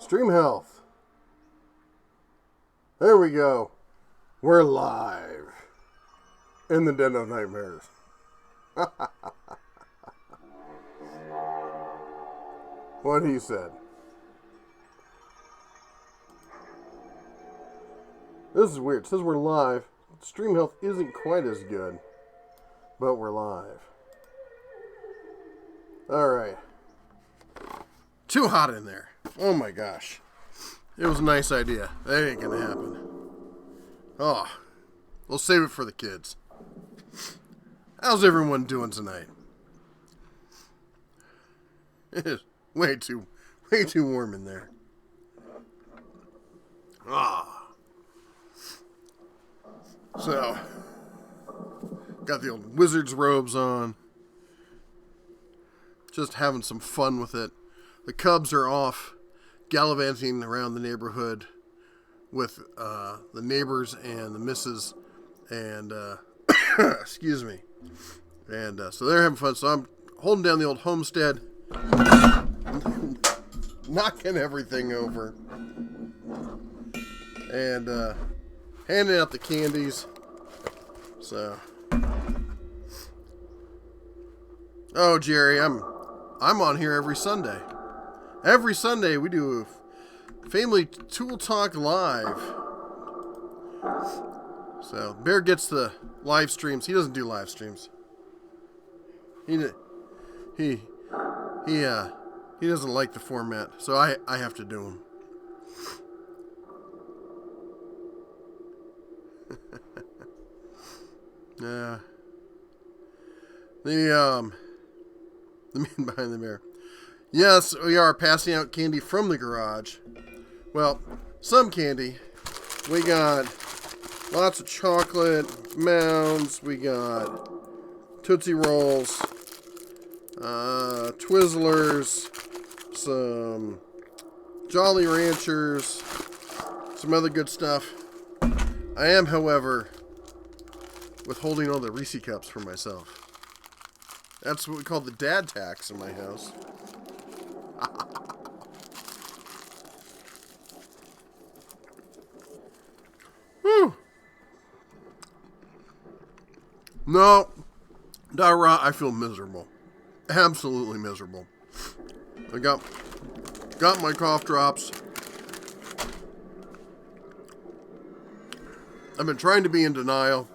Stream Health. There we go. We're live in the Den of Nightmares. What he said. This is weird. It says we're live. Stream Health isn't quite as good, but we're live. Alright. Too hot in there. Oh my gosh. It was a nice idea. That ain't gonna happen. Oh. We'll save it for the kids. How's everyone doing tonight? It is way too warm in there. Ah. So, got the old wizard's robes on. Just having some fun with it. The Cubs are off gallivanting around the neighborhood with the neighbors and the missus and excuse me. And so they're having fun. So I'm holding down the old homestead, knocking everything over, and handing out the candies. So, oh Jerry, I'm on here every Sunday. Every Sunday we do Family Tool Talk Live. So Bear gets the live streams. He doesn't do live streams. He doesn't like the format, so I have to do them. Yeah. The man behind the mirror. Yes, we are passing out candy from the garage. Well, some candy. We got lots of chocolate mounds. We got Tootsie Rolls, Twizzlers, some Jolly Ranchers, some other good stuff. I am, however, withholding all the Reese cups for myself. That's what we call the dad tax in my house. Whew. No, Dara, I feel miserable. Absolutely miserable. I got my cough drops. I've been trying to be in denial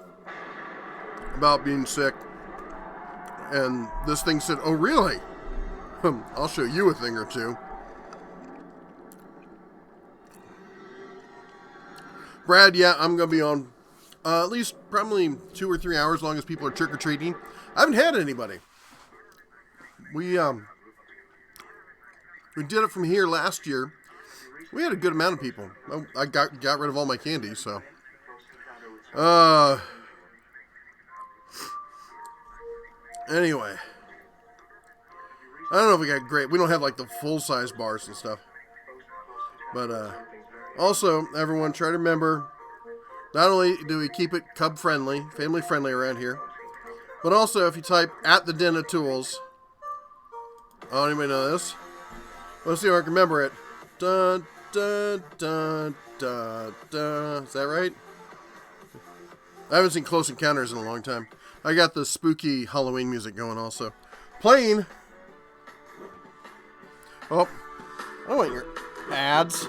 about being sick. And this thing said, oh, really? I'll show you a thing or two. Brad, yeah, I'm going to be on at least probably 2 or 3 hours, as long as people are trick-or-treating. I haven't had anybody. We did it from here last year. We had a good amount of people. I got rid of all my candy, so. Anyway. I don't know if we don't have like the full-size bars and stuff. But, also, everyone try to remember, not only do we keep it cub-friendly, family-friendly around here, but also if you type at the Den of Tools, I don't even know this. Let's see if I can remember it. Dun, dun, dun, dun, dun. Is that right? I haven't seen Close Encounters in a long time. I got the spooky Halloween music going also. Playing. Oh, I want your ads.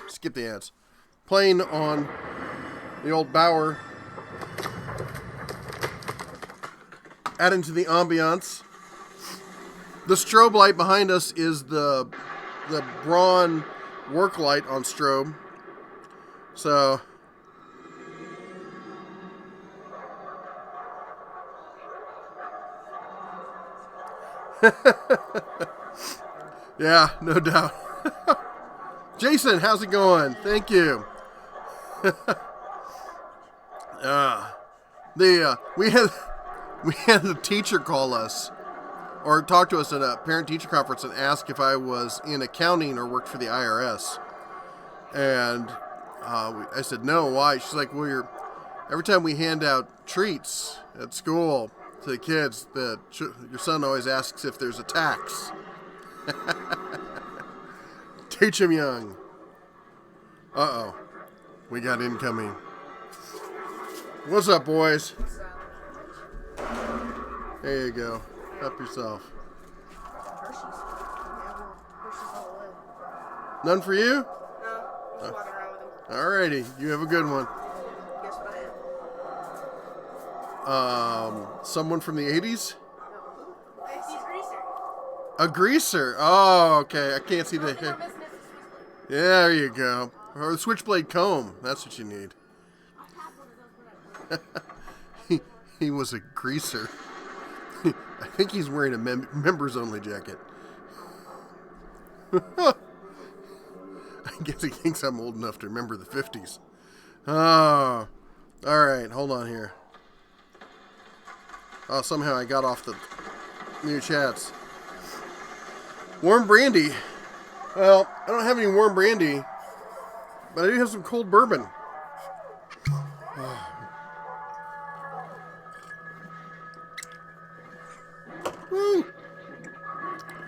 Skip the ads. Playing on the old Bauer. Adding to the ambiance. The strobe light behind us is the Braun work light on strobe. So yeah, no doubt. Jason, how's it going? Thank you. We had a teacher call us or talk to us at a parent-teacher conference and ask if I was in accounting or worked for the IRS. And I said, no, why? She's like, well, every time we hand out treats at school to the kids, your son always asks if there's a tax. Teach him young. Uh-oh. We got incoming. What's up, boys? There you go. Help yourself. None for you? No, just walking around with him. Alrighty. You have a good one. Guess what I am? Someone from the 80s? No. He's Greaser. A greaser. Oh, okay. I can't see the hair. Yeah, there you go. Or a switchblade comb. That's what you need. he was a greaser. I think he's wearing a members only jacket. I guess he thinks I'm old enough to remember the 50s. Oh, all right. Hold on here. Oh, somehow I got off the new chats. Warm brandy. Well, I don't have any warm brandy, but I do have some cold bourbon. Woo.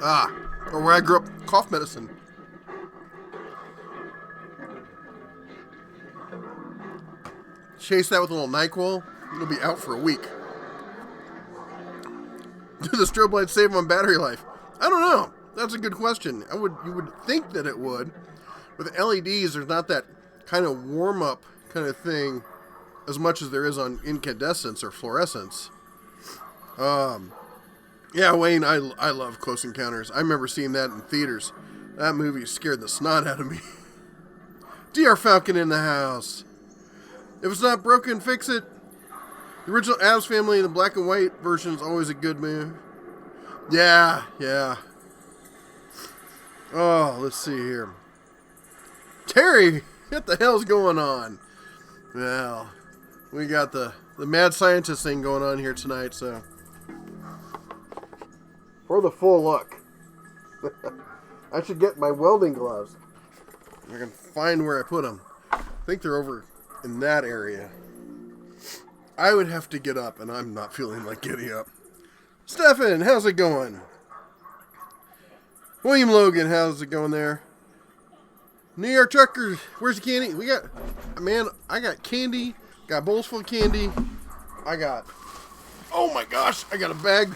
Or where I grew up, cough medicine. Chase that with a little NyQuil, it'll be out for a week. Do the strobe lights save on battery life? I don't know. That's a good question. You would think that it would. With LEDs, there's not that kind of warm-up kind of thing as much as there is on incandescence or fluorescence. Yeah, Wayne, I love Close Encounters. I remember seeing that in theaters. That movie scared the snot out of me. DR Falcon in the house. If it's not broken, fix it. The original Addams Family, the black and white version is always a good move. Yeah. Oh, let's see here. Terry, what the hell's going on? Well, we got the mad scientist thing going on here tonight, so. For the full look. I should get my welding gloves. I can find where I put them. I think they're over in that area. I would have to get up, and I'm not feeling like getting up. Stefan, how's it going? William Logan, how's it going there? New York Truckers, where's the candy? I got candy, got bowls full of candy. Oh my gosh, I got a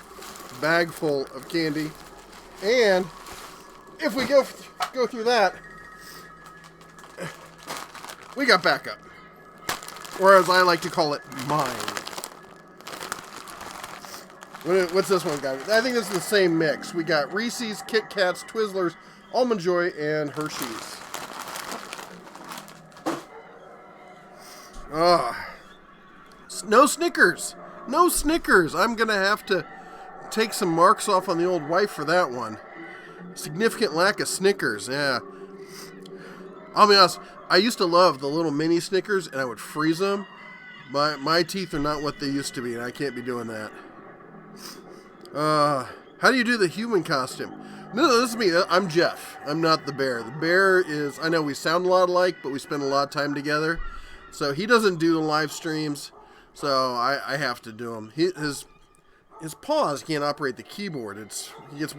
bag full of candy. And if we go through that, we got backup. Or as I like to call it, mine. What's this one got? I think this is the same mix. We got Reese's, Kit Kats, Twizzlers, Almond Joy, and Hershey's. No Snickers. No Snickers. I'm going to have to take some marks off on the old wife for that one. Significant lack of Snickers, yeah. I'll be honest, I used to love the little mini Snickers, and I would freeze them. My teeth are not what they used to be, and I can't be doing that. How do you do the human costume? No, this is me. I'm Jeff. I'm not the bear. The bear is, I know we sound a lot alike, but we spend a lot of time together. So he doesn't do the live streams, so I have to do them. His paws can't operate the keyboard. He gets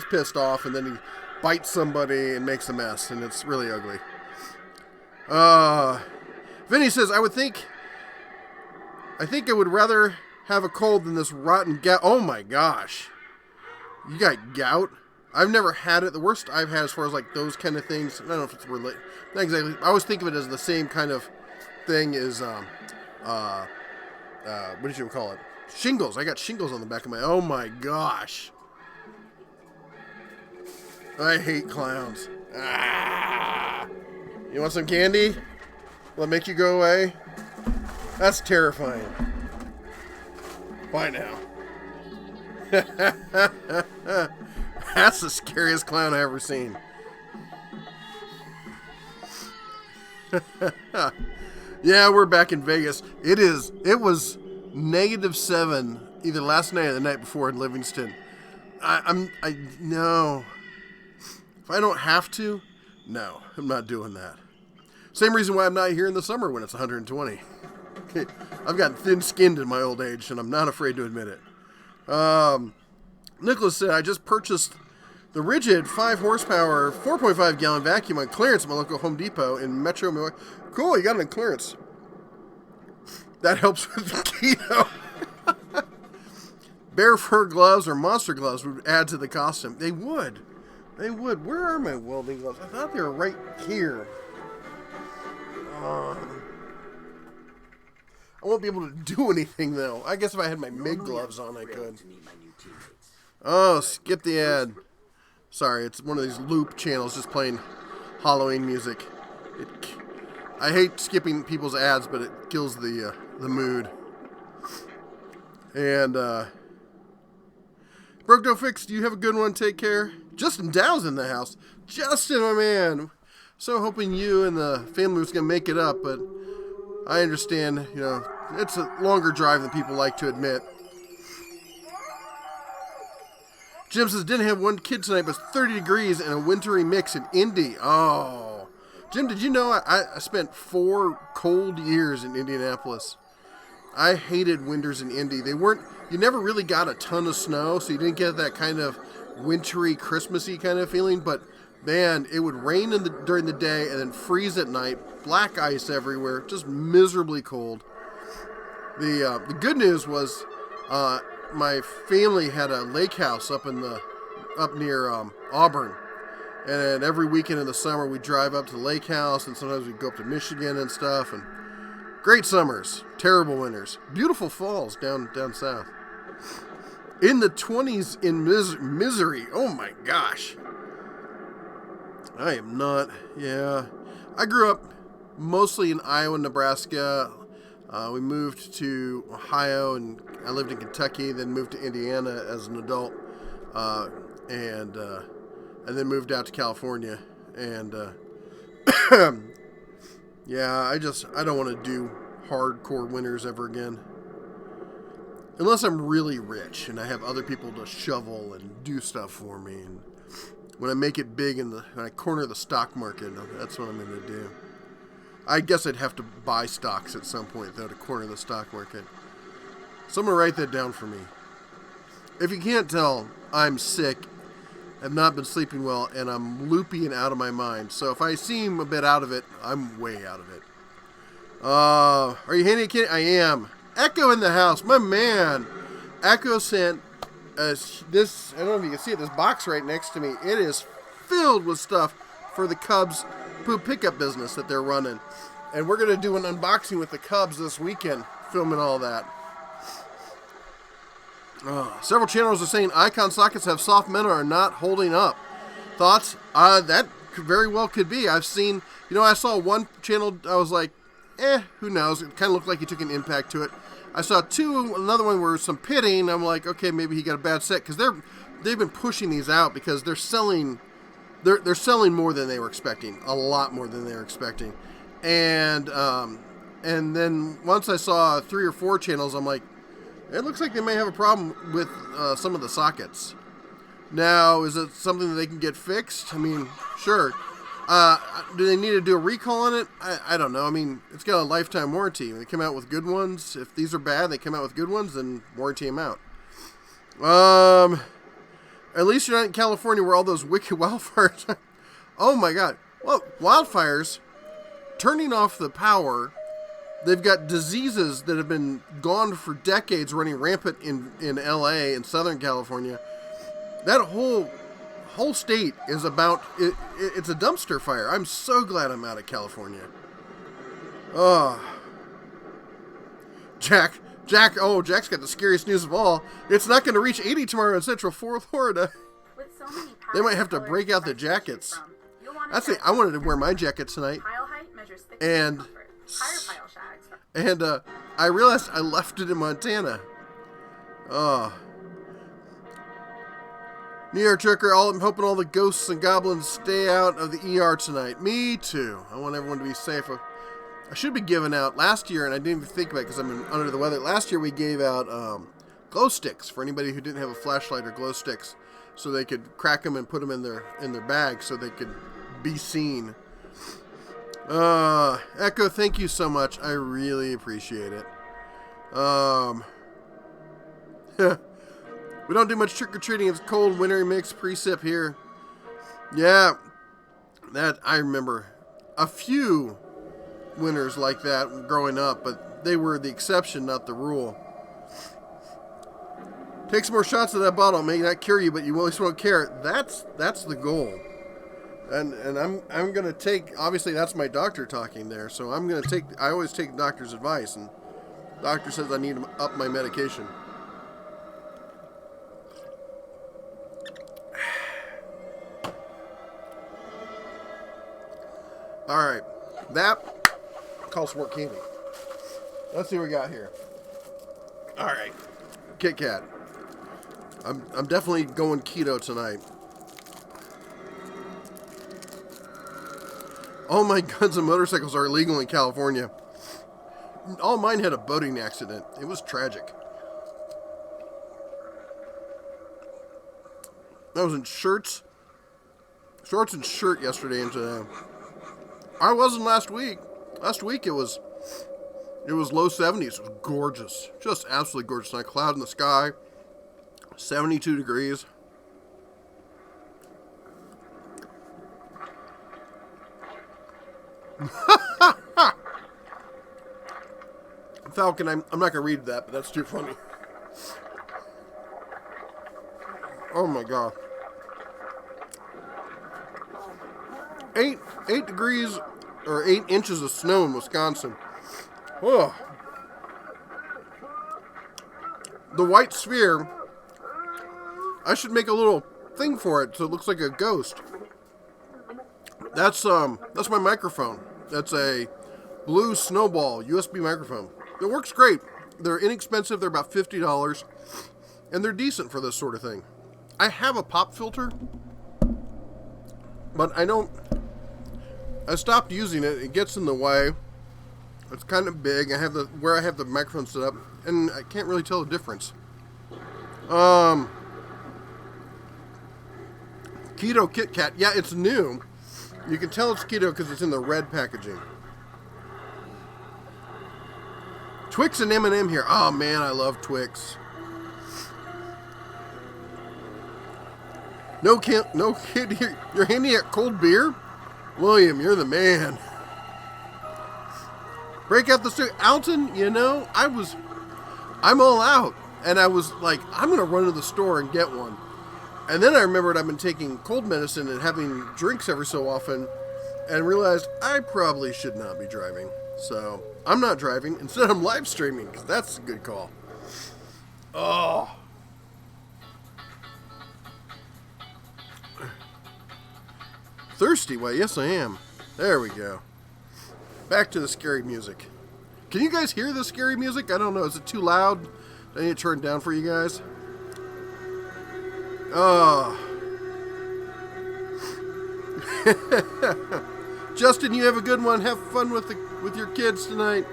pissed off, and then he bites somebody and makes a mess, and it's really ugly. Vinny says, I think I would rather have a cold than this rotten gout. Oh my gosh. You got gout? I've never had it. The worst I've had as far as like those kind of things, I don't know if it's related. Not exactly. I always think of it as the same kind of thing as, what did you call it? Shingles. I got shingles on the back of my, oh my gosh. I hate clowns. You want some candy? Will it make you go away? That's terrifying. Bye now. That's the scariest clown I've ever seen. Yeah, we're back in Vegas. It was -7 either last night or the night before in Livingston. No. If I don't have to, no, I'm not doing that. Same reason why I'm not here in the summer when it's 120. I've gotten thin-skinned in my old age, and I'm not afraid to admit it. Nicholas said, I just purchased The Rigid 5 horsepower, 4.5 gallon vacuum on clearance at my local Home Depot in Metro Milwaukee. Cool, you got it on clearance. That helps with the keto. Bear fur gloves or monster gloves would add to the costume. They would. They would. Where are my welding gloves? I thought they were right here. I won't be able to do anything, though. I guess if I had my MIG gloves on, I could. Oh, skip the ad. Sorry, it's one of these loop channels just playing Halloween music. I hate skipping people's ads, but it kills the mood. And, Broke No Fix, do you have a good one? Take care. Justin Dow's in the house. Justin, my man. So hoping you and the family was going to make it up, but I understand, you know, it's a longer drive than people like to admit. Jim says, didn't have one kid tonight, but it's 30 degrees and a wintry mix in Indy. Oh. Jim, did you know I spent 4 cold years in Indianapolis? I hated winters in Indy. You never really got a ton of snow, so you didn't get that kind of wintry, Christmassy kind of feeling, but man, it would rain during the day and then freeze at night, black ice everywhere, just miserably cold. The good news was my family had a lake house up near Auburn, and every weekend in the summer we'd drive up to the lake house, and sometimes we'd go up to Michigan and stuff, and great summers, terrible winters, beautiful falls down south. In the 20s in misery. Oh my gosh. I am not. Yeah. I grew up mostly in Iowa and Nebraska. We moved to Ohio, and I lived in Kentucky, then moved to Indiana as an adult, and then moved out to California. And yeah, I don't want to do hardcore winters ever again. Unless I'm really rich and I have other people to shovel and do stuff for me. And when I make it big when I corner the stock market, that's what I'm going to do. I guess I'd have to buy stocks at some point, though, to corner the stock market. Someone write that down for me. If you can't tell, I'm sick, have not been sleeping well, and I'm loopy and out of my mind. So if I seem a bit out of it, I'm way out of it. Are you handy a kid? I am. Echo in the house, my man. Echo sent this, I don't know if you can see it, this box right next to me. It is filled with stuff for the Cubs poop pickup business that they're running. And we're going to do an unboxing with the Cubs this weekend, filming all that. Several channels are saying Icon sockets have soft metal are not holding up. Thoughts? That very well could be. I've seen, I saw one channel, I was like, who knows? It kind of looked like he took an impact to it. I saw another one where some pitting. I'm like, okay, maybe he got a bad set, because they've been pushing these out because they're selling more than they were expecting, a lot more than they were expecting, and then once I saw 3 or 4 channels, I'm like, it looks like they may have a problem with some of the sockets. Now, is it something that they can get fixed? I mean, sure. Do they need to do a recall on it? I don't know. I mean, it's got a lifetime warranty. They come out with good ones. If these are bad, they come out with good ones, then warranty them out. At least you're not in California where all those wicked wildfires. Oh my God. Well, wildfires, turning off the power, they've got diseases that have been gone for decades running rampant in LA and Southern California. That whole state is about it's a dumpster fire. I'm so glad I'm out of California. Jack's got the scariest news of all. It's not going to reach 80 tomorrow in Central Florida. They might have to break out the jackets. I wanted to wear my jacket tonight. And I realized I left it in Montana. New York Trucker, I'm hoping all the ghosts and goblins stay out of the ER tonight. Me too. I want everyone to be safe. I should be giving out last year, and I didn't even think about it because I'm under the weather. Last year we gave out glow sticks for anybody who didn't have a flashlight or glow sticks, so they could crack them and put them in their bag so they could be seen. Echo, thank you so much. I really appreciate it. We don't do much trick-or-treating. It's cold, wintry mix, precip here. Yeah, that I remember a few winners like that growing up, but they were the exception, not the rule. Take some more shots of that bottle. It may not cure you, but you at least won't care. That's the goal. And I'm gonna take. Obviously, that's my doctor talking there. So I'm gonna take. I always take the doctor's advice, and the doctor says I need to up my medication. All right, that calls for candy. Let's see what we got here. All right, Kit Kat. I'm definitely going keto tonight. All my guns and motorcycles are illegal in California. All mine had a boating accident. It was tragic. I was in shorts and shirt yesterday and today. I wasn't last week. Last week it was low 70s. It was gorgeous. Just absolutely gorgeous. Not a cloud in the sky. 72 degrees. Falcon, I'm not going to read that, but that's too funny. Oh my god. 8 degrees or 8 inches of snow in Wisconsin. Oh. The white sphere, I should make a little thing for it so it looks like a ghost. That's my microphone. That's a Blue Snowball USB microphone. It works great. They're inexpensive. They're about $50, and they're decent for this sort of thing. I have a pop filter, but I stopped using it. It gets in the way. It's kind of big. I have where I have the microphone set up, and I can't really tell the difference. Keto Kit Kat. Yeah, it's new. You can tell it's keto because it's in the red packaging. Twix and M&M here. Oh man, I love Twix. No kid, you're handing out cold beer? William, you're the man. Break out the stick. Alton, I'm all out. And I was like, I'm going to run to the store and get one. And then I remembered I've been taking cold medicine and having drinks every so often and realized I probably should not be driving. So I'm not driving. Instead, I'm live streaming because that's a good call. Oh. Thirsty? Why, yes, I am. There we go. Back to the scary music. Can you guys hear the scary music? I don't know. Is it too loud? I need to turn it down for you guys. Oh. Justin, you have a good one. Have fun with your kids tonight.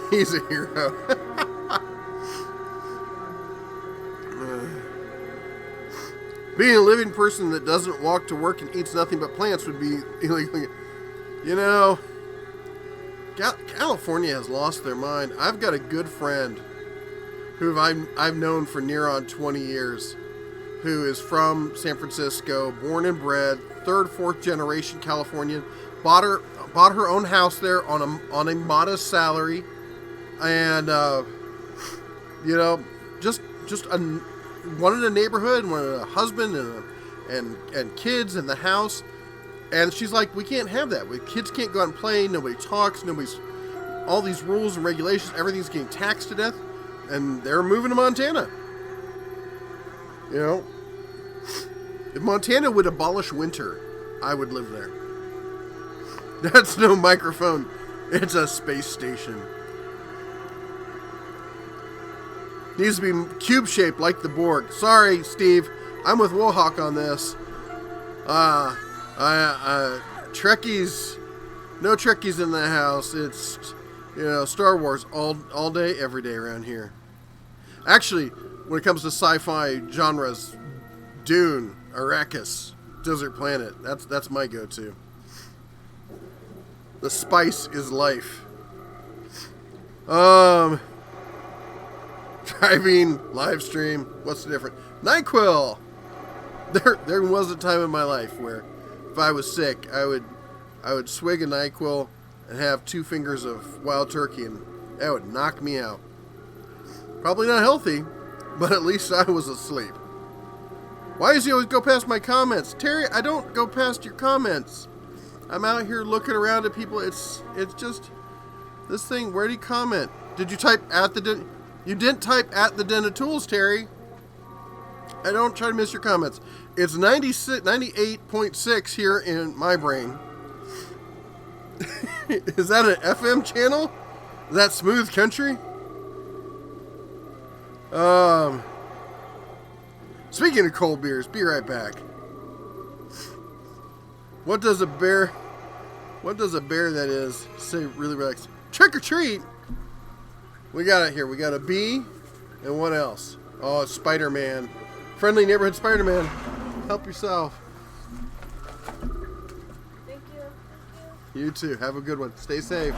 He's a hero. Being a living person that doesn't walk to work and eats nothing but plants would be illegal. California has lost their mind. I've got a good friend who I've known for near on 20 years, who is from San Francisco, born and bred, third, fourth generation Californian, bought her own house there on a modest salary, and wanted a neighborhood, wanted a husband and kids in the house. And she's like, we can't have that. Kids can't go out and play. Nobody talks. All these rules and regulations, everything's getting taxed to death. And they're moving to Montana. If Montana would abolish winter, I would live there. That's no microphone. It's a space station. Needs to be cube-shaped like the Borg. Sorry, Steve. I'm with Wohawk on this. Trekkies, no Trekkies in the house. It's, Star Wars all day, every day around here. Actually, when it comes to sci-fi genres, Dune, Arrakis, Desert Planet, that's my go-to. The spice is life. Driving, live stream, what's the difference? NyQuil! There was a time in my life where if I was sick, I would swig a NyQuil and have 2 fingers of wild turkey, and that would knock me out. Probably not healthy, but at least I was asleep. Why does he always go past my comments? Terry, I don't go past your comments. I'm out here looking around at people. It's just this thing. Where do you comment? Did you type at the You didn't type at the Den of Tools, Terry. I don't try to miss your comments. It's 98.6 here in my brain. Is that an FM channel? Is that Smooth Country? Speaking of cold beers, be right back. What does a bear that is say really relax? Trick or treat. We got it here. We got a bee, and what else? Oh, it's Spider-Man. Friendly neighborhood Spider-Man. Help yourself. Thank you. You too. Have a good one. Stay safe.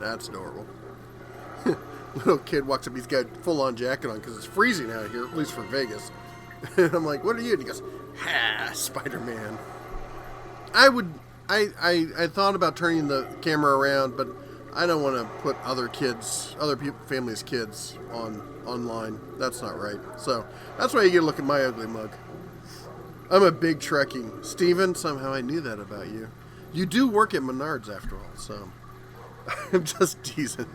That's adorable. Little kid walks up. He's got a full-on jacket on because it's freezing out here, at least for Vegas. And I'm like, "What are you?" And he goes, "Ha, Spider-Man." I thought about turning the camera around, but I don't want to put other families' kids online. That's not right. So that's why you get a look at my ugly mug. I'm a big Trekkie. Steven, somehow I knew that about you. You do work at Menards after all, so I'm just teasing.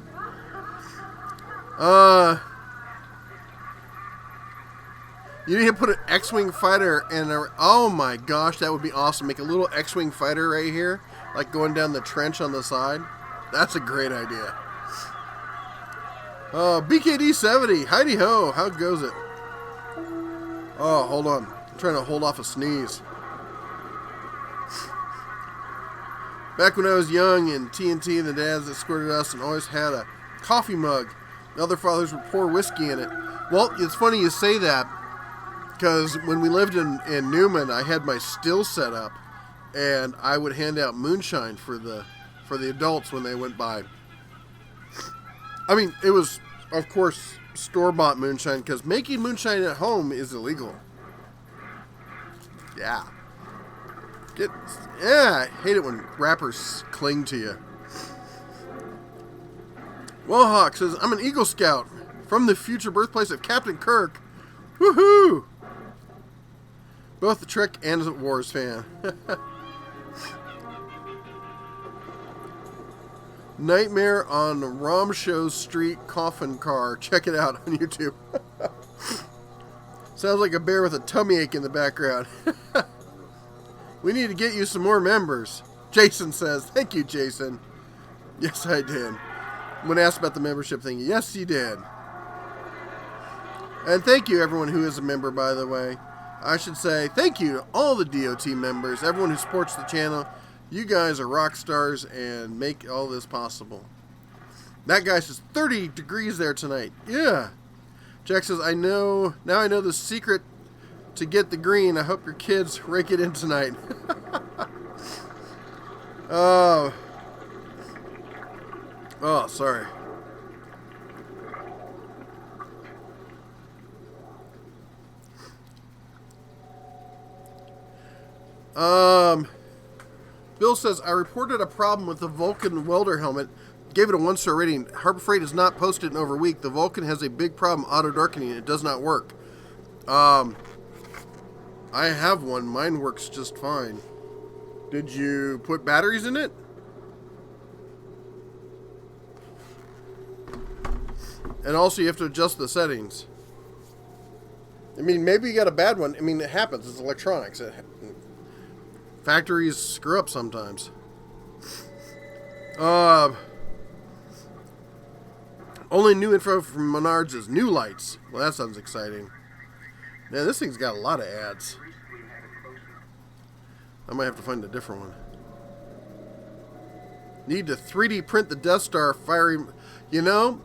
You need to put an X-Wing fighter in a... Oh my gosh, that would be awesome. Make a little X-Wing fighter right here, like going down the trench on the side. That's a great idea. BKD70, Heidi ho, how goes it? Oh, hold on. I'm trying to hold off a sneeze. Back when I was young in TNT, the dads escorted us and always had a coffee mug. The other fathers would pour whiskey in it. Well, it's funny you say that, because when we lived in Newman, I had my still set up, and I would hand out moonshine for the adults when they went by. I mean, it was, of course, store-bought moonshine, because making moonshine at home is illegal. Yeah. I hate it when rappers cling to you. Wellhawk says, I'm an Eagle Scout from the future birthplace of Captain Kirk. Woohoo! Both the Trek and a Wars fan. Nightmare on Romshow Street Coffin Car. Check it out on YouTube. Sounds like a bear with a tummy ache in the background. We need to get you some more members. Jason says, thank you, Jason. Yes, I did. When asked about the membership thing, yes, you did. And thank you, everyone who is a member, by the way. I should say thank you to all the DOT members, everyone who supports the channel. You guys are rock stars and make all this possible. That guy says 30 degrees there tonight. Yeah. Jack says, now I know the secret to get the green. I hope your kids rake it in tonight. Oh, sorry. Bill says, I reported a problem with the Vulcan welder helmet. Gave it a 1-star rating. Harbor Freight has not posted in over a week. The Vulcan has a big problem auto-darkening. It does not work. I have one. Mine works just fine. Did you put batteries in it? And also you have to adjust the settings. I mean, maybe you got a bad one. I mean, it happens. It's electronics. Factories screw up sometimes. Only new info from Menards is new lights. Well, that sounds exciting. Man, this thing's got a lot of ads. I might have to find a different one. Need to 3D print the Death Star firing. You know,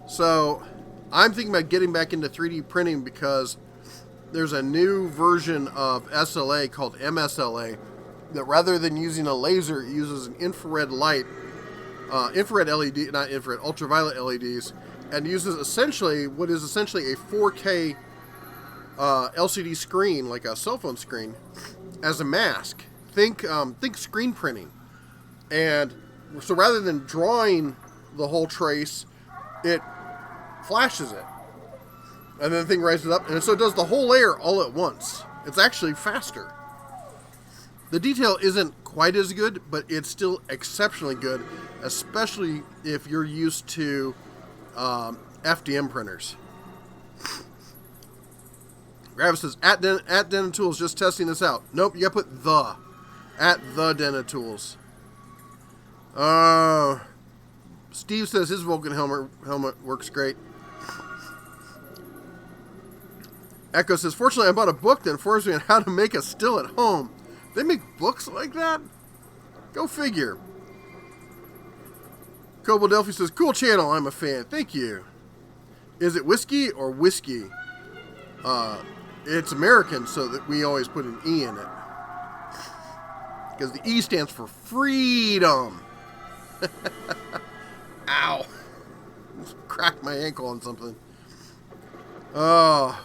so I'm thinking about getting back into 3D printing because there's a new version of SLA called MSLA that rather than using a laser, it uses an infrared light, infrared LED, not infrared, ultraviolet LEDs, and uses essentially what is essentially a 4K LCD screen, like a cell phone screen, as a mask. Think screen printing. And so rather than drawing the whole trace, it flashes it. And then the thing rises up, and so it does the whole layer all at once. It's actually faster. The detail isn't quite as good, but it's still exceptionally good, especially if you're used to FDM printers. Gravis says, at Denatools, just testing this out. Nope, you gotta put the. At the Denatools. Steve says his Vulcan helmet works great. Echo says, fortunately I bought a book that informs me on how to make a still at home. They make books like that? Go figure. Cobo Delphi says, cool channel, I'm a fan. Thank you. Is it whiskey or whiskey? It's American, so that we always put an E in it. Because the E stands for freedom. Ow. Just cracked my ankle on something. Oh.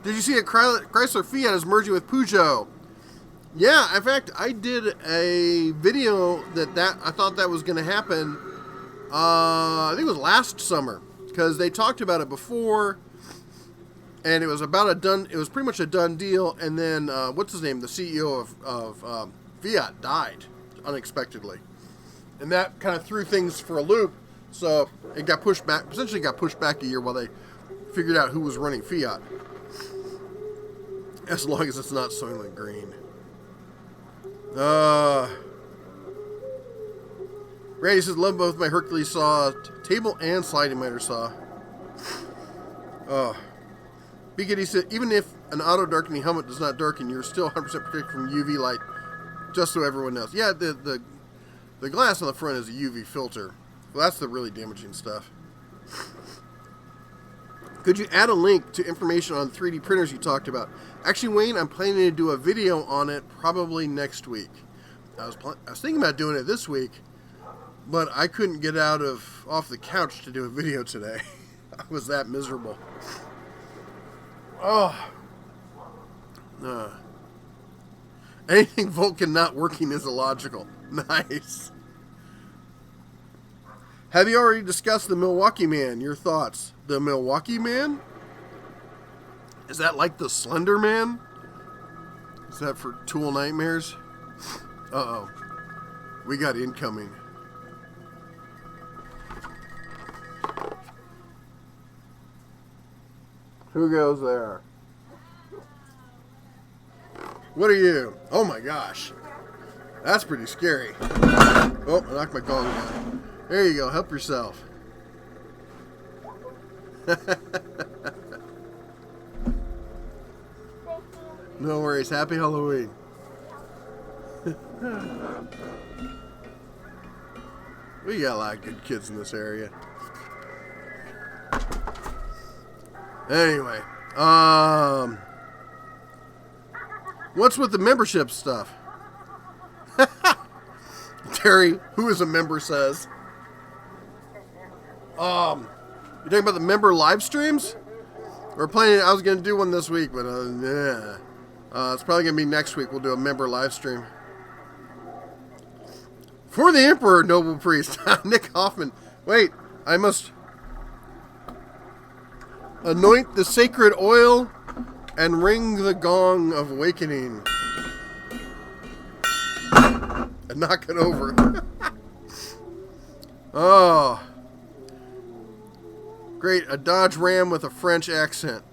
Did you see it? Chrysler Fiat is merging with Peugeot. Yeah, in fact, I did a video that I thought that was going to happen. I think it was last summer, because they talked about it before, and it was about it was pretty much a done deal. And then what's his name? The CEO of Fiat died unexpectedly, and that kind of threw things for a loop. So it got pushed back. Essentially, got pushed back a year while they figured out who was running Fiat. As long as it's not Soylent Green. Randy says, love both my Hercules saw, table and sliding miter saw. BKD said, even if an auto darkening helmet does not darken, you're still 100% protected from UV light, just so everyone knows. Yeah, the glass on the front is a UV filter. Well, that's the really damaging stuff. Could you add a link to information on 3D printers you talked about? Actually, Wayne, I'm planning to do a video on it probably next week. I was thinking about doing it this week, but I couldn't get off the couch to do a video today. I was that miserable. Anything Vulcan not working is illogical. Nice. Have you already discussed the Milwaukee Man? Your thoughts? The Milwaukee Man? Is that like the Slender Man? Is that for Tool Nightmares? Uh-oh. We got incoming. Who goes there? What are you? Oh my gosh. That's pretty scary. Oh, I knocked my gong down. There you go. Help yourself. No worries. Happy Halloween. We got a lot of good kids in this area. Anyway, what's with the membership stuff? Terry, who is a member, says. You talking about the member live streams? We're planning. I was going to do one this week, but yeah. It's probably going to be next week. We'll do a member live stream. For the Emperor, noble priest. Nick Hoffman. Wait, I must anoint the sacred oil and ring the gong of awakening. And knock it over. Oh. Great, a Dodge Ram with a French accent.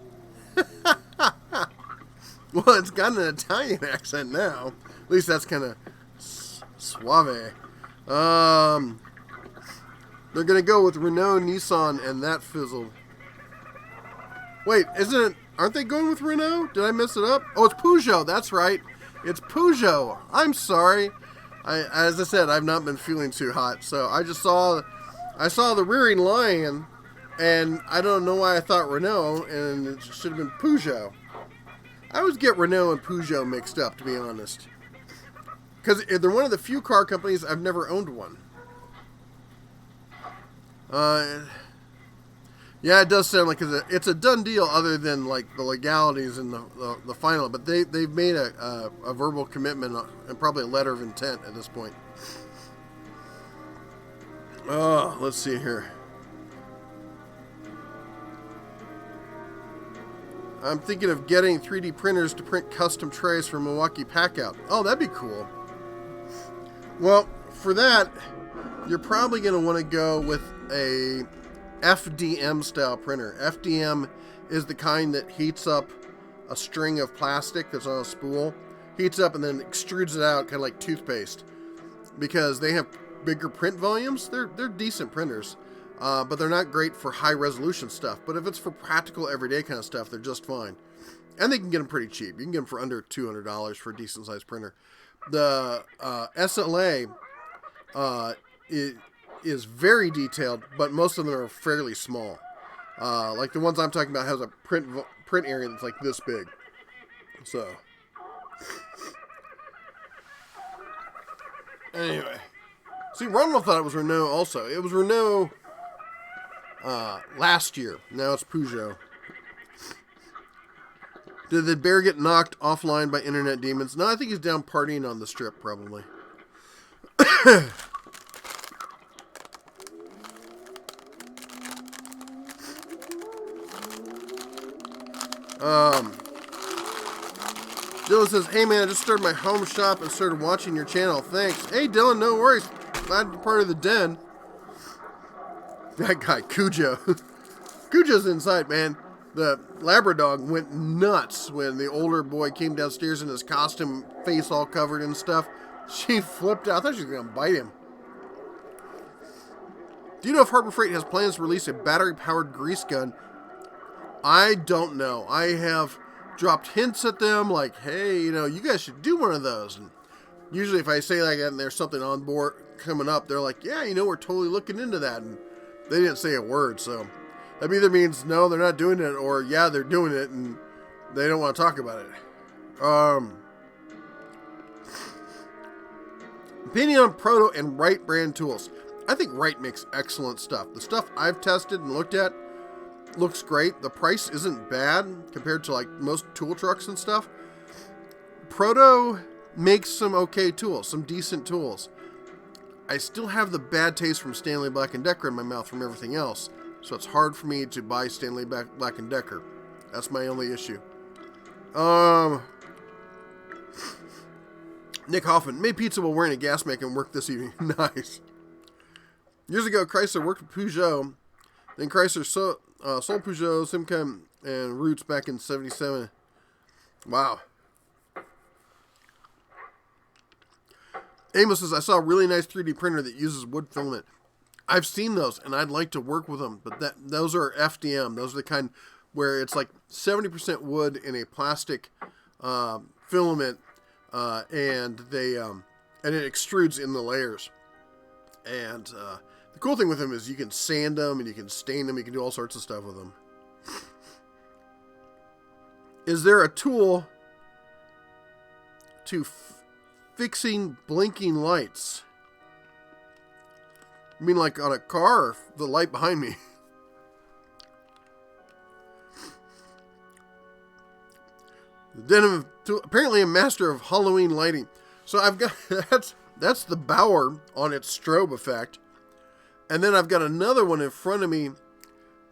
Well, it's got an Italian accent now. At least that's kind of suave. They're going to go with Renault, Nissan, and that fizzled. Wait, aren't they going with Renault? Did I mess it up? Oh, it's Peugeot. That's right. It's Peugeot. I'm sorry. As I said, I've not been feeling too hot. So I saw the rearing lion, and I don't know why I thought Renault, and it should have been Peugeot. I always get Renault and Peugeot mixed up, to be honest. Because they're one of the few car companies I've never owned one. Yeah, it does sound like it's a done deal, other than like the legalities and the final. But they've made a verbal commitment and probably a letter of intent at this point. Oh, let's see here. I'm thinking of getting 3D printers to print custom trays for Milwaukee Packout. Oh, that'd be cool. Well, for that, you're probably going to want to go with a FDM style printer. FDM is the kind that heats up a string of plastic that's on a spool, heats up and then extrudes it out kind of like toothpaste. Because they have bigger print volumes, they're decent printers, but they're not great for high resolution stuff. But if it's for practical everyday kind of stuff, they're just fine. And they can get them pretty cheap. You can get them for under $200 for a decent sized printer. The SLA is very detailed, but most of them are fairly small. Like the ones I'm talking about has a print area that's like this big. So anyway, see, Ronald thought it was Renault also. It was Renault last year. Now it's Peugeot. Did the bear get knocked offline by internet demons? No, I think he's down partying on the strip, probably. Dylan says, hey man, I just started my home shop and started watching your channel. Thanks. Hey Dylan, no worries. Glad you're part of the den. That guy, Cujo. Cujo's inside, man. The Labrador went nuts when the older boy came downstairs in his costume, face all covered and stuff. She flipped out. I thought she was going to bite him. Do you know if Harbor Freight has plans to release a battery-powered grease gun? I don't know. I have dropped hints at them like, hey, you guys should do one of those. And usually if I say like that and there's something on board coming up, they're like, yeah, we're totally looking into that. And they didn't say a word, so that either means no, they're not doing it, or yeah, they're doing it and they don't want to talk about it. Opinion on Proto and Wright brand tools. I think Wright makes excellent stuff. The stuff I've tested and looked at looks great. The price isn't bad compared to like most tool trucks and stuff. Proto makes some okay tools, some decent tools. I still have the bad taste from Stanley Black & Decker in my mouth from everything else, so it's hard for me to buy Stanley Black & Decker. That's my only issue. Nick Hoffman, made pizza while wearing a gas mask and work this evening. Nice. Years ago, Chrysler worked with Peugeot. Then Chrysler sold Peugeot, Simcom, and Roots back in '77. Wow. Amos says, I saw a really nice 3D printer that uses wood filament. I've seen those, and I'd like to work with them, but those are FDM. Those are the kind where it's like 70% wood in a plastic filament, and it extrudes in the layers. And the cool thing with them is you can sand them, and you can stain them, you can do all sorts of stuff with them. Is there a tool to fixing blinking lights? I mean, like on a car, or the light behind me? The Denim tool, apparently a master of Halloween lighting. So I've got that's the Bauer on its strobe effect, and then I've got another one in front of me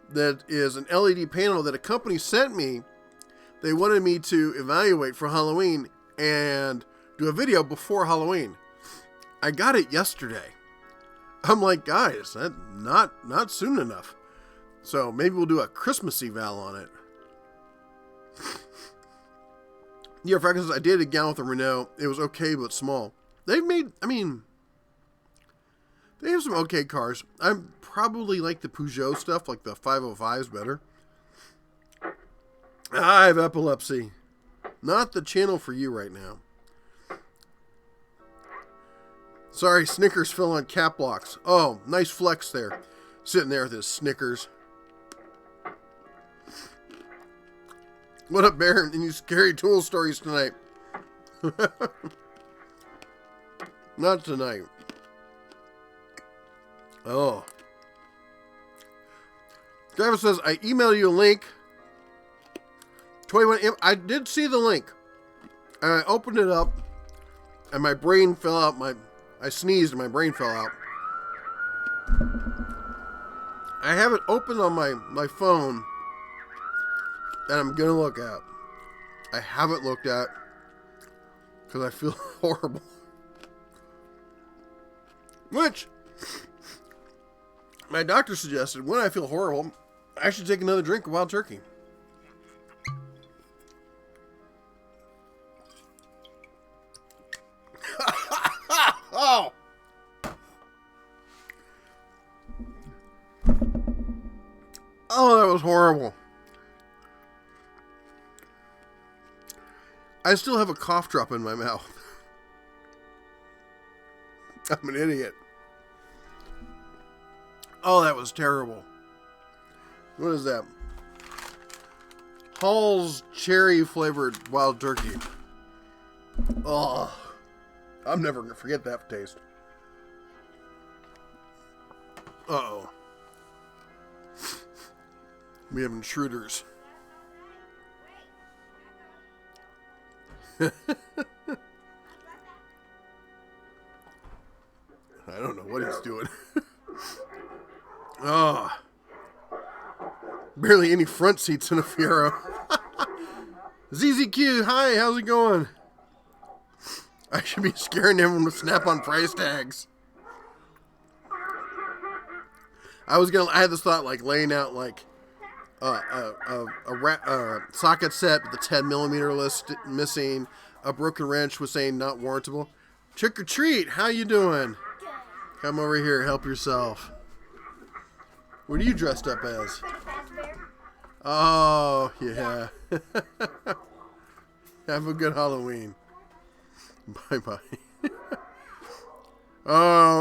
that is an LED panel that a company sent me. They wanted me to evaluate for Halloween and do a video before Halloween. I got it yesterday. I'm like, guys, that not soon enough. So maybe we'll do a Christmas eval on it. Yeah, for instance, I did a gown with a Renault. It was okay, but small. They have some okay cars. I probably like the Peugeot stuff, like the 505s better. I have epilepsy. Not the channel for you right now. Sorry, Snickers fell on cap locks. Oh, nice flex there. Sitting there with his Snickers. What up, Bear? And you scary tool stories tonight. Not tonight. Oh. Travis says, I emailed you a link. 21. I did see the link. And I opened it up. And my brain fell out. I sneezed and my brain fell out. I have it open on my phone. That I'm going to look at. I haven't looked at. Because I feel horrible. Which, my doctor suggested when I feel horrible, I should take another drink of wild turkey. Oh! Oh, that was horrible. I still have a cough drop in my mouth. I'm an idiot. Oh, that was terrible. What is that? Hall's cherry flavored wild turkey. Oh, I'm never going to forget that taste. Uh-oh. We have intruders. I don't know what he's doing. Oh. Barely any front seats in a Fiero. ZZQ, hi, how's it going? I should be scaring everyone with Snap-on price tags. I had this thought, like, laying out, like, a socket set with the 10mm list missing, a broken wrench was saying not warrantable. Trick or treat, how you doing? Come over here, help yourself. What are you dressed up as? Oh, yeah. Have a good Halloween. Bye-bye.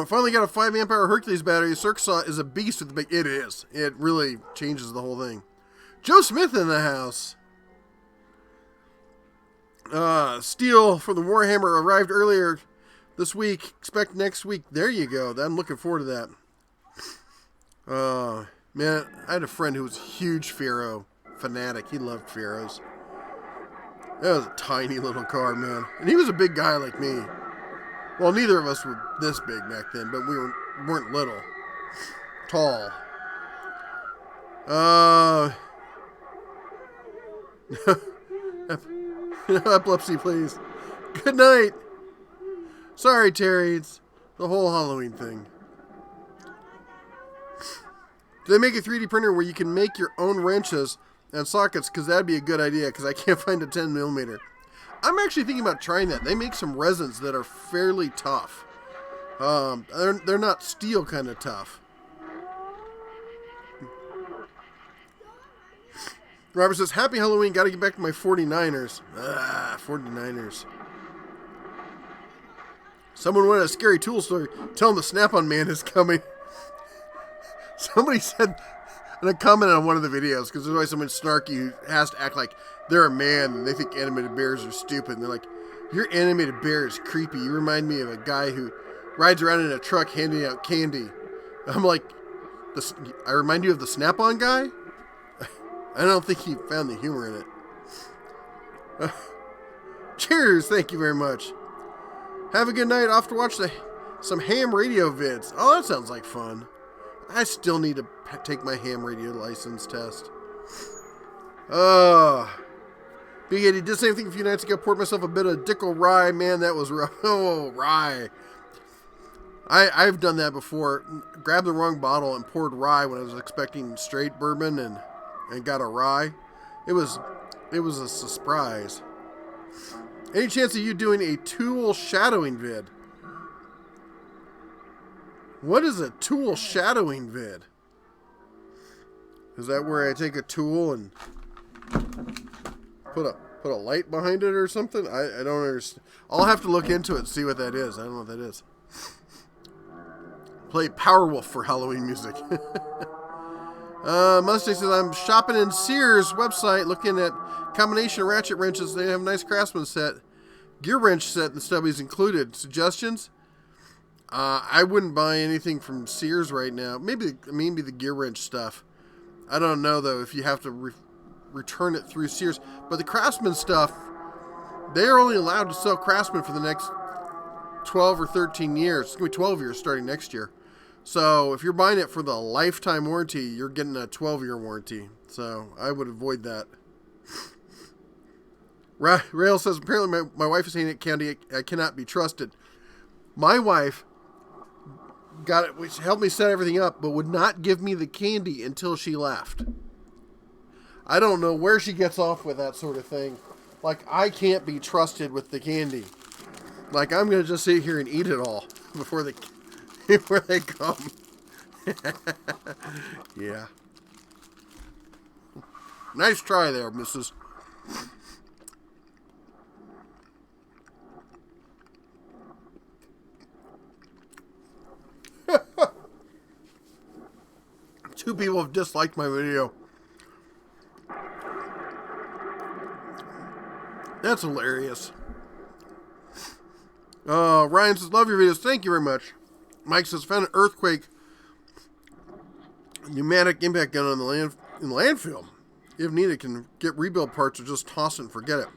Finally got a 5 amp hour Hercules battery. Circusaw is a beast with the big... It is. It really changes the whole thing. Joe Smith in the house. Steel for the Warhammer arrived earlier this week. Expect next week. There you go. I'm looking forward to that. Man, I had a friend who was a huge Fiero fanatic. He loved Fieros. That was a tiny little car, man. And he was a big guy like me. Well, neither of us were this big back then, but we weren't little. Tall. Epilepsy, please. Good night. Sorry, Terry. It's the whole Halloween thing. Do they make a 3D printer where you can make your own wrenches and sockets? Because that'd be a good idea, because I can't find a 10mm. I'm actually thinking about trying that. They make some resins that are fairly tough. They're not steel kind of tough. Robert says, Happy Halloween. Got to get back to my 49ers. 49ers. Someone wanted a scary tool story. Tell them the Snap-on man is coming. Somebody said in a comment on one of the videos, because there's always someone snarky who has to act like they're a man and they think animated bears are stupid. And they're like, your animated bear is creepy. You remind me of a guy who rides around in a truck handing out candy. I'm like, I remind you of the Snap-on guy? I don't think he found the humor in it. Cheers, thank you very much. Have a good night. Off to watch some ham radio vids. Oh, that sounds like fun. I still need to take my ham radio license test. Big Eddie did the same thing a few nights ago. Poured myself a bit of Dickel rye. Man, that was rough. Oh, rye. I've done that before. Grabbed the wrong bottle and poured rye when I was expecting straight bourbon and got a rye. It was a surprise. Any chance of you doing a tool shadowing vid? What is a tool shadowing vid? Is that where I take a tool and put a light behind it or something? I don't understand. I'll have to look into it and see what that is. I don't know what that is. Play Powerwolf for Halloween music. Mustang says, I'm shopping in Sears website looking at combination ratchet wrenches. They have a nice Craftsman set. Gear wrench set and stubbies included. Suggestions? I wouldn't buy anything from Sears right now. Maybe the gear wrench stuff. I don't know, though, if you have to return it through Sears. But the Craftsman stuff, they're only allowed to sell Craftsman for the next 12 or 13 years. It's going to be 12 years starting next year. So if you're buying it for the lifetime warranty, you're getting a 12-year warranty. So I would avoid that. Rail says, apparently my wife is saying it candy cannot be trusted. My wife got it, which helped me set everything up, but would not give me the candy until she left. I don't know where she gets off with that sort of thing. Like, I can't be trusted with the candy. Like, I'm going to just sit here and eat it all before they come. Yeah. Nice try there, Mrs. Two people have disliked my video. That's hilarious. Ryan says, love your videos. Thank you very much. Mike says, found an earthquake pneumatic impact gun on the landfill. If needed, can get rebuild parts or just toss it and forget it.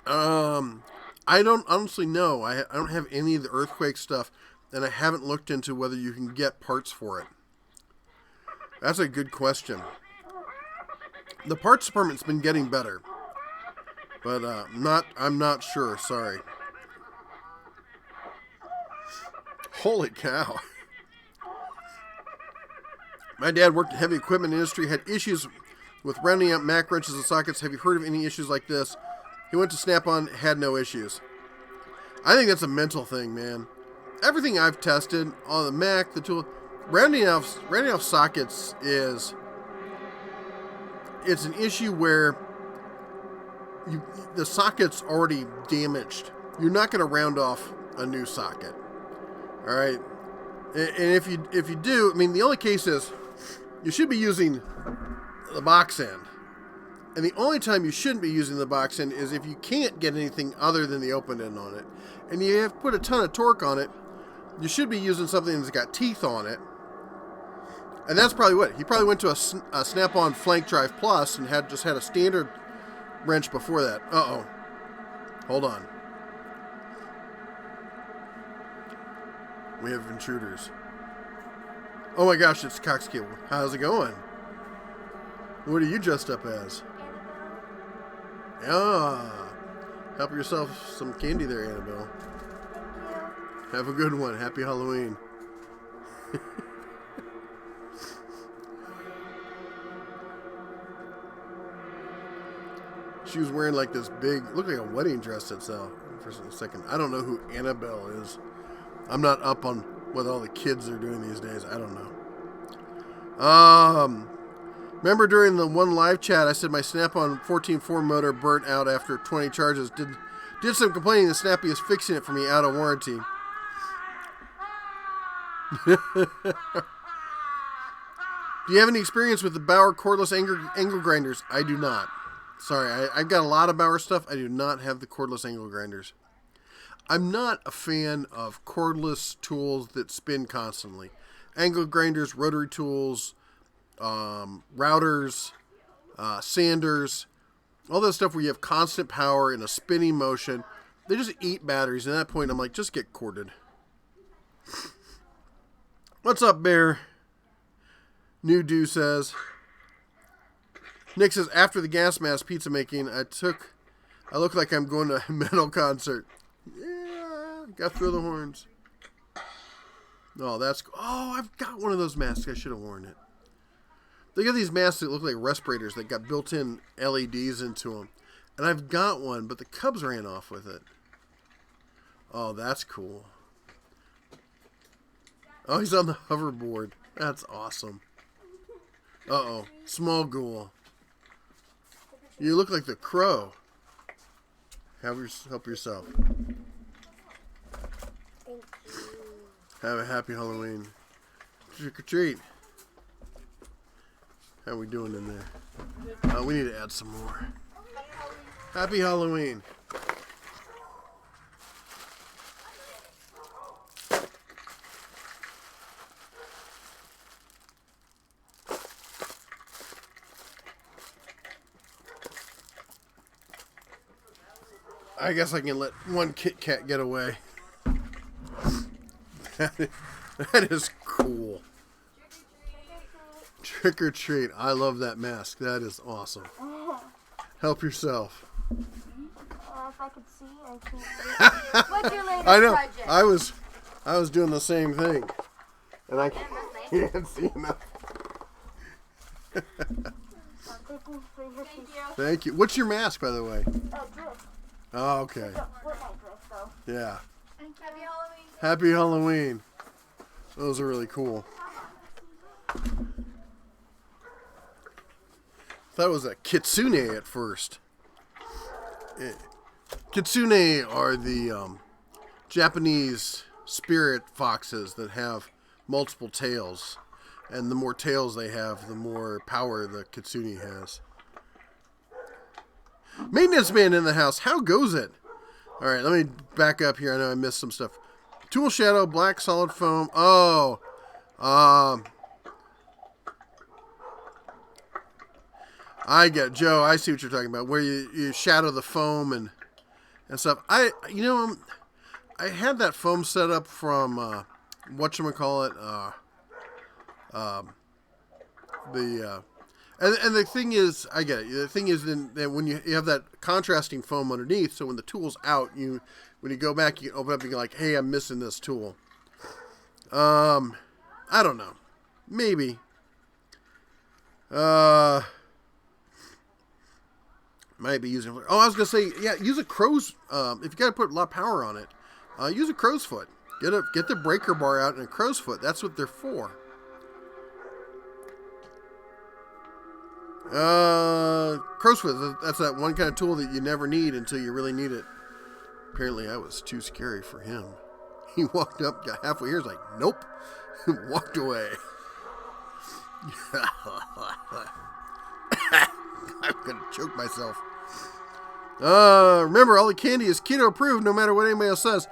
I don't honestly know. I don't have any of the earthquake stuff, and I haven't looked into whether you can get parts for it. That's a good question. The parts department's been getting better, but I'm not sure. Sorry. Holy cow. My dad worked in heavy equipment industry, had issues with rounding out Mac wrenches and sockets. Have you heard of any issues like this? He went to Snap-on, had no issues. I think that's a mental thing, man. Everything I've tested on the Mac, the tool, rounding off sockets it's an issue where the socket's already damaged. You're not going to round off a new socket. All right, and if you do, I mean, the only case is you should be using the box end, and the only time you shouldn't be using the box end is if you can't get anything other than the open end on it, and you have put a ton of torque on it. You should be using something that's got teeth on it, and that's probably what he probably went to a Snap-on Flank Drive Plus and had a standard wrench before that. Hold on. We have intruders. Oh my gosh, it's Coxkill. How's it going? What are you dressed up as? Ah, help yourself some candy there, Annabelle. Have a good one. Happy Halloween. She was wearing like this big, looked like a wedding dress itself for a second. I don't know who Annabelle is. I'm not up on what all the kids are doing these days. I don't know. Remember during the one live chat, I said my Snap-on 14.4 motor burnt out after 20 charges. Did some complaining, and Snappy is fixing it for me out of warranty. Do you have any experience with the Bauer cordless angle grinders? I do not. Sorry, I've got a lot of Bauer stuff. I do not have the cordless angle grinders. I'm not a fan of cordless tools that spin constantly. Angle grinders, rotary tools, routers, sanders, all that stuff where you have constant power and a spinning motion. They just eat batteries. And at that point, I'm like, just get corded. What's up, Bear? New Do says. Nick says, after the gas mask pizza making, I look like I'm going to a metal concert. Yeah, got through the horns. Oh, I've got one of those masks. I should have worn it. They got these masks that look like respirators that got built-in LEDs into them. And I've got one, but the Cubs ran off with it. Oh, that's cool. Oh, he's on the hoverboard. That's awesome. Uh-oh. Small Ghoul. You look like the Crow. Help yourself. Thank you. Have a happy Halloween. Trick or treat. How we doing in there? We need to add some more. Happy Halloween. I guess I can let one Kit Kat get away. That is cool. Trick or treat. I love that mask. That is awesome. Help yourself. If I could see, I can't. What's your latest I know. project? I was doing the same thing, and I can't see enough. Thank you for your Thank you. Thank you. What's your mask, by the way? drift. Oh, okay. Fortnite drift, though. Yeah. Happy Halloween. Happy Halloween. Those are really cool. Thought it was a kitsune at first. Kitsune are the Japanese spirit foxes that have multiple tails. And the more tails they have, the more power the kitsune has. Maintenance man in the house. How goes it? All right, let me back up here. I know I missed some stuff. Tool shadow, black solid foam. Oh, I get it. Joe. I see what you're talking about. Where you shadow the foam and stuff. I had that foam set up from whatchamacallit. And the thing is, I get it. The thing is that when you have that contrasting foam underneath, so when the tool's out, when you go back, you can open up and you're like, hey, I'm missing this tool. I don't know. Maybe. Might be using. Oh, I was gonna say, yeah, use a crow's. If you gotta put a lot of power on it, use a crow's foot. Get the breaker bar out and a crow's foot. That's what they're for. Crow's foot. That's that one kind of tool that you never need until you really need it. Apparently, I was too scary for him. He walked up, got halfway here, was like, nope, walked away. I'm gonna choke myself. Remember, all the candy is keto approved, no matter what anybody else says.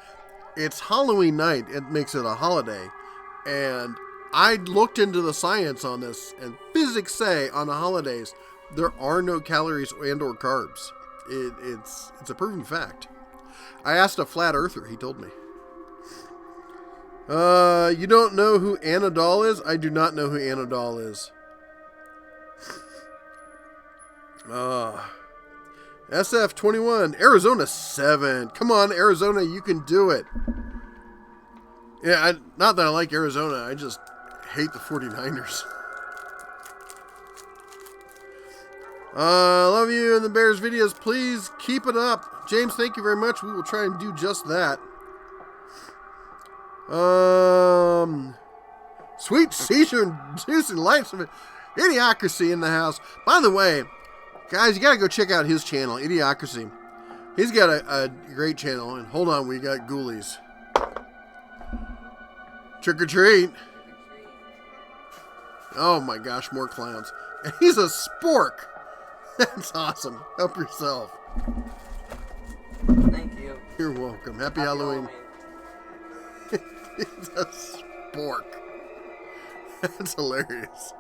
It's Halloween night. It makes it a holiday. And I looked into the science on this, and physics say on the holidays there are no calories and or carbs. It's a proven fact. I asked a flat earther. He told me. You don't know who Anadol is? I do not know who Anadol is. SF21, Arizona 7. Come on, Arizona, you can do it. Yeah, not that I like Arizona, I just hate the 49ers. Love you in the Bears videos. Please keep it up. James, thank you very much. We will try and do just that. Sweet seizure inducing lights of Idiocracy in the house. By the way, guys, you got to go check out his channel, Idiocracy. He's got a great channel. And hold on, we got ghoulies. Trick or treat. Oh my gosh, more clowns. And he's a spork. That's awesome. Help yourself. Thank you. You're welcome. Happy Halloween. He's a spork. That's hilarious.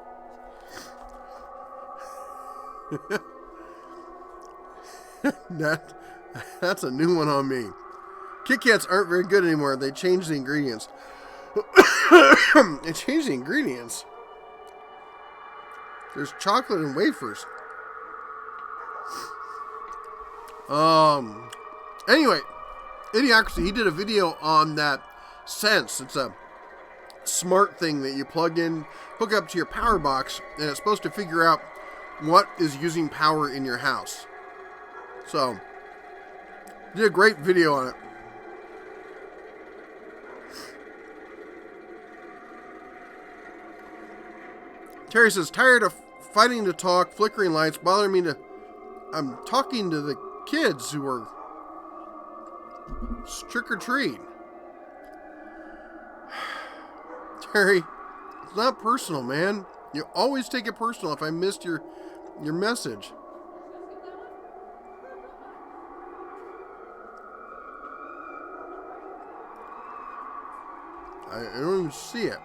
That's a new one on me. Kit Kats aren't very good anymore. They changed the ingredients. They changed the ingredients. There's chocolate and wafers. Anyway, Idiocracy, he did a video on that Sense. It's a smart thing that you plug in, hook up to your power box, and it's supposed to figure out what is using power in your house. So, did a great video on it. Terry says, tired of fighting to talk, flickering lights, bothering me to... I'm talking to the kids who are trick or treat. Terry, it's not personal, man. You always take it personal if I missed your message. I don't even see it.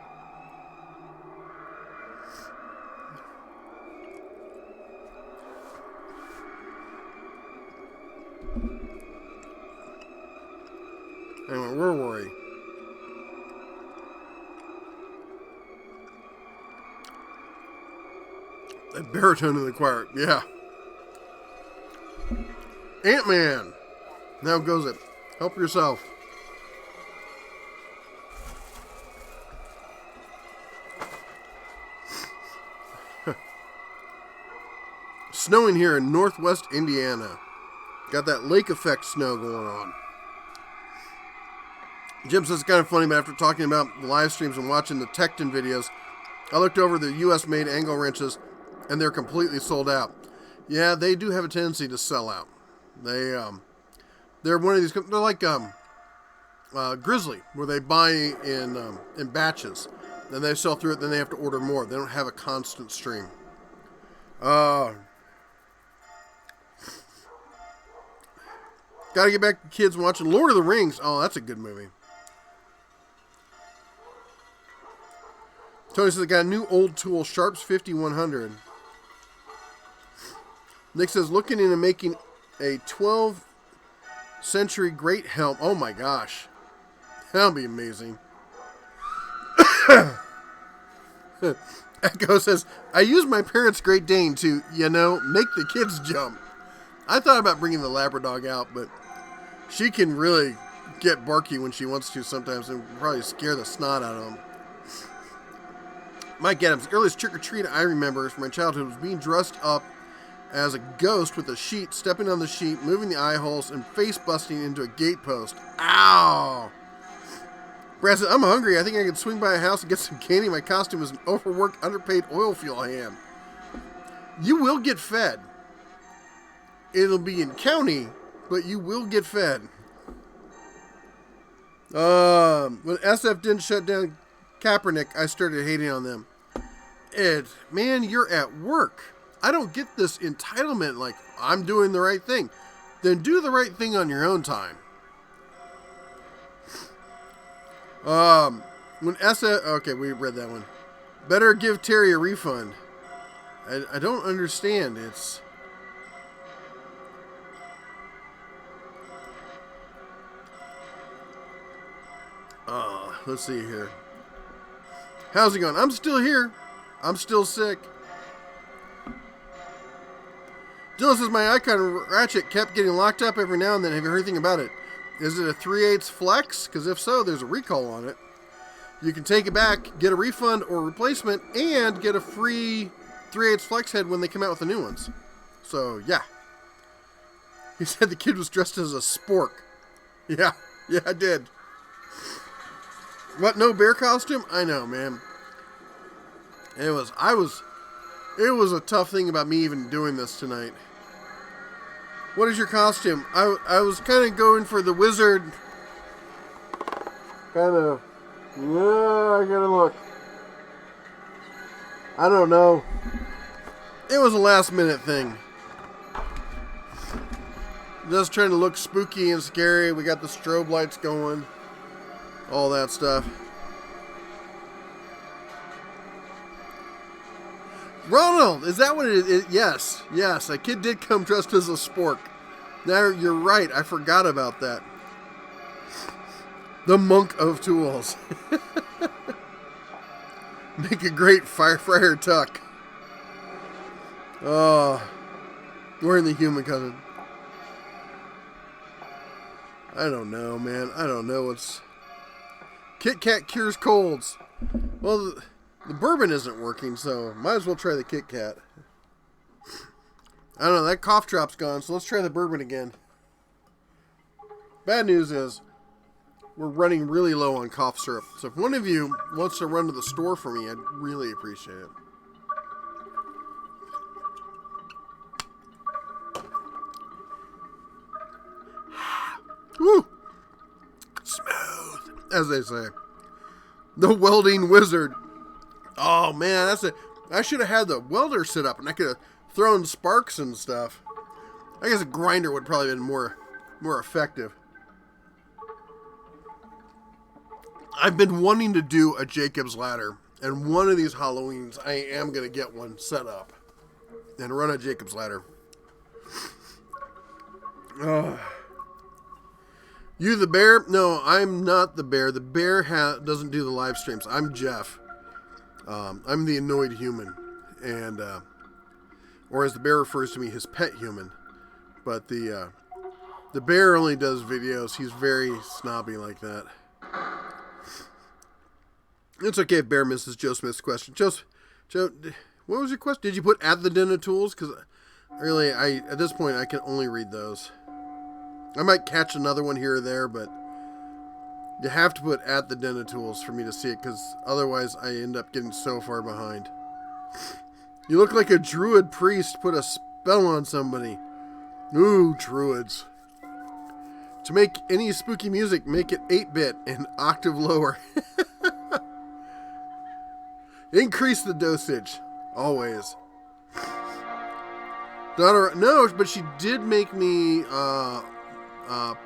where were we? That baritone in the choir. Yeah. Ant-Man. Now goes it. Help yourself. Snowing here in northwest Indiana. Got that lake effect snow going on. Jim says it's kind of funny, but after talking about the live streams and watching the Tecton videos, I looked over the US-made angle wrenches, and they're completely sold out. Yeah, they do have a tendency to sell out. They're one of these. They're like Grizzly, where they buy in batches, then they sell through it. Then they have to order more. They don't have a constant stream. Got to get back to kids watching Lord of the Rings. Oh, that's a good movie. Tony says I got a new old tool, Sharps 5100. Nick says looking into making a 12th century great helm. Oh my gosh. That'll be amazing. Echo says, I used my parents' Great Dane to, make the kids jump. I thought about bringing the Labrador out, but she can really get barky when she wants to sometimes and probably scare the snot out of them. Mike Adams, the earliest trick-or-treat I remember from my childhood was being dressed up as a ghost with a sheet, stepping on the sheet, moving the eye holes, and face-busting into a gate post. Ow! Brad said, I'm hungry. I think I could swing by a house and get some candy. My costume is an overworked, underpaid oil field hand. You will get fed. It'll be in county, but you will get fed. When SF didn't shut down Kaepernick, I started hating on them. Man, you're at work. I don't get this entitlement like I'm doing the right thing. Then do the right thing on your own time. When SF... Okay, we read that one. Better give Terry a refund. I don't understand. It's... let's see here. How's it going? I'm still here. I'm still sick. Dylan says my Icon ratchet kept getting locked up every now and then. Have you heard anything about it? Is it a 3/8 flex? Because if so, there's a recall on it. You can take it back, get a refund or replacement, and get a free 3/8 flex head when they come out with the new ones. So, yeah. He said the kid was dressed as a spork. Yeah, I did. What, no bear costume? I know, man. It was a tough thing about me even doing this tonight. What is your costume? I was kind of going for the wizard. I gotta look. I don't know. It was a last minute thing. Just trying to look spooky and scary. We got the strobe lights going. All that stuff. Ronald, is that what it is? Yes. A kid did come dressed as a spork. Now, you're right. I forgot about that. The monk of tools. Make a great Friar Tuck. Oh, we're in the human cousin. I don't know, man. I don't know what's... Kit Kat cures colds. Well, the bourbon isn't working, so might as well try the Kit Kat. I don't know, that cough drop's gone, so let's try the bourbon again. Bad news is, we're running really low on cough syrup. So if one of you wants to run to the store for me, I'd really appreciate it. Woo! Smooth, as they say. The welding wizard. Oh man, that's it. I should have had the welder set up, and I could have thrown sparks and stuff. I guess a grinder would probably have been more effective. I've been wanting to do a Jacob's ladder, and one of these Halloweens, I am gonna get one set up and run a Jacob's ladder. Oh. You the bear? No, I'm not the bear. The bear doesn't do the live streams. I'm Jeff. I'm the annoyed human. And, or as the bear refers to me, his pet human. But the bear only does videos. He's very snobby like that. It's okay if Bear misses Joe Smith's question. Joe, what was your question? Did you put at the Den of Tools? Because really, at this point, I can only read those. I might catch another one here or there, but you have to put at the Den of Tools for me to see it, because otherwise I end up getting so far behind. You look like a druid priest put a spell on somebody. Ooh, druids. To make any spooky music, make it 8-bit and octave lower. Increase the dosage. Always. Daughter, no, but she did make me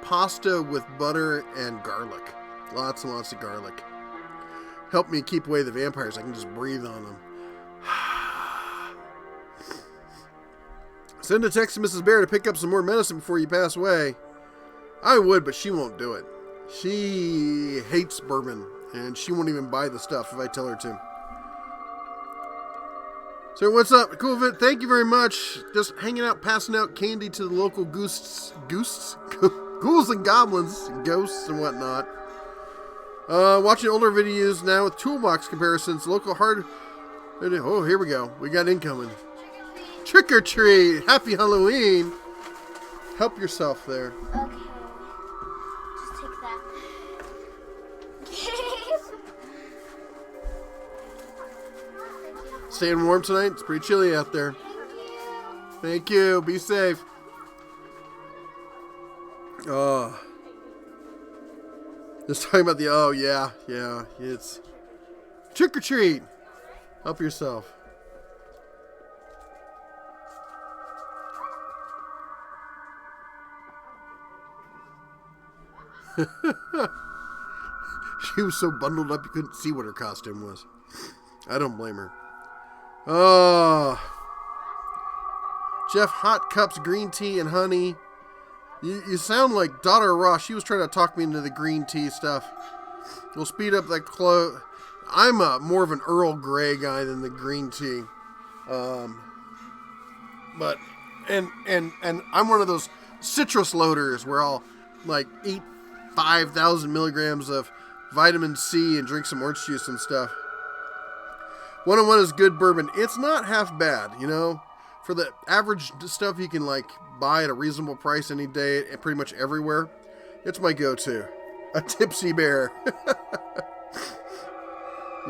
pasta with butter and garlic. Lots and lots of garlic. Help me keep away the vampires. I can just breathe on them. Send a text to Mrs. Bear to pick up some more medicine before you pass away. I would, but she won't do it. She hates bourbon, and she won't even buy the stuff if I tell her to. So what's up? Cool, thank you very much. Just hanging out, passing out candy to the local ghouls and goblins, ghosts and whatnot. Watching older videos now with toolbox comparisons. Local hard. Oh, here we go. We got incoming. Trick or treat. Happy Halloween. Help yourself there. Okay. Just take that. Staying warm tonight? It's pretty chilly out there. Thank you. Be safe. Oh. Just talking about the, oh, yeah. It's trick or treat. Help yourself. She was so bundled up you couldn't see what her costume was. I don't blame her. Oh. Jeff, hot cups, green tea, and honey. You sound like Daughter of Ross. She was trying to talk me into the green tea stuff. We'll speed up that close. I'm more of an Earl Grey guy than the green tea. But I'm one of those citrus loaders where I'll like eat 5,000 milligrams of vitamin C and drink some orange juice and stuff. 101 is good bourbon. It's not half bad, you know. For the average stuff you can like buy at a reasonable price any day, pretty much everywhere. It's my go-to. A tipsy bear.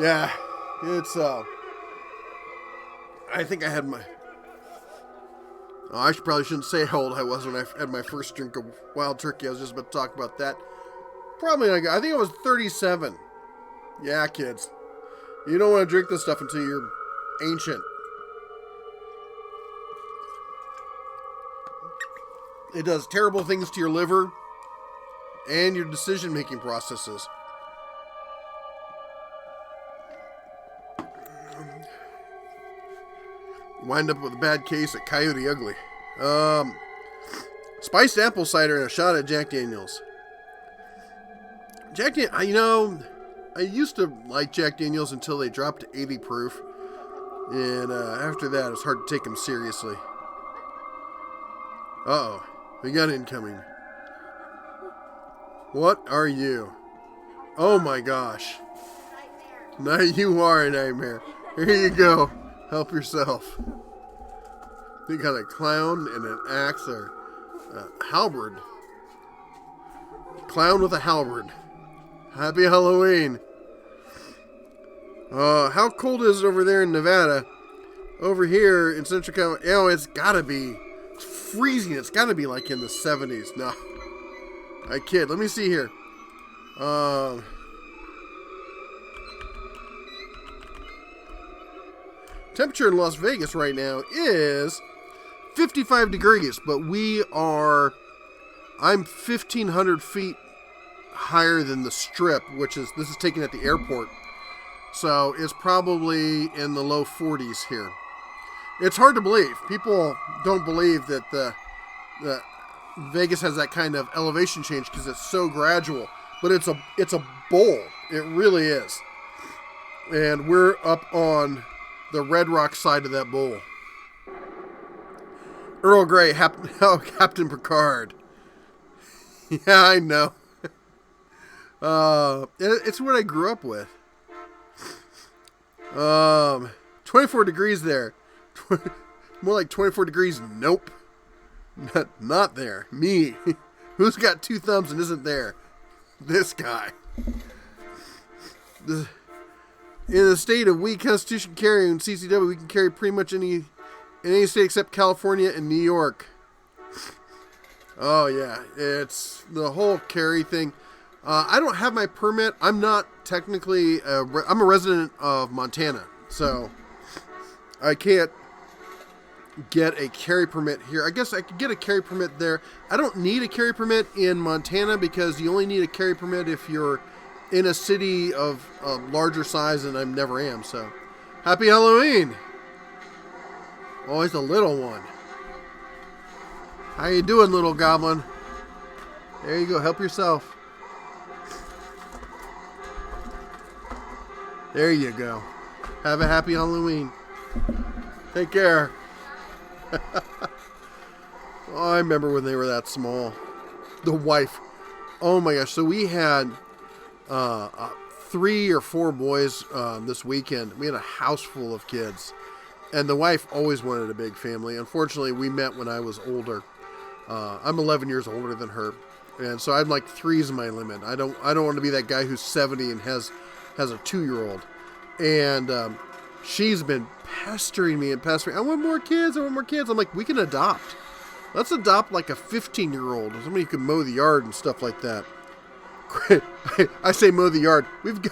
Yeah, it's I think I had my. Oh, I probably shouldn't say how old I was when I had my first drink of wild turkey. I was just about to talk about that. Probably, I think I was 37. Yeah, kids. You don't want to drink this stuff until you're ancient. It does terrible things to your liver and your decision-making processes. Wind up with a bad case at Coyote Ugly. Spiced apple cider and a shot at Jack Daniels. You know, I used to like Jack Daniels until they dropped to 80 proof. And after that, it's hard to take them seriously. Uh-oh. We got incoming. What are you? Oh my gosh. Now you are a nightmare. Here you go. Help yourself. You got a clown and an axe or a halberd. Clown with a halberd. Happy Halloween. How cold is it over there in Nevada? Over here in Central California, it's gotta be freezing. It's gotta be like in the 70s. No, I kid. Let me see here. Temperature in Las Vegas right now is 55 degrees, but I'm 1,500 feet higher than the Strip, this is taken at the airport. So it's probably in the low 40s here. It's hard to believe. People don't believe that Vegas has that kind of elevation change because it's so gradual. But it's a bowl. It really is. And we're up on the Red Rock side of that bowl. Earl Grey, Captain Picard. Yeah, I know. It's what I grew up with. 24 degrees there. More like 24 degrees. Nope. Not there. Me. Who's got 2 thumbs and isn't there? This guy. In the state of we Constitution carry and CCW, we can carry pretty much in any state except California and New York. Oh yeah, it's the whole carry thing. I don't have my permit. I'm not technically. I'm a resident of Montana, so I can't get a carry permit here. I guess I could get a carry permit there. I don't need a carry permit in Montana because you only need a carry permit if you're in a city of a larger size, and I never am. So, happy Halloween! Always a little one. How you doing, little goblin? There you go. Help yourself. There you go. Have a happy Halloween. Take care. Oh, I remember when they were that small. The wife. Oh my gosh. So we had 3 or 4 boys this weekend. We had a house full of kids. And the wife always wanted a big family. Unfortunately, we met when I was older. I'm 11 years older than her. And so I'm like 3's my limit. I don't want to be that guy who's 70 and has a 2-year-old. And she's been pestering me. I want more kids. I'm like, we can adopt. Let's adopt like a 15-year-old or somebody who can mow the yard and stuff like that. I say mow the yard. We've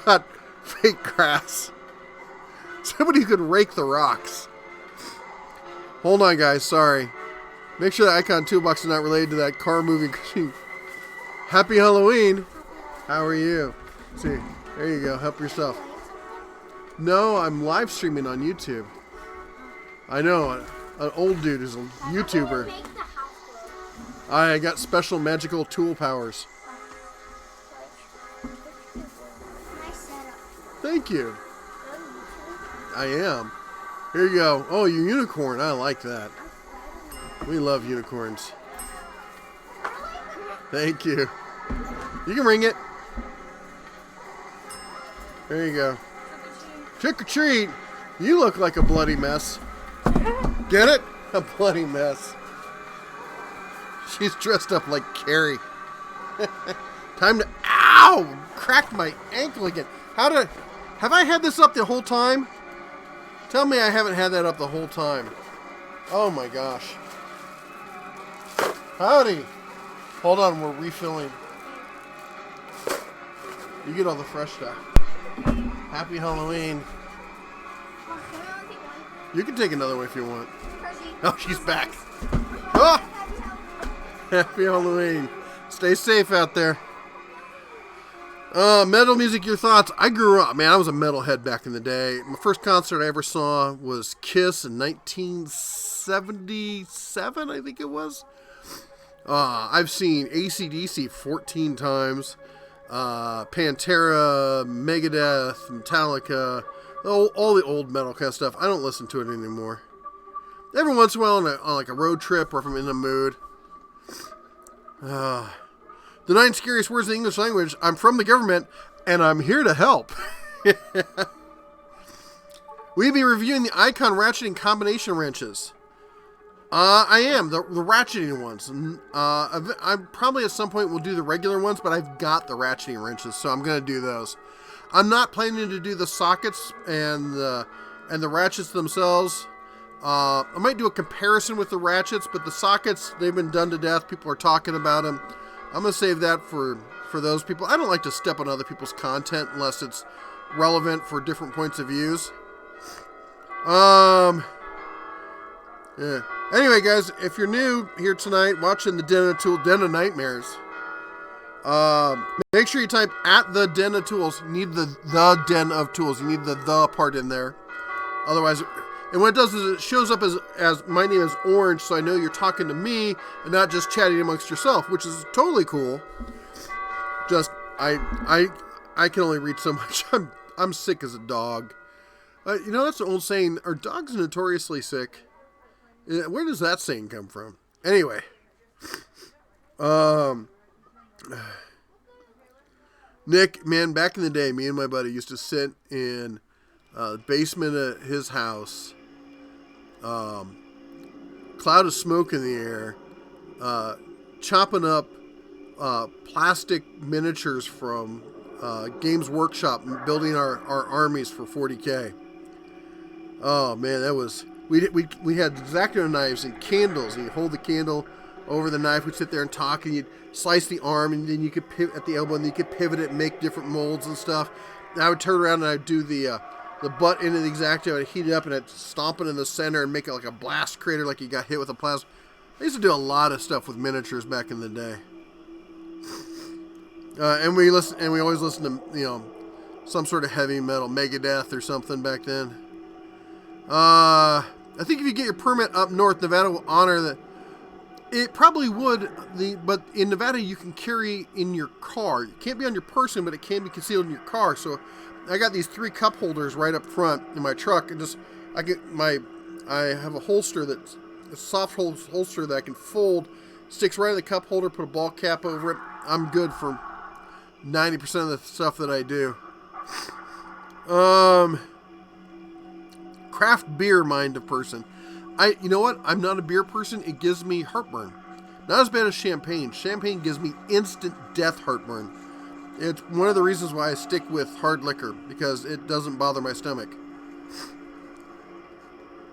got fake grass. Somebody who could rake the rocks. Hold on, guys. Sorry. Make sure the icon toolbox is not related to that car moving machine. Happy Halloween. How are you? See, there you go. Help yourself. No, I'm live streaming on YouTube. I know. An old dude is a YouTuber. I got special magical tool powers. Thank you. I am. Here you go. Oh, you unicorn. I like that. We love unicorns. Thank you. You can ring it. There you go. Trick or treat. You look like a bloody mess. Get it? A bloody mess. She's dressed up like Carrie. Time to... Ow! Cracked my ankle again. Have I had this up the whole time? Tell me I haven't had that up the whole time. Oh my gosh. Howdy. Hold on, we're refilling. You get all the fresh stuff. Happy Halloween. You can take another one if you want. Oh, she's back. Oh! Happy Halloween. Stay safe out there. Metal music, your thoughts? I grew up, man, I was a metalhead back in the day. My first concert I ever saw was Kiss in 1977, I think it was. I've seen AC/DC 14 times. Pantera, Megadeth, Metallica, all the old metal kind of stuff. I don't listen to it anymore. Every once in a while on like a road trip or if I'm in the mood. The 9 scariest words in the English language. I'm from the government, and I'm here to help. We'll be reviewing the Icon ratcheting combination wrenches. I am. The ratcheting ones. I probably at some point will do the regular ones, but I've got the ratcheting wrenches, so I'm going to do those. I'm not planning to do the sockets and the ratchets themselves. I might do a comparison with the ratchets, but the sockets, they've been done to death. People are talking about them. I'm going to save that for those people. I don't like to step on other people's content unless it's relevant for different points of views. Yeah. Anyway, guys, if you're new here tonight watching the Den of Nightmares, make sure you type at the Den of Tools. You need the Den of Tools. You need the part in there. Otherwise, And what it does is it shows up as my name is Orange, so I know you're talking to me and not just chatting amongst yourself, which is totally cool. Just I can only read so much. I'm sick as a dog. You know, that's the old saying, are dogs notoriously sick? Where does that saying come from? Anyway. Nick, man, back in the day, me and my buddy used to sit in the basement of his house. Cloud of smoke in the air. Chopping up plastic miniatures from Games Workshop and building our armies for 40K. Oh man, that was we had X-Acto knives and candles, and you hold the candle over the knife. We'd sit there and talk, and you'd slice the arm, and then you could pivot at the elbow, and then you could pivot it and make different molds and stuff. And I would turn around and I'd do the butt end of the X-Acto, I'd heat it up, and I'd stomp it in the center and make it like a blast crater, like you got hit with a plasma. I used to do a lot of stuff with miniatures back in the day. And we always listened to, some sort of heavy metal, Megadeth or something back then. I think if you get your permit up north, Nevada will honor that. It probably would, but in Nevada you can carry in your car. It can't be on your person, but it can be concealed in your car. So I got these 3 cup holders right up front in my truck, and I have a holster that's a soft holster that I can fold, sticks right in the cup holder, put a ball cap over it. I'm good for 90% of the stuff that I do. Craft beer mind of person. You know what? I'm not a beer person. It gives me heartburn. Not as bad as champagne. Champagne gives me instant death heartburn. It's one of the reasons why I stick with hard liquor, because it doesn't bother my stomach.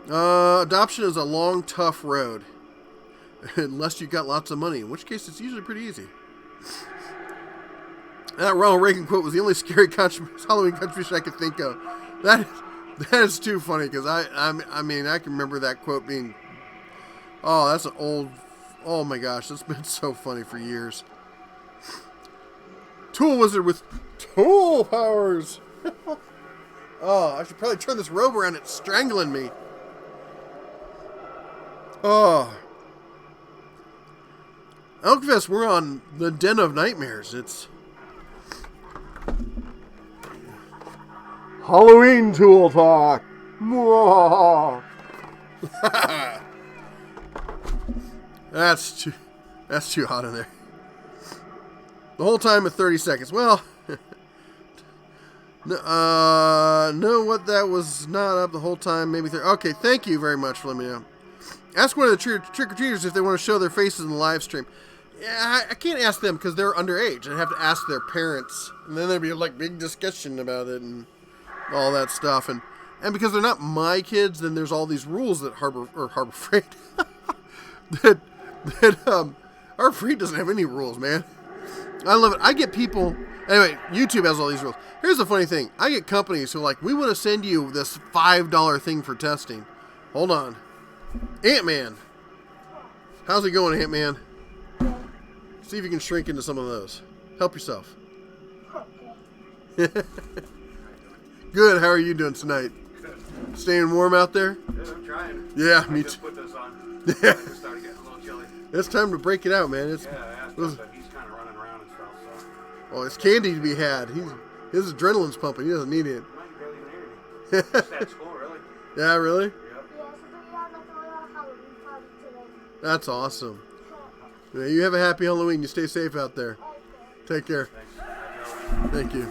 Adoption is a long, tough road. Unless you've got lots of money, in which case it's usually pretty easy. That Ronald Reagan quote was the only scary Halloween contribution I could think of. That is too funny, because I can remember that quote being, that's an old, oh my gosh, that's been so funny for years. Tool wizard with tool powers. I should probably turn this robe around, it's strangling me. Elkfest, we're on the Den of Nightmares. It's Halloween tool talk. That's too hot in there. The whole time at 30 seconds. Well, no, what that was not up the whole time. Maybe okay. Thank you very much for letting me know. Ask one of the trick-or-treaters if they want to show their faces in the live stream. Yeah, I can't ask them because they're underage. I'd have to ask their parents, and then there'd be like big discussion about it and all that stuff. And because they're not my kids, then there's all these rules that Harbor Freight that Harbor Freight doesn't have any rules, man. I love it. I get people. Anyway, YouTube has all these rules. Here's the funny thing. I get companies who are like, we want to send you this $5 thing for testing. Hold on. Ant-Man. How's it going, Ant-Man? See if you can shrink into some of those. Help yourself. Good. How are you doing tonight? Good. Staying warm out there? Yeah, I'm trying. Yeah, me I too. just put this on. Yeah. It started getting a little chilly. It's time to break it out, man. Yeah, I asked him, but he's kind of running around and stuff, so. Well, it's candy to be had. His adrenaline's pumping. He doesn't need it. You might barely even hear me. Just at school, really. Yeah, really? Yep. Yes, we had like a little Halloween party today. That's awesome. Yeah, you have a happy Halloween. You stay safe out there. Take care. Thanks. Thank you.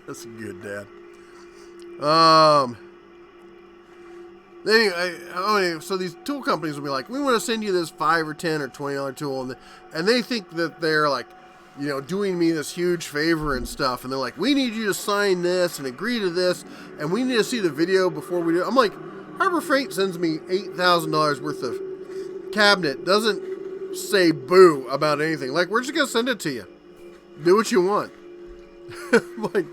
That's good, Dad. Anyway, so these tool companies will be like, we want to send you this $5 or $10 or $20 tool, and they think that they're like, doing me this huge favor and stuff, and they're like, we need you to sign this and agree to this, and we need to see the video before we do it. I'm like, Harbor Freight sends me $8,000 worth of cabinet, doesn't say boo about anything. Like, we're just gonna send it to you. Do what you want. Like,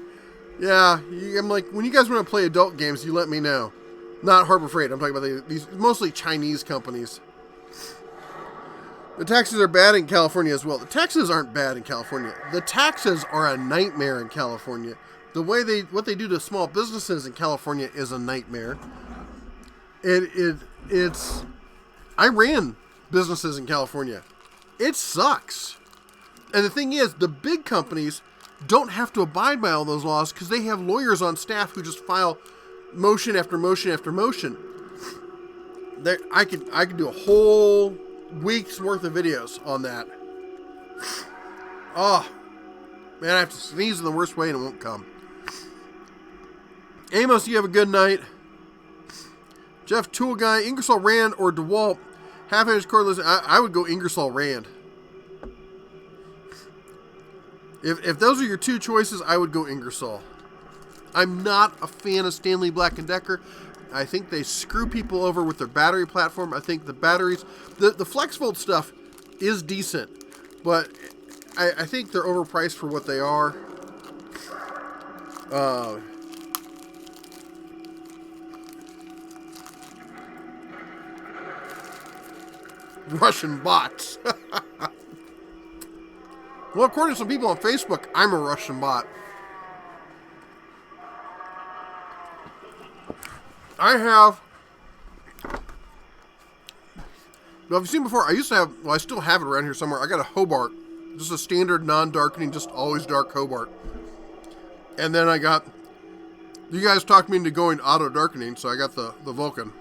yeah, I'm like, when you guys want to play adult games, you let me know. Not Harbor Freight. I'm talking about these mostly Chinese companies. The taxes are bad in California as well. The taxes aren't bad in California. The taxes are a nightmare in California. what they do to small businesses in California is a nightmare. It's I ran businesses in California. It sucks. And the thing is, the big companies don't have to abide by all those laws because they have lawyers on staff who just file motion after motion after motion. I could do a whole week's worth of videos on that. Oh, man, I have to sneeze in the worst way and it won't come. Amos, you have a good night. Jeff, Tool Guy, Ingersoll Rand or DeWalt, half-inch cordless. I would go Ingersoll Rand. If those are your two choices, I would go Ingersoll. I'm not a fan of Stanley Black & Decker. I think they screw people over with their battery platform. I think the batteries, the FlexVolt stuff is decent, but I think they're overpriced for what they are. Russian bots. Well, according to some people on Facebook, I'm a Russian bot. I have... Well, have you seen before? I used to have... Well, I still have it around here somewhere. I got a Hobart. Just a standard non-darkening, just always dark Hobart. And then I got... You guys talked me into going auto-darkening, so I got the Vulcan.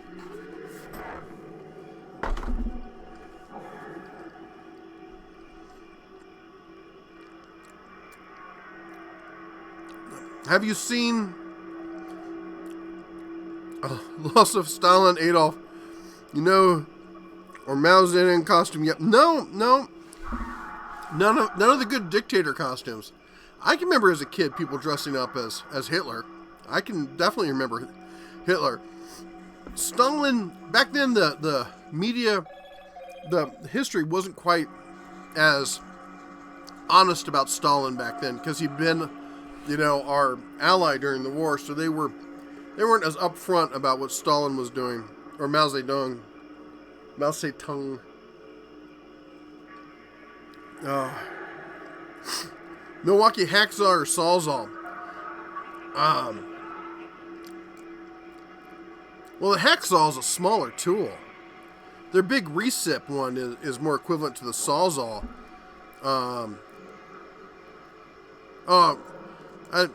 Have you seen Loss of Stalin, Adolf? You know, or Mao Zedong costume? Yep. No. None of the good dictator costumes. I can remember as a kid people dressing up as Hitler. I can definitely remember Hitler. Stalin, back then the media, the history wasn't quite as honest about Stalin back then because he'd been, our ally during the war, so they weren't as upfront about what Stalin was doing, or Mao Zedong. Milwaukee Hacksaw or Sawzall. Well, the Hacksaw is a smaller tool. Their big recip one is more equivalent to the Sawzall.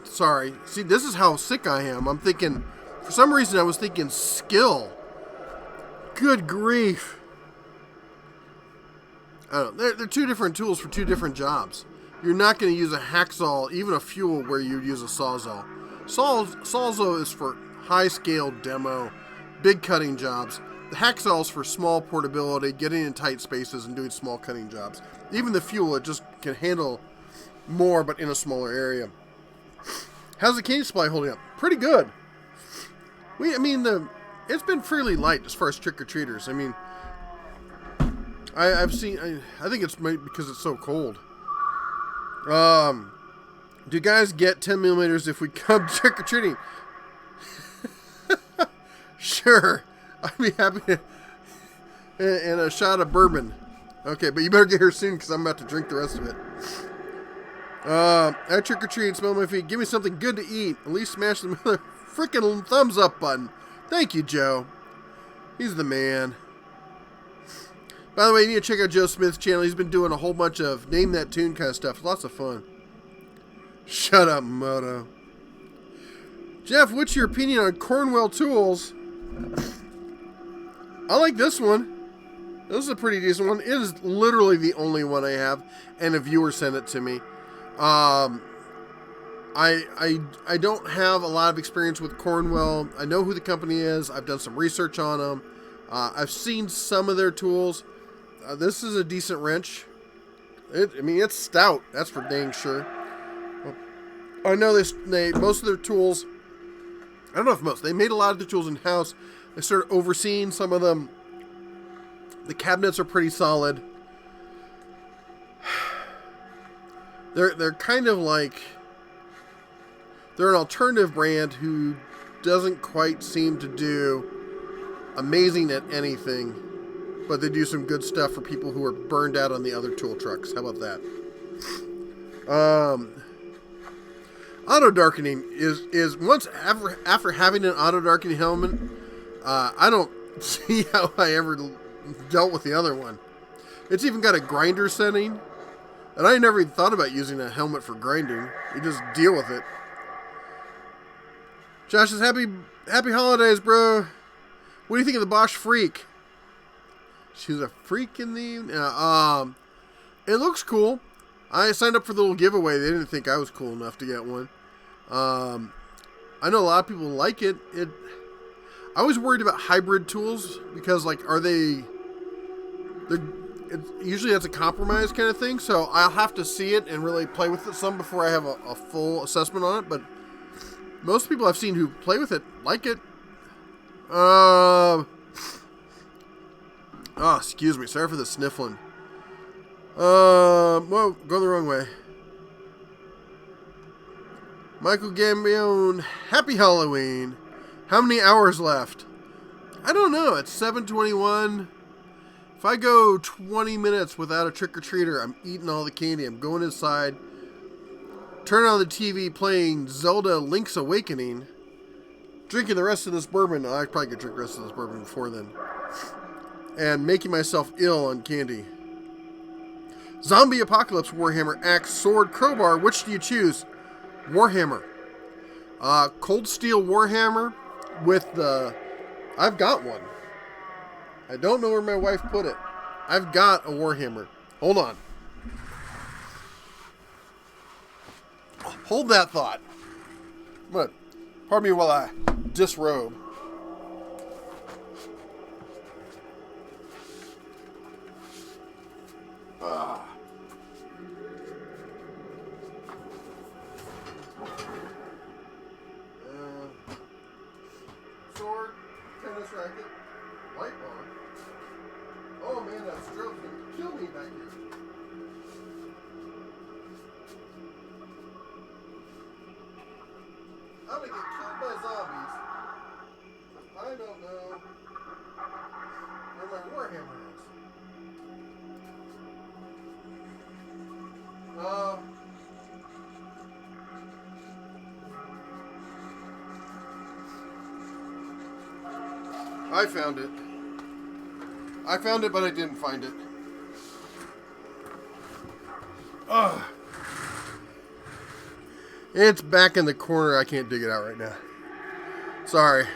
Sorry. See, this is how sick I am. I'm thinking, for some reason I was thinking skill. Good grief. I don't know. They're two different tools for two different jobs. You're not going to use a hacksaw, even a fuel, where you'd use a sawzall. Sawzall is for high-scale demo, big cutting jobs. The hacksaw is for small portability, getting in tight spaces and doing small cutting jobs. Even the fuel, it just can handle more, but in a smaller area. How's the candy supply holding up? Pretty good. It's been fairly light as far as trick-or-treaters. I've seen. I think it's because it's so cold. Do guys get 10 millimeters if we come trick-or-treating? Sure. I'd be happy to. And a shot of bourbon. Okay, but you better get here soon because I'm about to drink the rest of it. At trick-or-treat, smell my feet. Give me something good to eat. At least smash the mother freaking thumbs up button. Thank you, Joe. He's the man. By the way, you need to check out Joe Smith's channel. He's been doing a whole bunch of Name That Tune kind of stuff. Lots of fun. Shut up, Moto. Jeff, what's your opinion on Cornwell tools? I like this one. This is a pretty decent one. It is literally the only one I have, and a viewer sent it to me. I don't have a lot of experience with Cornwell. I know who the company is. I've done some research on them. I've seen some of their tools. This is a decent wrench. It's stout. That's for dang sure. I know most of their tools. I don't know if most. They made a lot of the tools in house. I started overseeing some of them. The cabinets are pretty solid. They're kind of like, they're an alternative brand who doesn't quite seem to do amazing at anything, but they do some good stuff for people who are burned out on the other tool trucks. How about that? auto darkening is once after having an auto darkening helmet, I don't see how I ever dealt with the other one. It's even got a grinder setting, and I never even thought about using a helmet for grinding. You just deal with it. Josh says, happy holidays, bro. What do you think of the Bosch Freak? She's a freak in the... it looks cool. I signed up for the little giveaway. They didn't think I was cool enough to get one. I know a lot of people like it. I was worried about hybrid tools because, like, usually that's a compromise kind of thing. So I'll have to see it and really play with it some before I have a full assessment on it. But most people I've seen who play with it like it. Oh, excuse me. Sorry for the sniffling. Whoa, go the wrong way. Michael Gambione, happy Halloween. How many hours left? I don't know. It's 7:21. If I go 20 minutes without a trick-or-treater, I'm eating all the candy. I'm going inside, turn on the TV, playing Zelda Link's Awakening, drinking the rest of this bourbon. I probably could drink the rest of this bourbon before then. And making myself ill on candy. Zombie Apocalypse Warhammer Axe Sword Crowbar. Which do you choose? Warhammer. Cold Steel Warhammer with the... I've got one. I don't know where my wife put it. I've got a Warhammer. Hold on. Hold that thought. But, pardon me while I disrobe. Sword, tennis racket, light bar. Oh man, that stroke's gonna kill me back here. I'm gonna get killed by zombies. I don't know where my Warhammer is. I found it. I found it, but I didn't find it. Ugh. It's back in the corner. I can't dig it out right now. Sorry.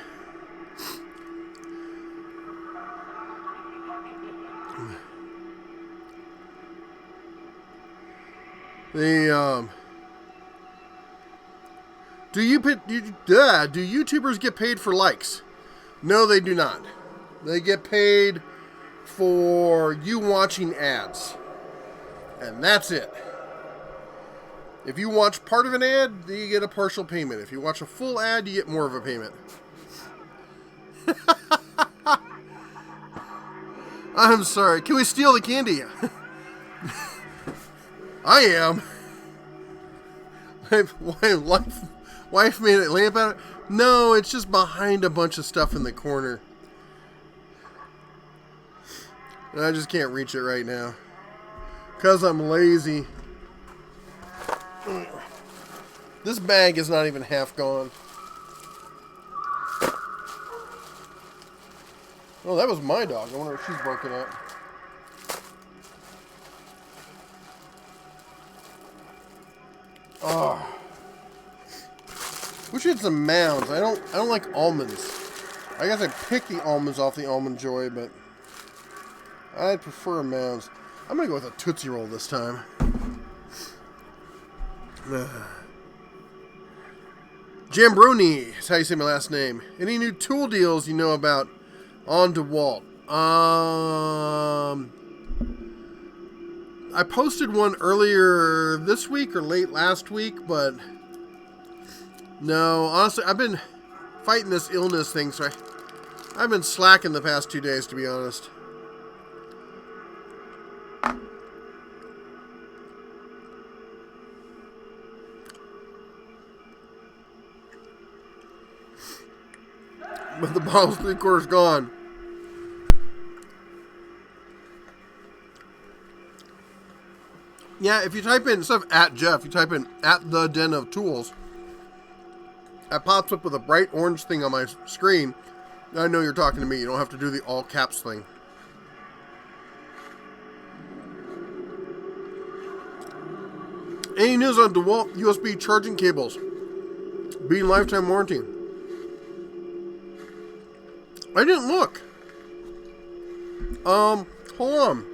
Do YouTubers get paid for likes? No, they do not. They get paid for you watching ads. And that's it. If you watch part of an ad, then you get a partial payment. If you watch a full ad, you get more of a payment. I'm sorry. Can we steal the candy? I am. Wife made a lamp out of it. No, it's just behind a bunch of stuff in the corner. And I just can't reach it right now. Because I'm lazy. This bag is not even half gone. Oh, that was my dog. I wonder if she's barking at. Oh. Wish we had some mounds. I don't like almonds. I guess I picked the almonds off the Almond Joy, but I'd prefer mounds. I'm gonna go with a Tootsie Roll this time. Jambroni is how you say my last name. Any new tool deals you know about on DeWalt? I posted one earlier this week or late last week, but no, honestly, I've been fighting this illness thing, so I've been slacking the past 2 days, to be honest. But the bottle's 3/4 gone. Yeah, if you type in, instead of @Jeff, you type in @the Den of Tools, that pops up with a bright orange thing on my screen, I know you're talking to me. You don't have to do the all caps thing. Any news on DeWalt USB charging cables being lifetime warranty? I didn't look. Hold on.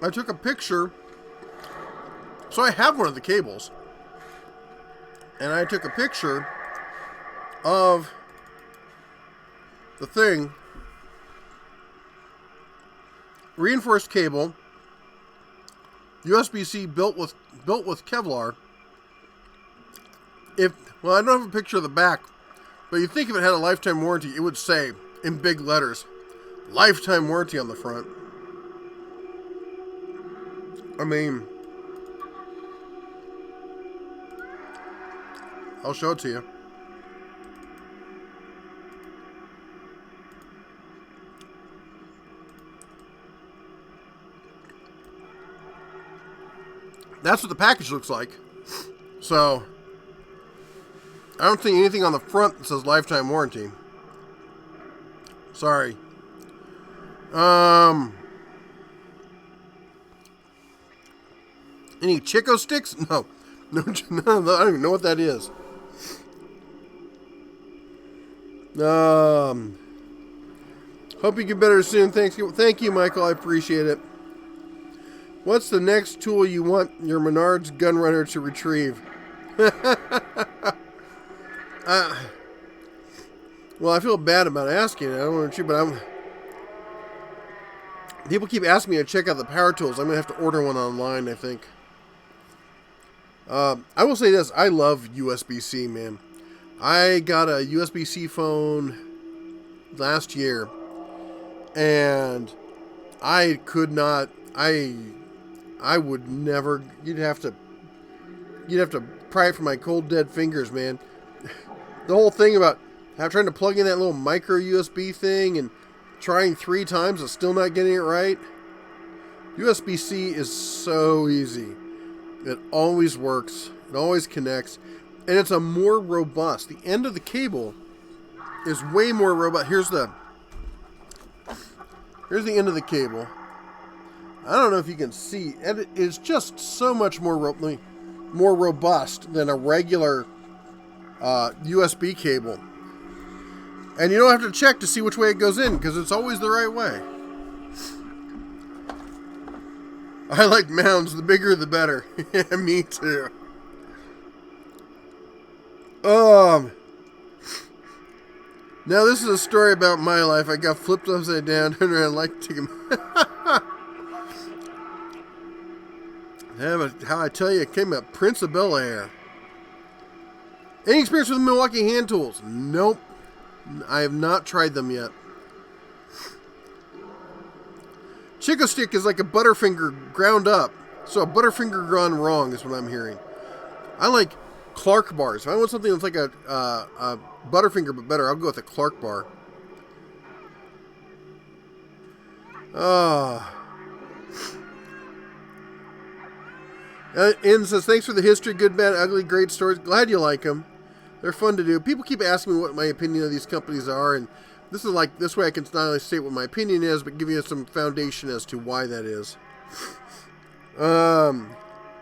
I took a picture. So I have one of the cables. And I took a picture of the thing. Reinforced cable. USB-C built with Kevlar. Well, I don't have a picture of the back, but you'd think if it had a lifetime warranty, it would say in big letters, lifetime warranty on the front. I mean, I'll show it to you. That's what the package looks like. So, I don't see anything on the front that says lifetime warranty. Sorry. Any Chico sticks? No. No, I don't even know what that is. Hope you get better soon. Thank you, Michael. I appreciate it. What's the next tool you want your Menards Gunrunner to retrieve? Well, I feel bad about asking it. I don't want to, but people keep asking me to check out the power tools. I'm gonna have to order one online, I think. I will say this: I love USB-C, man. I got a USB-C phone last year, and I could not. I would never. You'd have to pry it from my cold dead fingers, man. The whole thing about trying to plug in that little micro USB thing and trying 3 times and still not getting it right. USB-C is so easy. It always works. It always connects. And it's a more robust. The end of the cable is way more robust. Here's the end of the cable. I don't know if you can see. It is just so much more robust than a regular USB cable. And you don't have to check to see which way it goes in because it's always the right way. I like mounds. The bigger, the better. Yeah, me too. Now this is a story about my life. I got flipped upside down and I like to take him. Yeah, but how I tell you, it came up Prince of Bel Air. Any experience with Milwaukee hand tools? Nope. I have not tried them yet. Chico stick is like a Butterfinger ground up. So a Butterfinger gone wrong is what I'm hearing. I like Clark bars. If I want something that's like a Butterfinger but better, I'll go with a Clark bar. N says, thanks for the history, good, bad, ugly, great stories. Glad you like them. They're fun to do. People keep asking me what my opinion of these companies are, and this way I can not only state what my opinion is, but give you some foundation as to why that is.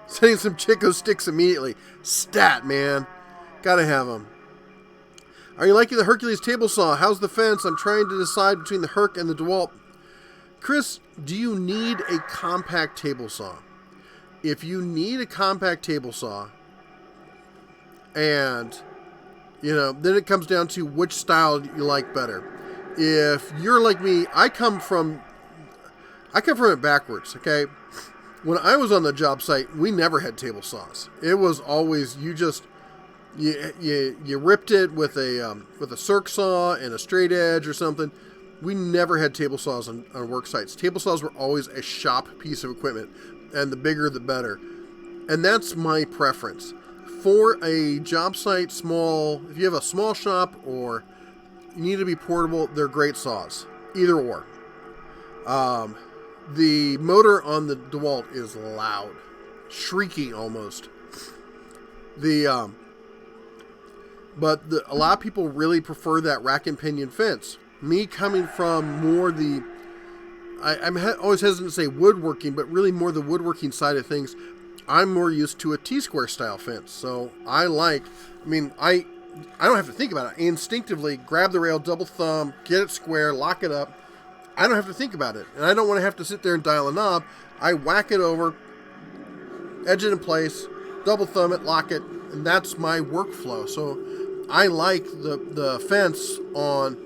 Sending some Chico sticks immediately. Stat, man. Gotta have them. Are you liking the Hercules table saw? How's the fence? I'm trying to decide between the Herc and the DeWalt. Chris, do you need a compact table saw? If you need a compact table saw, and, then it comes down to which style you like better. If you're like me, I come from it backwards, okay? When I was on the job site, we never had table saws. It was always, you ripped it with a circ saw and a straight edge or something. We never had table saws on work sites. Table saws were always a shop piece of equipment, and the bigger the better. And that's my preference. For a job site, if you have a small shop or you need to be portable, they're great saws. Either or. The motor on the DeWalt is loud. shrieking almost. A lot of people really prefer that rack and pinion fence. Me coming from more I'm always hesitant to say woodworking, but really more the woodworking side of things. I'm more used to a T-square style fence. So I don't have to think about it. I instinctively grab the rail, double thumb, get it square, lock it up. I don't have to think about it. And I don't want to have to sit there and dial a knob. I whack it over, edge it in place, double thumb it, lock it, and that's my workflow. So I like the fence on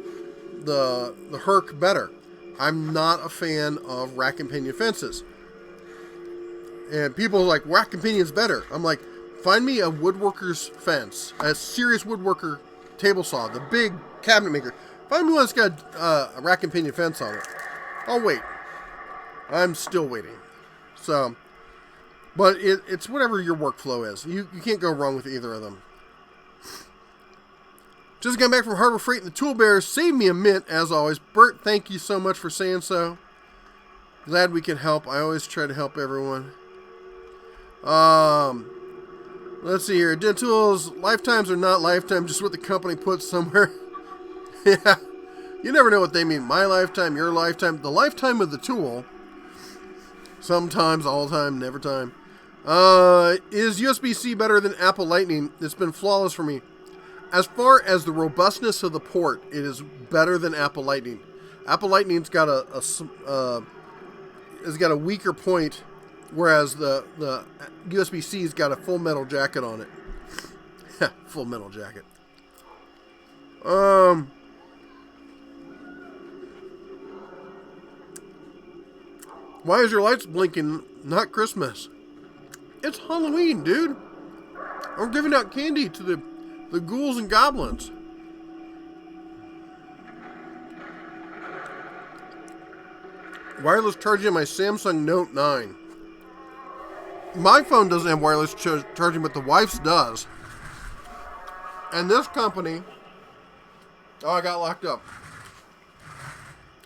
the Herc better. I'm not a fan of rack and pinion fences. And people are like, rack and pinion's better. I'm like, find me a woodworker's fence, a serious woodworker table saw, the big cabinet maker. Find me one that's got a rack and pinion fence on it. I'll wait. I'm still waiting. So, but it's whatever your workflow is. You can't go wrong with either of them. Just got back from Harbor Freight and the Tool Bears. Saved me a mint, as always. Bert, thank you so much for saying so. Glad we can help. I always try to help everyone. Let's see here. Dentools, lifetimes are not lifetime, just what the company puts somewhere. Yeah. You never know what they mean. My lifetime, your lifetime, the lifetime of the tool. Sometimes, all time, never time. Is USB-C better than Apple Lightning? It's been flawless for me. As far as the robustness of the port, it is better than Apple Lightning. Apple Lightning's got has got a weaker point, whereas the USB-C's got a full metal jacket on it. Full metal jacket. Why is your lights blinking? Not Christmas. It's Halloween, dude. I'm giving out candy to the ghouls and goblins. Wireless charging on my Samsung Note 9. My phone doesn't have wireless charging, but the wife's does. And this company... Oh, I got locked up.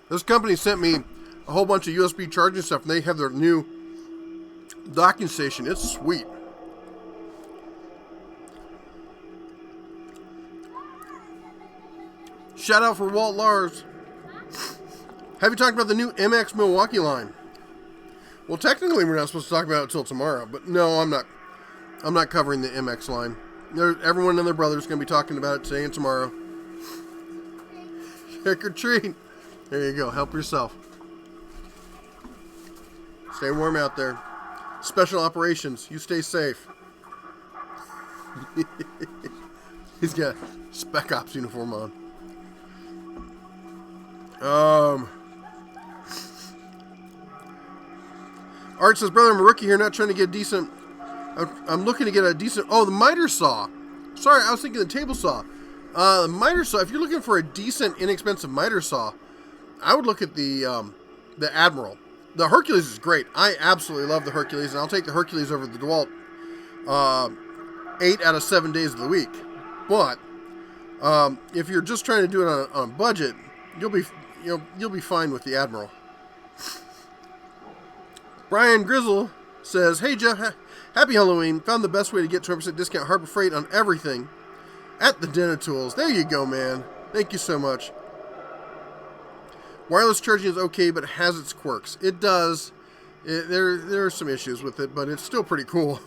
This company sent me a whole bunch of USB charging stuff, and they have their new docking station. It's sweet. Shout out for Walt Lars. Have you talked about the new MX Milwaukee line? Well, technically we're not supposed to talk about it until tomorrow, but no, I'm not covering the MX line. Everyone and their brother's going to be talking about it today and tomorrow. Trick or treat. There you go. Help yourself. Stay warm out there. Special operations. You stay safe. He's got Spec Ops uniform on. Art says, brother, I'm a rookie here, not trying to get a decent... I'm looking to get a decent... Oh, the miter saw. Sorry, I was thinking the table saw. The miter saw, if you're looking for a decent, inexpensive miter saw, I would look at the Admiral. The Hercules is great. I absolutely love the Hercules, and I'll take the Hercules over the DeWalt 8 out of 7 days of the week. But if you're just trying to do it on a budget, you'll be fine with the Admiral. Brian Grizzle says, hey Jeff, happy Halloween. Found the best way to get 20% discount Harbor Freight on everything at the Dentools. There you go, man. Thank you so much. Wireless charging is okay, but it has its quirks. It does. There are some issues with it, but it's still pretty cool.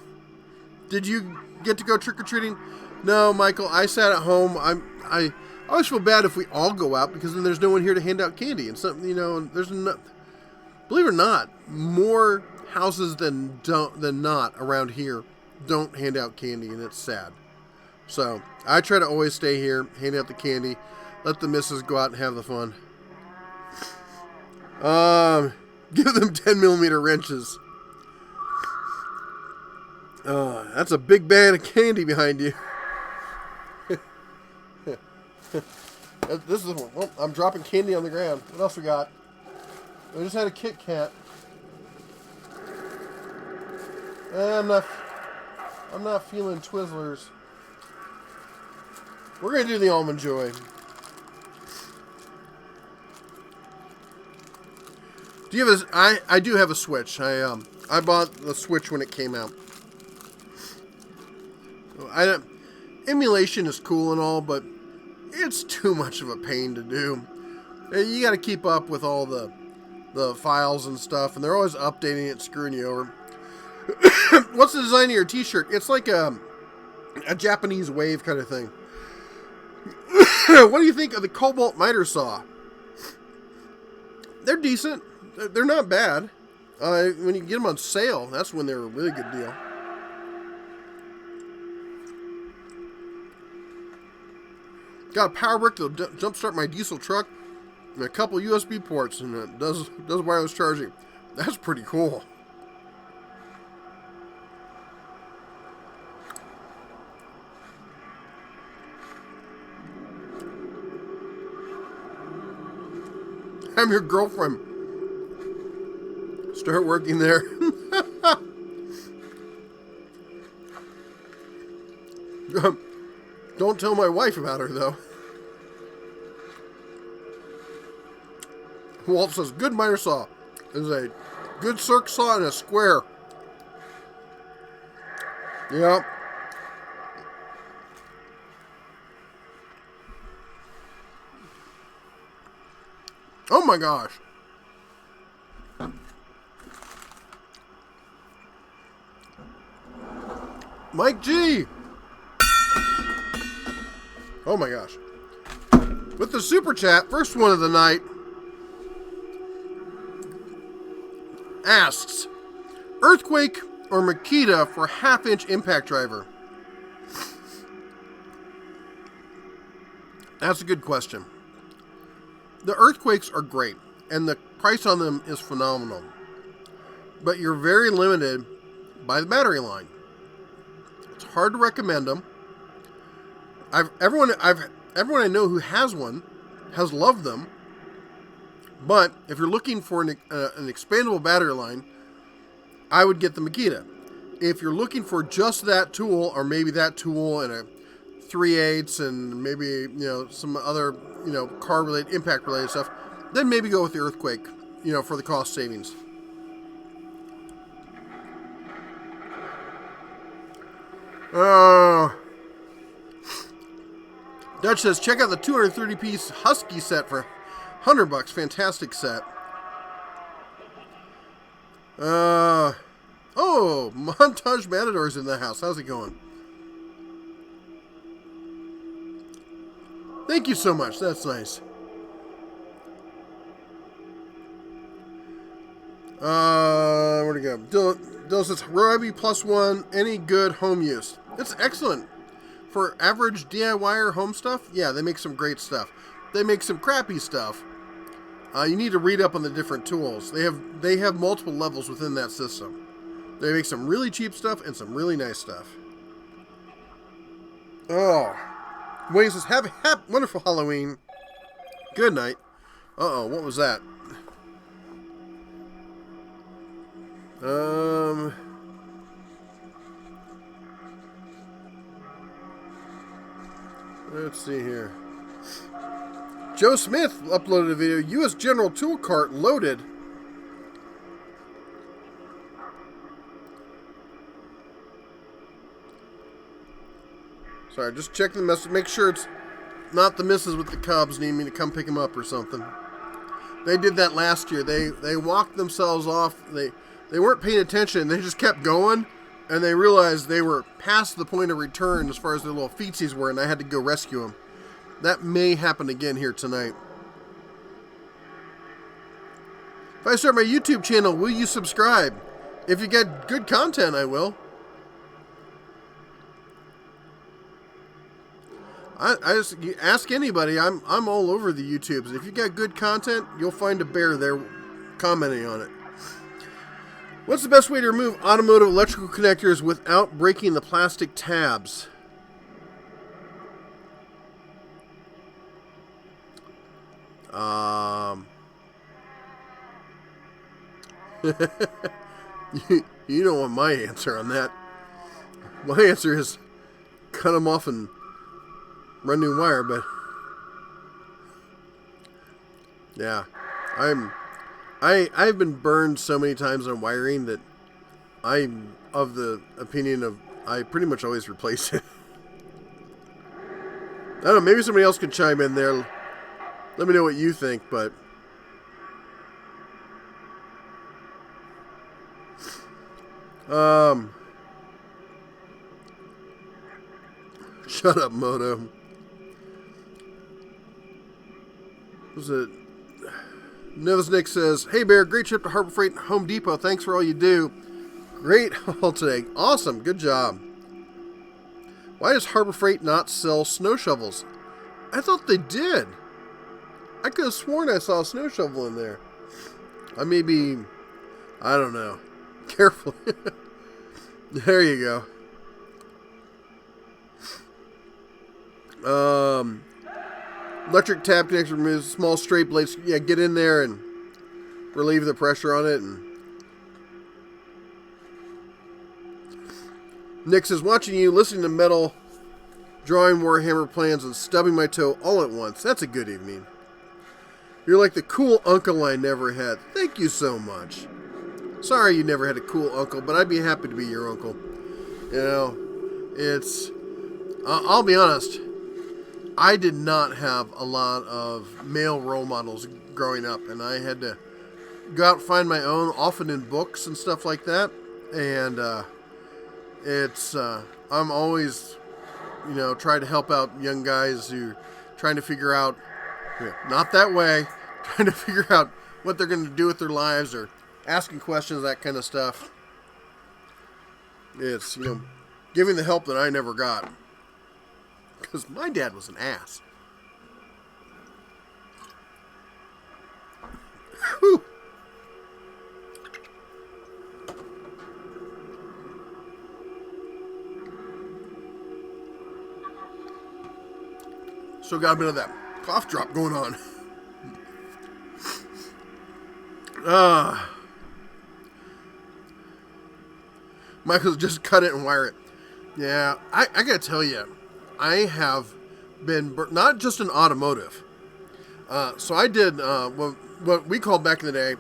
Did you get to go trick-or-treating? No, Michael. I sat at home. I always feel bad if we all go out, because then there's no one here to hand out candy. And something, there's no... Believe it or not, more houses than not around here don't hand out candy, and it's sad. So I try to always stay here, hand out the candy, let the missus go out and have the fun. Give them 10mm wrenches. That's a big bag of candy behind you. This is one. Oh, I'm dropping candy on the ground. What else we got? I just had a Kit Kat. I'm not feeling Twizzlers. We're gonna do the Almond Joy. Do you have a? I do have a Switch. I bought the Switch when it came out. Emulation is cool and all, but it's too much of a pain to do. You got to keep up with all the files and stuff, and they're always updating it, screwing you over. What's the design of your T-shirt? It's like a Japanese wave kind of thing. What do you think of the Cobalt miter saw? They're decent. They're not bad. When you get them on sale, that's when they're a really good deal. Got a power brick that'll jumpstart my diesel truck, and a couple USB ports, and it does wireless charging. That's pretty cool. I'm your girlfriend. Start working there. Don't tell my wife about her, though. Walt says, good miter saw is a good circ saw and a square. Yep. Oh my gosh. Mike G. Oh my gosh. With the super chat, first one of the night, asks, Earthquake or Makita for half-inch impact driver? That's a good question. The Earthquakes are great, and the price on them is phenomenal. But you're very limited by the battery line. It's hard to recommend them. Everyone I know who has one has loved them. But if you're looking for an expandable battery line, I would get the Makita. If you're looking for just that tool, or maybe that tool and a 3/8 and maybe some other car related, impact related stuff, then maybe go with the Earthquake, for the cost savings. Dutch says, check out the 230-piece Husky set for $100. Fantastic set. Oh, Montage Matador's in the house. How's it going? Thank you so much. That's nice. Where'd it go? Dill says, Ryobi +1, any good home use? It's excellent. For average DIYer home stuff, yeah, they make some great stuff. They make some crappy stuff. You need to read up on the different tools. They have multiple levels within that system. They make some really cheap stuff and some really nice stuff. Oh. Wayne says, have a wonderful Halloween. Good night. Uh-oh, what was that? Let's see here. Joe Smith uploaded a video. U.S. General Tool Cart loaded. Sorry, just check the message. Make sure it's not the missus with the Cubs need me to come pick them up or something. They did that last year. They walked themselves off. They weren't paying attention. They just kept going, and they realized they were past the point of return as far as their little feetsies were, and I had to go rescue them. That may happen again here tonight. If I start my YouTube channel, will you subscribe? If you get good content, I will. I just ask anybody. I'm all over the YouTubes. If you got good content, you'll find a bear there commenting on it. What's the best way to remove automotive electrical connectors without breaking the plastic tabs? You don't want my answer on that. My answer is cut them off and run new wire, but yeah, I've been burned so many times on wiring that I'm of the opinion of I pretty much always replace it. I don't know, maybe somebody else could chime in there. Let me know what you think, but shut up, Moto. Was it Novus Nick says, "Hey Bear, great trip to Harbor Freight and Home Depot. Thanks for all you do. Great haul today. Awesome, good job. Why does Harbor Freight not sell snow shovels? I thought they did. I could have sworn I saw a snow shovel in there. I don't know. Careful." There you go. Electric tap connector removes small straight blades. Yeah, get in there and relieve the pressure on it. And Nick says, watching you, listening to metal, drawing Warhammer plans, and stubbing my toe all at once. That's a good evening. You're like the cool uncle I never had. Thank you so much. Sorry you never had a cool uncle, but I'd be happy to be your uncle. You know, it's... I'll be honest. I did not have a lot of male role models growing up, and I had to go out and find my own, often in books and stuff like that. And I'm always, trying to help out young guys who trying to figure out, not that way, trying to figure out what they're going to do with their lives or asking questions, that kind of stuff. It's, giving the help that I never got. Because my dad was an ass. Whew. So got a bit of that cough drop going on. Michael's just cut it and wire it. Yeah, I gotta tell you, I have been not just in automotive. So I did what we called back in the day.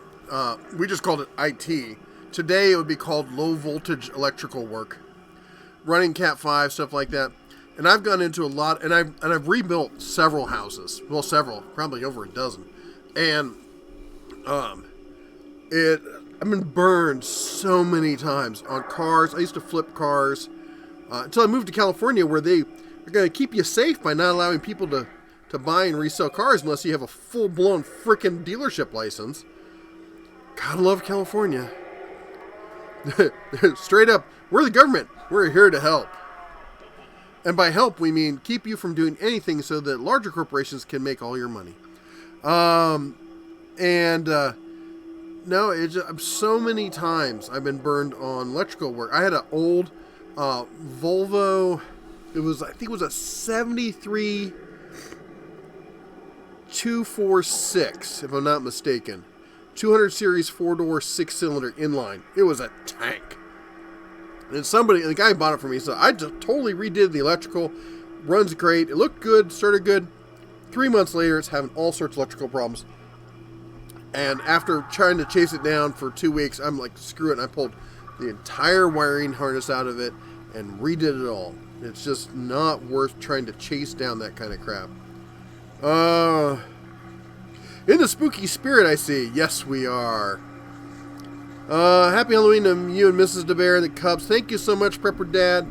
We just called it IT. Today it would be called low voltage electrical work, running Cat 5, stuff like that. And I've gone into a lot, and I've rebuilt several houses. Well, several, probably over a dozen. And I've been burned so many times on cars. I used to flip cars until I moved to California, where they're going to keep you safe by not allowing people to buy and resell cars unless you have a full-blown frickin' dealership license. Gotta love California. Straight up, we're the government. We're here to help. And by help, we mean keep you from doing anything so that larger corporations can make all your money. No, so many times I've been burned on electrical work. I had an old Volvo. I think it was a 73 246, if I'm not mistaken. 200 series 4-door 6-cylinder inline. It was a tank. And the guy bought it for me, so I just totally redid the electrical. Runs great. It looked good, started good. 3 months later, it's having all sorts of electrical problems. And after trying to chase it down for 2 weeks, I'm like, screw it. And I pulled the entire wiring harness out of it and redid it all. It's just not worth trying to chase down that kind of crap. In the spooky spirit, I see. Yes, we are. Happy Halloween to you and Mrs. DeBear and the Cubs. Thank you so much, Prepper Dad.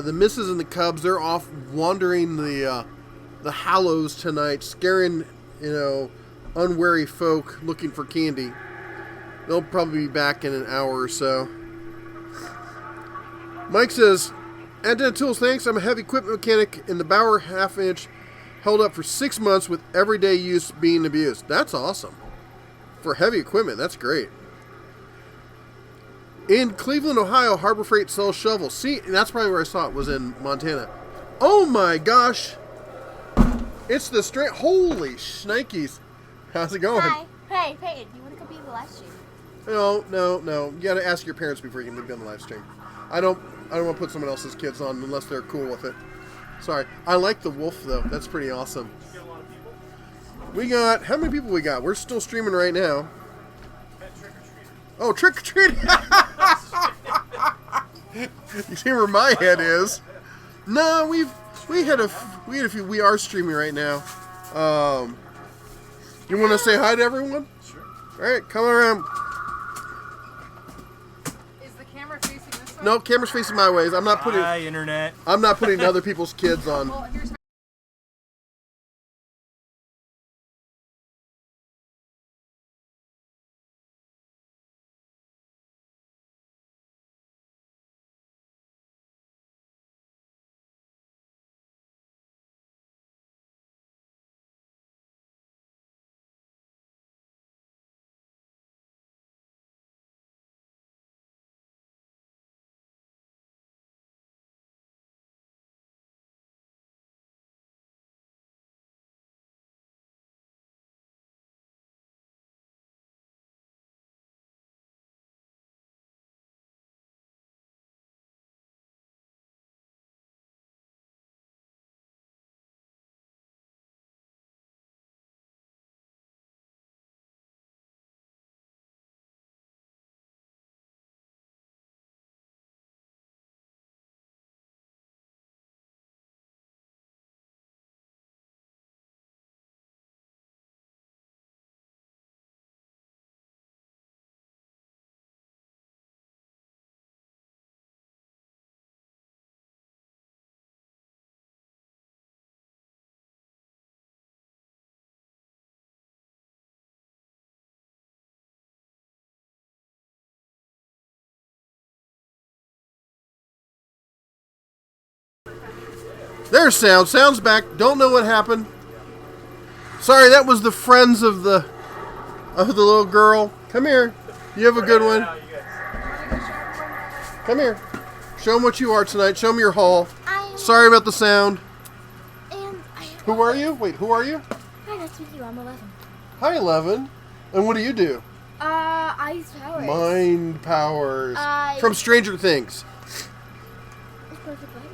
The Misses and the Cubs, they're off wandering the Hallows tonight, scaring, unwary folk looking for candy. They'll probably be back in an hour or so. Mike says, Antenna Tools, thanks. I'm a heavy equipment mechanic in the Bauer half-inch. Held up for 6 months with everyday use being abused. That's awesome. For heavy equipment, that's great. In Cleveland, Ohio, Harbor Freight sells shovels. See, and that's probably where I saw it, was in Montana. Oh my gosh. It's the straight. Holy shnikes. How's it going? Hi. Hey, Peyton, do you want to come be in the live stream? No. You gotta ask your parents before you can be on the live stream. I don't want to put someone else's kids on unless they're cool with it. Sorry. I like the wolf, though. That's pretty awesome. We got... How many people we got? We're still streaming right now. Oh, trick or treating. You see where my head is? No, we had a few. We are streaming right now. You want to say hi to everyone? Sure. All right, come around. Is the camera facing this way? No, camera's facing my ways. I'm not putting. Hi, internet. I'm not putting other people's kids on. Well, here's my There's sound. Sound's back. Don't know what happened. Sorry, that was the friends of the little girl. Come here. You have a good one. Come here. Show them what you are tonight. Show them your haul. Sorry about the sound. Who are you? Wait, who are you? Hi, nice to meet you. I'm 11. Hi, 11. And what do you do? I use powers. Mind powers. From Stranger Things. It's perfect, right?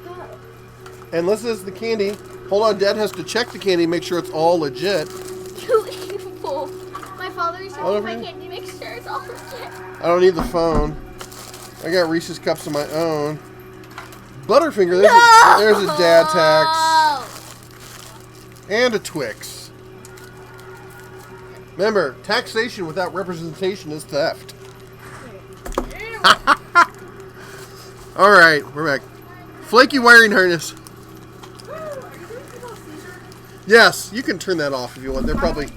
Oh. And this is the candy. Hold on, Dad has to check the candy, make sure it's all legit. You evil. My father used to All make over my here? candy, make sure it's all legit. I don't need the phone. I got Reese's Cups of my own. Butterfinger, there's a dad tax. And a Twix. Remember, taxation without representation is theft. Alright, we're back. Flaky wiring harness. Yes, you can turn that off if you want. They're probably...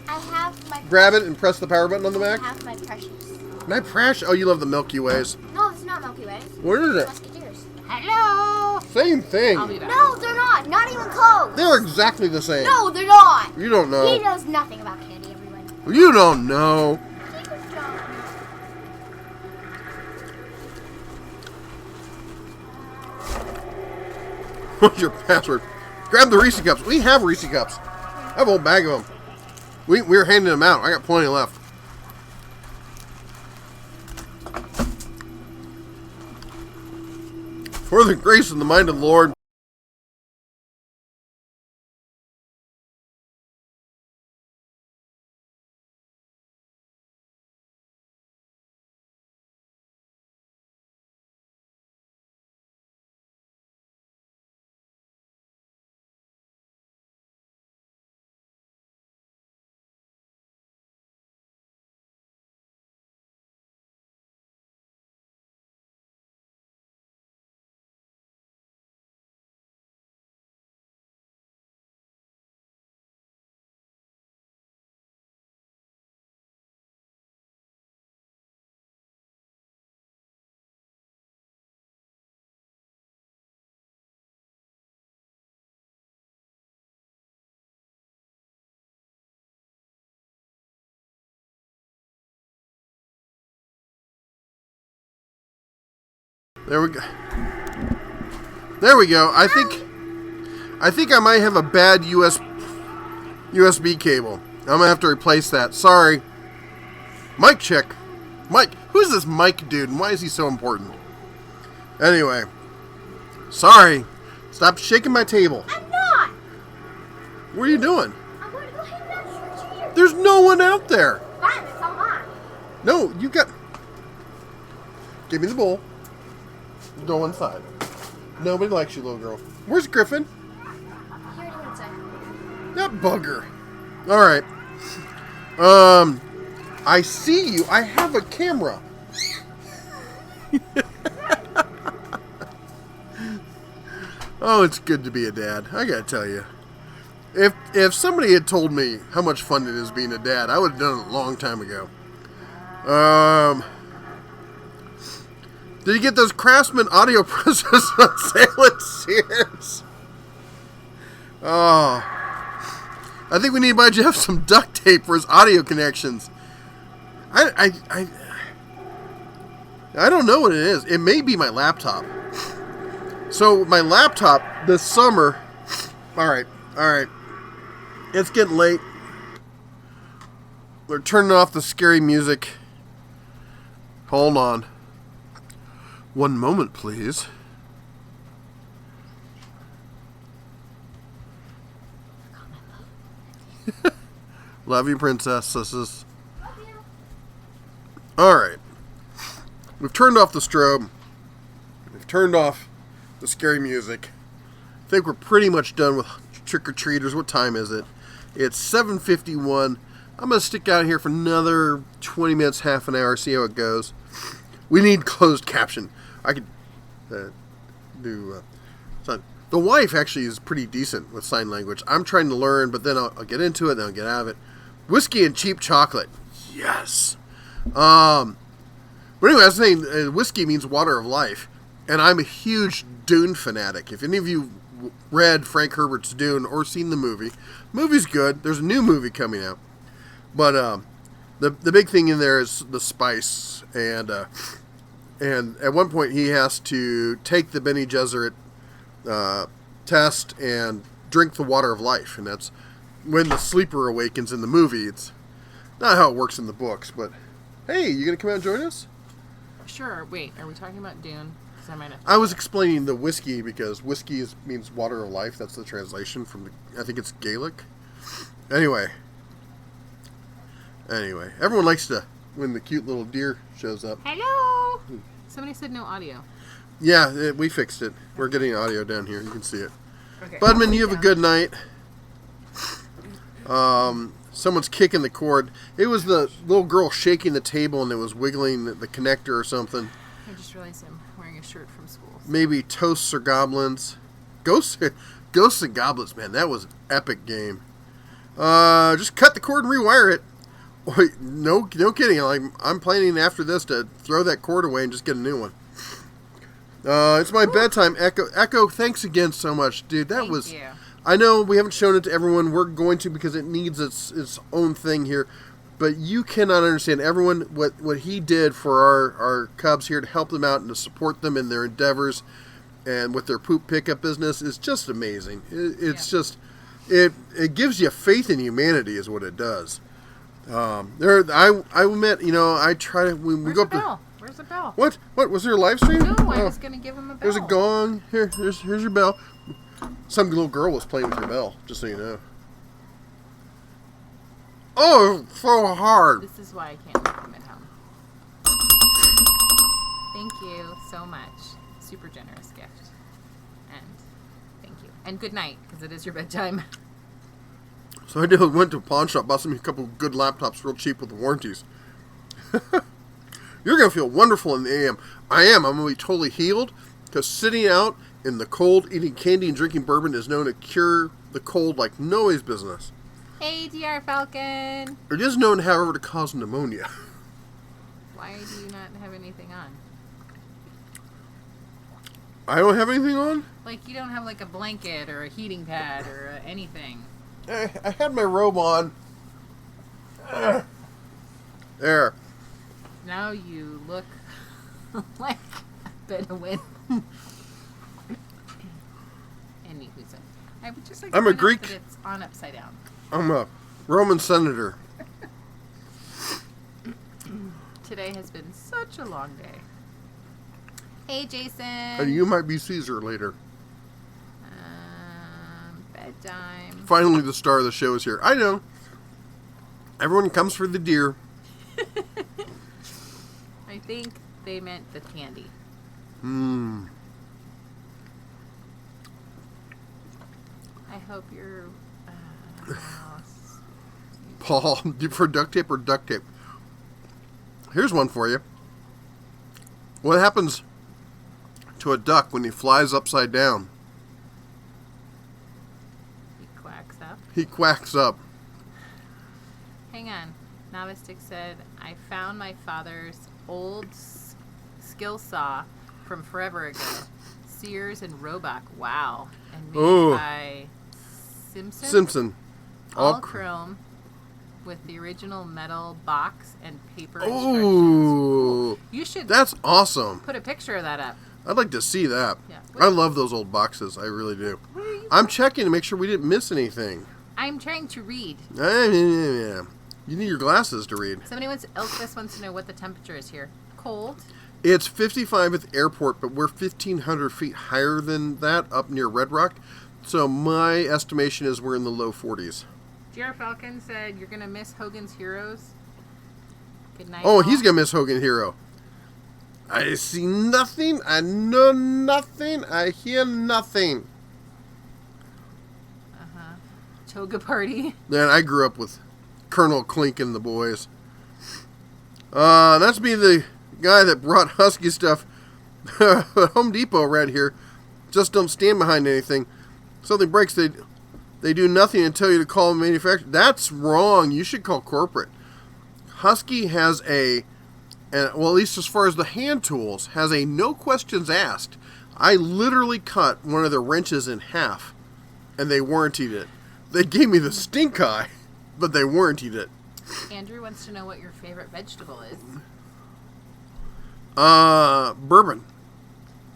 I have my... Grab it and press the power button on the back. I have my precious. My precious. Oh, you love the Milky Ways. No, it's not Milky Way. What is it? Musketeers. Hello. Same thing. No, they're not. Not even close. They're exactly the same. No, they're not. You don't He know. knows nothing about candy, everyone. You don't know. What's your password? Grab the Reese Cups. We have Reese Cups. I have a whole bag of them. We're handing them out. I got plenty left. For the grace and the mind of the Lord. There we go. There we go. I think I might have a bad USB cable. I'm gonna have to replace that. Sorry. Mic check. Mike, who's this Mike dude and why is he so important? Anyway. Sorry. Stop shaking my table. I'm not. What are you doing? I'm going to go hang out here. There's no one out there. Fine, it's all mine. No, you got... Give me the bowl. Go inside. Nobody likes you, little girl. Where's Griffin? He already went inside. That bugger. Alright. I see you. I have a camera. Oh, it's good to be a dad. I gotta tell you. If somebody had told me how much fun it is being a dad, I would have done it a long time ago. Did you get those Craftsman audio processors on sale at Sears? Oh. I think we need to buy Jeff some duct tape for his audio connections. I don't know what it is. It may be my laptop. So my laptop this summer... Alright. It's getting late. We're turning off the scary music. Hold on. One moment, please. Love you, princesses. Alright. We've turned off the strobe. We've turned off the scary music. I think we're pretty much done with trick-or-treaters. What time is it? It's 7:51. I'm going to stick out here for another 20 minutes, half an hour, see how it goes. We need closed caption. I could do... the wife actually is pretty decent with sign language. I'm trying to learn, but then I'll get into it, then I'll get out of it. Whiskey and cheap chocolate. Yes. But anyway, I was saying, whiskey means water of life. And I'm a huge Dune fanatic. If any of you read Frank Herbert's Dune or seen the movie's good. There's a new movie coming out. But the big thing in there is the spice. And at one point he has to take the Bene Gesserit test and drink the water of life. And that's when the sleeper awakens in the movie. It's not how it works in the books, but hey, you gonna come out and join us? Sure. Wait, are we talking about Dune? 'Cause I might have. I was explaining the whiskey because whiskey means water of life. That's the translation from I think it's Gaelic. Anyway, everyone likes to when the cute little deer shows up. Hello. Somebody said no audio. Yeah, we fixed it. We're getting audio down here. You can see it. Okay. Budman, you have a good night. Someone's kicking the cord. It was the little girl shaking the table and it was wiggling the connector or something. I just realized I'm wearing a shirt from school. So. Maybe Toasts or Goblins. Ghosts and Goblins, man. That was an epic game. Just cut the cord and rewire it. Wait, no kidding. I'm planning after this to throw that cord away and just get a new one. It's my bedtime. Echo, thanks again so much, dude. Thank you. I know we haven't shown it to everyone. We're going to because it needs its own thing here. But you cannot understand everyone what he did for our Cubs here to help them out and to support them in their endeavors and with their poop pickup business is just amazing. It's just it gives you faith in humanity is what it does. I met I try to when we go up to. Where's the bell? What was there a live stream? No, I was gonna give him a bell. There's a gong. Here's your bell. Some little girl was playing with your bell, just so you know. Oh, so hard. This is why I can't leave him at home. Thank you so much. Super generous gift. And thank you. And good night, because it is your bedtime. So I went to a pawn shop, bought me a couple of good laptops real cheap with the warranties. You're going to feel wonderful in the AM. I am. I'm going to be totally healed, because sitting out in the cold, eating candy and drinking bourbon is known to cure the cold like nobody's business. Hey, DR Falcon. It is known, however, to cause pneumonia. Why do you not have anything on? I don't have anything on? Like, you don't have, like, a blanket or a heating pad or anything. I had my robe on. There. Now you look like a Bedouin. Anywho, I would just like to I'm a point out Greek. that it's on upside down. I'm a Roman senator. Today has been such a long day. Hey, Jason. And you might be Caesar later. Bedtime. Finally, the star of the show is here. I know. Everyone comes for the deer. think they meant the candy. I hope you're... Paul, for duct tape or duct tape? Here's one for you. What happens to a duck when he flies upside down? He quacks up. He quacks up. Hang on. Novistick said, I found my father's old skill saw from forever ago. Sears and Roebuck. Wow. And made Ooh. by Simpson. Simpson. All chrome with the original metal box and paper instructions. Ooh. You should That's awesome. put a picture of that up. I'd like to see that. Yeah. I love those old boxes. I really do. I'm checking to make sure we didn't miss anything. I'm trying to read. Yeah. You need your glasses to read. Somebody Elvis wants to know what the temperature is here. Cold. It's 55 at the airport, but we're 1,500 feet higher than that up near Red Rock. So my estimation is we're in the low 40s. J.R. Falcon said, you're going to miss Hogan's Heroes. Good night. Oh, all. he's going to miss Hogan Hero. I see nothing. I know nothing. I hear nothing. Toga Party. Man, I grew up with Colonel Klink and the boys. That's me, the guy that brought Husky stuff at Home Depot around here. Just don't stand behind anything. Something breaks, they do nothing and tell you to call the manufacturer. That's wrong. You should call corporate. Husky has at least as far as the hand tools, has a no questions asked. I literally cut one of the wrenches in half, and they warrantied it. They gave me the stink eye, but they warrantied it. Andrew wants to know what your favorite vegetable is. Bourbon.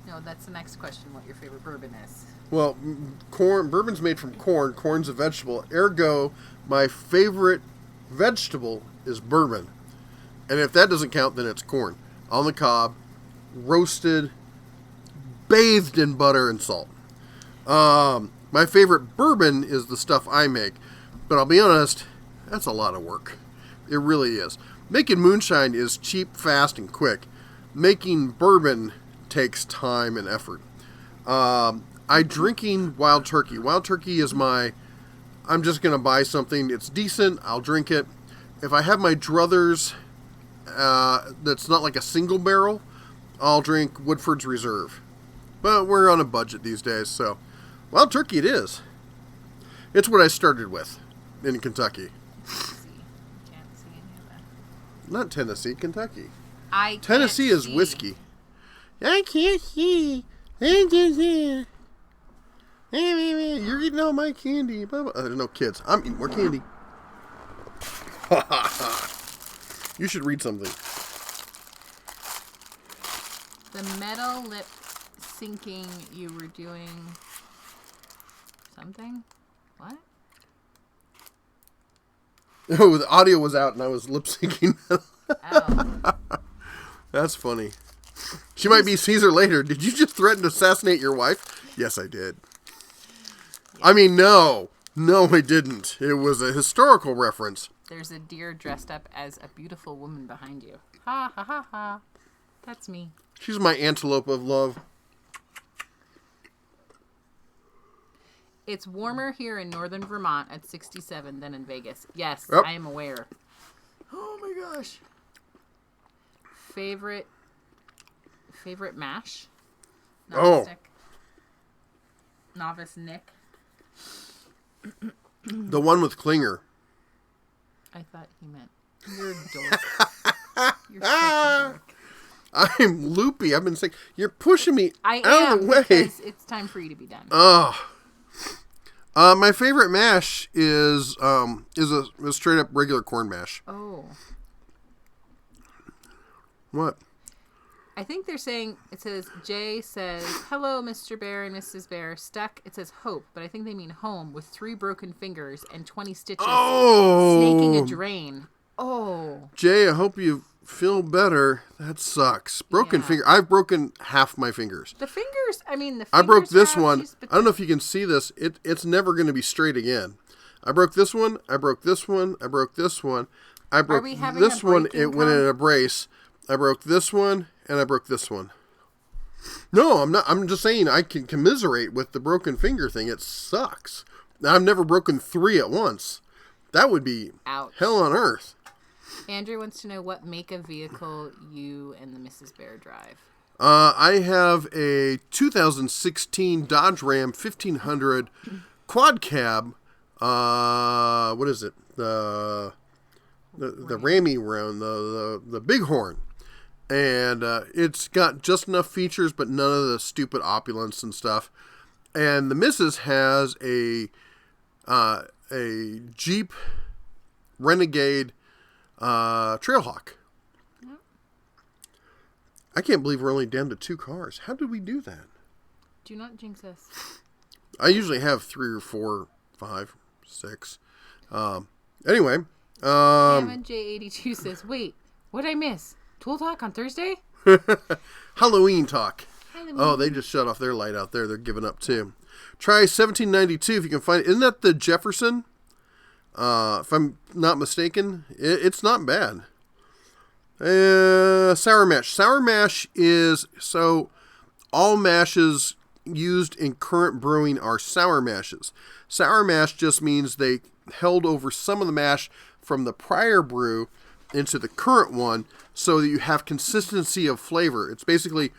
No, that's the next question, what your favorite bourbon is. Well, corn. Bourbon's made from corn. Corn's a vegetable. Ergo, my favorite vegetable is bourbon. And if that doesn't count, then it's corn. On the cob, roasted, bathed in butter and salt. My favorite bourbon is the stuff I make. But I'll be honest, that's a lot of work. It really is. Making moonshine is cheap, fast, and quick. Making bourbon takes time and effort. I'm drinking Wild Turkey. Wild Turkey is I'm just going to buy something. It's decent. I'll drink it. If I have my druthers that's not like a single barrel, I'll drink Woodford's Reserve. But we're on a budget these days, so Wild Turkey it is. It's what I started with in Kentucky. Can't see any of that. Not Tennessee, Kentucky. I can't Tennessee is see. whiskey. I can't see. I can't see. You're eating all my candy. There's no kids. I'm eating more candy. You should read something. The metal lip syncing, you were doing something? What? Oh, the audio was out and I was lip syncing. Oh. That's funny. She might be Caesar later. Did you just threaten to assassinate your wife? Yes, I did. I mean, no. No, I didn't. It was a historical reference. There's a deer dressed up as a beautiful woman behind you. Ha ha ha ha. That's me. She's my antelope of love. It's warmer here in northern Vermont at 67 than in Vegas. Yes, Yep. I am aware. Oh my gosh. Favorite mash? Oh. Novice Nick. The one with Klinger. I thought he meant you're a dork. You're such a dork. I'm loopy. I've been saying, you're pushing me I out of am the way. because it's time for you to be done. My favorite mash is a straight up regular corn mash. Oh. What? I think they're saying, it says, Jay says, hello, Mr. Bear and Mrs. Bear. Stuck, it says hope, but I think they mean home with 3 broken fingers and 20 stitches. Oh! Snaking a drain. Oh. Jay, I hope you feel better. That sucks. Broken Yeah. finger. I've broken half my fingers. The fingers, I mean, the fingers I broke this are one. ouchies, but I don't know if you can see this. It's never going to be straight again. I broke this one. I broke this one. I broke this one. I broke we having this a one. breaking It went in a brace. I broke this one, and I broke this one. No, I'm not. I'm just saying I can commiserate with the broken finger thing. It sucks. I've never broken 3 at once. That would be Ouch. hell on earth. Andrew wants to know what make of vehicle you and the Mrs. Bear drive. I have a 2016 Dodge Ram 1500 quad cab. What is it? The Rammy round, the Bighorn. And it's got just enough features, but none of the stupid opulence and stuff. And the missus has a Jeep Renegade Trailhawk. Yep. I can't believe we're only down to 2 cars. How did we do that? Do not jinx us. I usually have 3 or 4, 5, 6. Anyway. Hammond J82 says, wait, what'd I miss? Tool Talk on Thursday? Halloween talk. Halloween. Oh, they just shut off their light out there. They're giving up too. Try 1792 if you can find it. Isn't that the Jefferson? If I'm not mistaken, it's not bad. Sour mash. Sour mash is, so all mashes used in current brewing are sour mashes. Sour mash just means they held over some of the mash from the prior brew into the current one so that you have consistency of flavor. It's basically,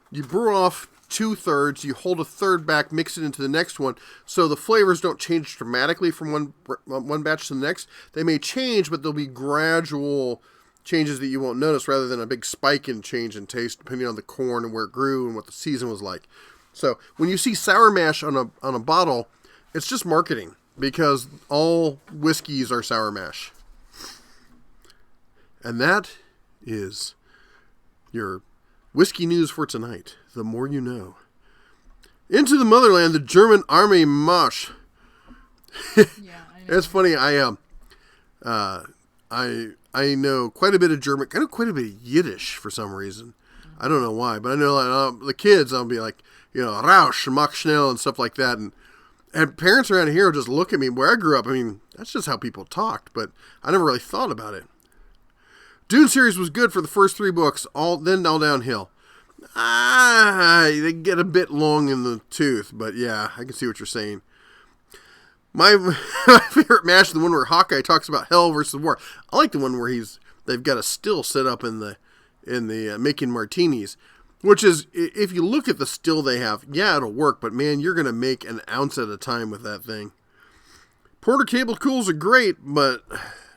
you brew off 2/3, you hold a third back, mix it into the next one, so the flavors don't change dramatically from one batch to the next. They may change, but there'll be gradual changes that you won't notice rather than a big spike in change in taste depending on the corn and where it grew and what the season was like. So when you see sour mash on a bottle, it's just marketing because all whiskeys are sour mash. And that is your whiskey news for tonight. The more you know. Into the motherland, the German Army Marsch. Yeah, I know. It's funny. I know quite a bit of German. I know quite a bit of Yiddish for some reason. I don't know why, but I know the kids. I'll be like, Rausch, Mach Schnell, and stuff like that. And parents around here will just look at me. Where I grew up, I mean, that's just how people talked. But I never really thought about it. Dune series was good for the first 3 books. Then all downhill. They get a bit long in the tooth, but yeah, I can see what you're saying. My favorite mash is the one where Hawkeye talks about hell versus war. I like the one where they've got a still set up in the making martinis, which is, if you look at the still they have, yeah, it'll work, but man, you're gonna make an ounce at a time with that thing. Porter cable cools are great, but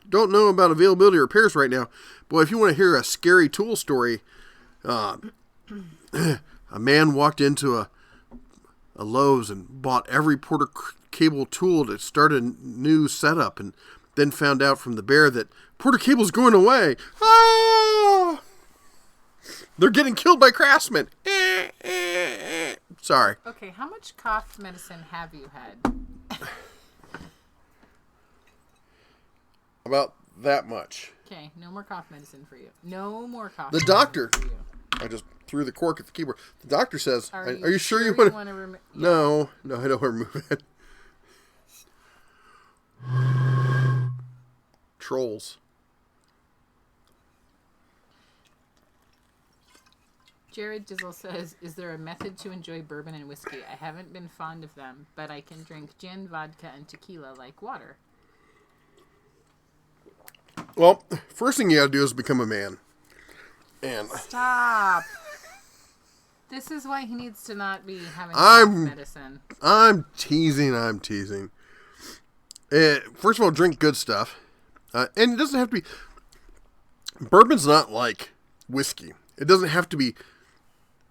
don't know about availability or repairs right now. Boy, if you want to hear a scary tool story, a man walked into a Lowe's and bought every Porter cable tool to start a new setup, and then found out from the bear that Porter cable's going away. Ah! They're getting killed by Craftsman. Sorry. Okay, how much cough medicine have you had? About that much. Okay, no more cough medicine for you. No more cough. The doctor. For you. I just threw the cork at the keyboard. The doctor says, "Are you sure you want to?" No, I don't want to remove it. Trolls. Jared Dizzle says, is there a method to enjoy bourbon and whiskey? I haven't been fond of them, but I can drink gin, vodka, and tequila like water. Well, first thing you gotta do is become a man. And Stop. This is why he needs to not be having cough medicine. I'm teasing. First of all, drink good stuff. And it doesn't have to be... Bourbon's not like whiskey. It doesn't have to be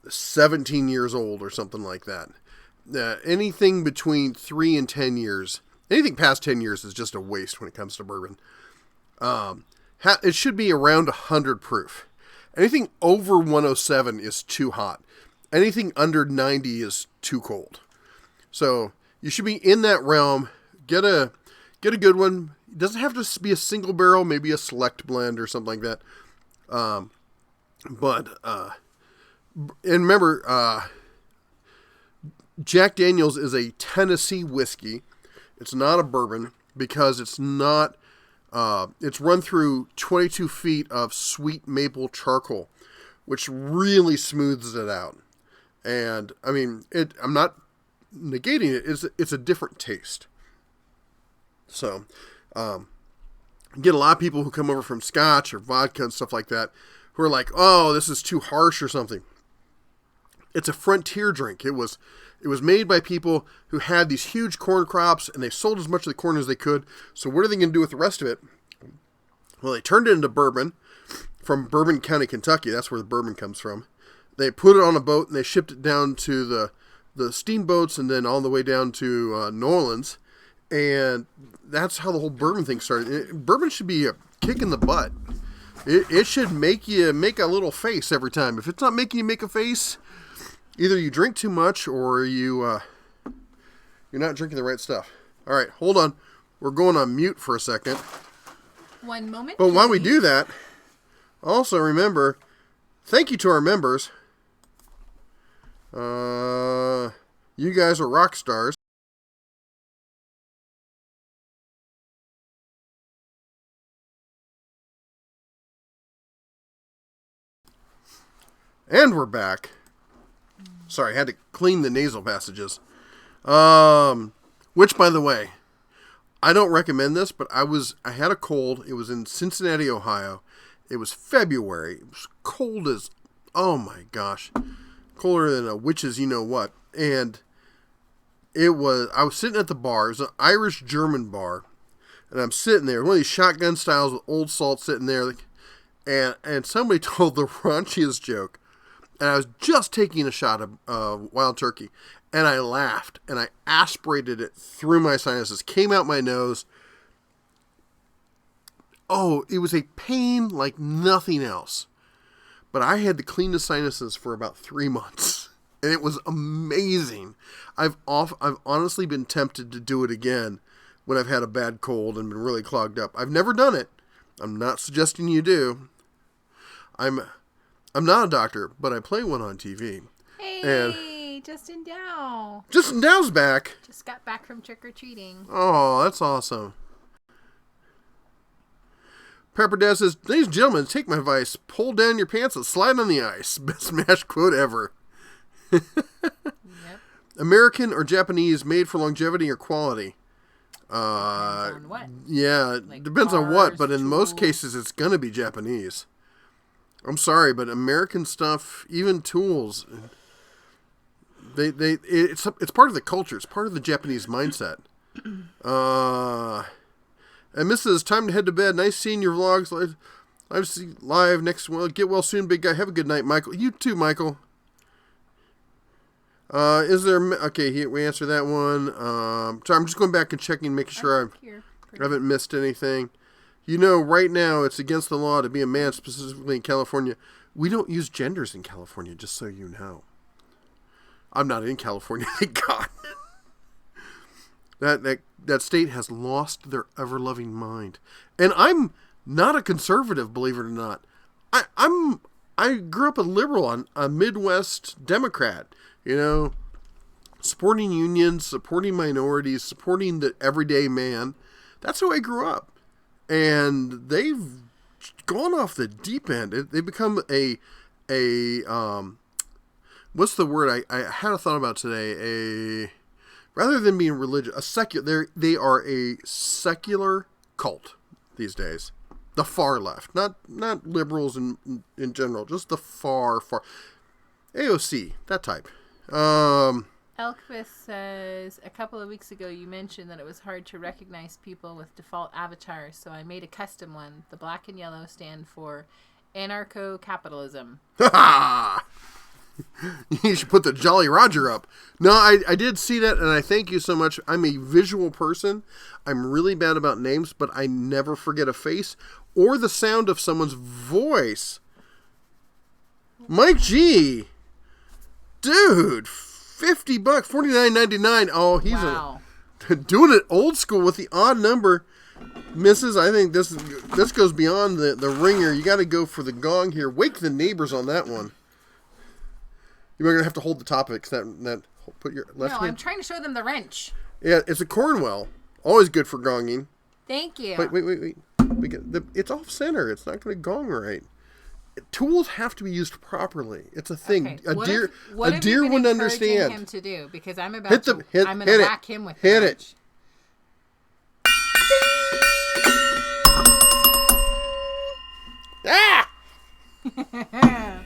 17 years old or something like that. Anything between 3 and 10 years, anything past 10 years is just a waste when it comes to bourbon. It should be around 100 proof. Anything over 107 is too hot. Anything under 90 is too cold. So you should be in that realm. Get a good one. It doesn't have to be a single barrel, maybe a select blend or something like that. And remember, Jack Daniel's is a Tennessee whiskey. It's not a bourbon because it's not It's run through 22 feet of sweet maple charcoal, which really smooths it out. And I mean, I'm not negating it. It's a different taste. So, you get a lot of people who come over from Scotch or vodka and stuff like that who are like, "Oh, this is too harsh" or something. It's a frontier drink. It was made by people who had these huge corn crops, and they sold as much of the corn as they could. So what are they going to do with the rest of it? Well, they turned it into bourbon from Bourbon County, Kentucky. That's where the bourbon comes from. They put it on a boat, and they shipped it down to the steamboats, and then all the way down to New Orleans. And that's how the whole bourbon thing started. Bourbon should be a kick in the butt. It should make you make a little face every time. If it's not making you make a face, either you drink too much or you're not drinking the right stuff. All right, hold on. We're going on mute for a second. One moment. But while we do that, also remember, thank you to our members. You guys are rock stars. And we're back. Sorry, I had to clean the nasal passages. Which, by the way, I don't recommend this, but I had a cold. It was in Cincinnati, Ohio. It was February. It was cold as, oh my gosh, colder than a witch's you know what. And I was sitting at the bar. It was an Irish-German bar. And I'm sitting there, one of these shotgun styles with old salt sitting there. And somebody told the raunchiest joke. And I was just taking a shot of wild turkey. And I laughed. And I aspirated it through my sinuses. Came out my nose. Oh, it was a pain like nothing else. But I had to clean the sinuses for about 3 months. And it was amazing. I've honestly been tempted to do it again when I've had a bad cold and been really clogged up. I've never done it. I'm not suggesting you do. I'm not a doctor, but I play one on TV. Hey, Justin Dow. Justin Dow's back. Just got back from trick-or-treating. Oh, that's awesome. Pepper Dad says, "Ladies and gentlemen, take my advice. Pull down your pants and slide on the ice." Best smash quote ever. Yep. American or Japanese, made for longevity or quality? Depends on what? Yeah, Like depends on what, cars, but in most tools. cases it's going to be Japanese. I'm sorry, but American stuff, even tools, it's part of the culture. It's part of the Japanese mindset. And Mrs. Time to head to bed. Nice seeing your vlogs live next. Well, get well soon, big guy. Have a good night, Michael. You too, Michael. Is there? Okay, we answered that one. Sorry, I'm just going back and checking, making sure I haven't missed anything. You know, right now it's against the law to be a man, specifically in California. We don't use genders in California, just so you know. I'm not in California, thank God. That state has lost their ever-loving mind. And I'm not a conservative, believe it or not. I grew up a liberal, a Midwest Democrat, you know, supporting unions, supporting minorities, supporting the everyday man. That's how I grew up. And they've gone off the deep end. They become what's the word I had a thought about today? Rather than being religious, they are a secular cult these days. The far left, not liberals in general, just the far AOC, that type. Elkvist says, a couple of weeks ago you mentioned that it was hard to recognize people with default avatars, so I made a custom one. The black and yellow stand for anarcho-capitalism. You should put the Jolly Roger up. No, I did see that, and I thank you so much. I'm a visual person. I'm really bad about names, but I never forget a face or the sound of someone's voice. Mike G. Dude, $50, $49.99. Oh, he's Wow. Doing it old school with the odd number. Misses, I think this goes beyond the ringer. You got to go for the gong here. Wake the neighbors on that one. You're going to have to hold the topics. That put your left No, hand. I'm trying to show them the wrench. Yeah, it's a Cornwell. Always good for gonging. Thank you. Wait. It's off center. It's not going to gong right. Tools have to be used properly. It's a thing. Okay. A What deer have you been wouldn't encouraging understand. him to do? Because I'm about Hit to. the hit. I'm Hit going to it. whack him with Hit the it. Ah!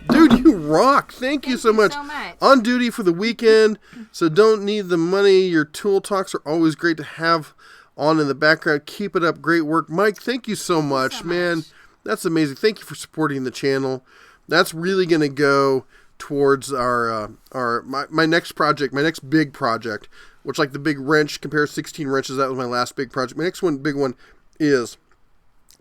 Dude, you rock. Thank you so you much. so much. On duty for the weekend, so don't need the money. Your tool talks are always great to have on in the background. Keep it up. Great work. Mike, thank you so much, so man. much. That's amazing. Thank you for supporting the channel. That's really going to go towards my next project, my next big project, which, like the big wrench, compare 16 wrenches. That was my last big project. My next big one is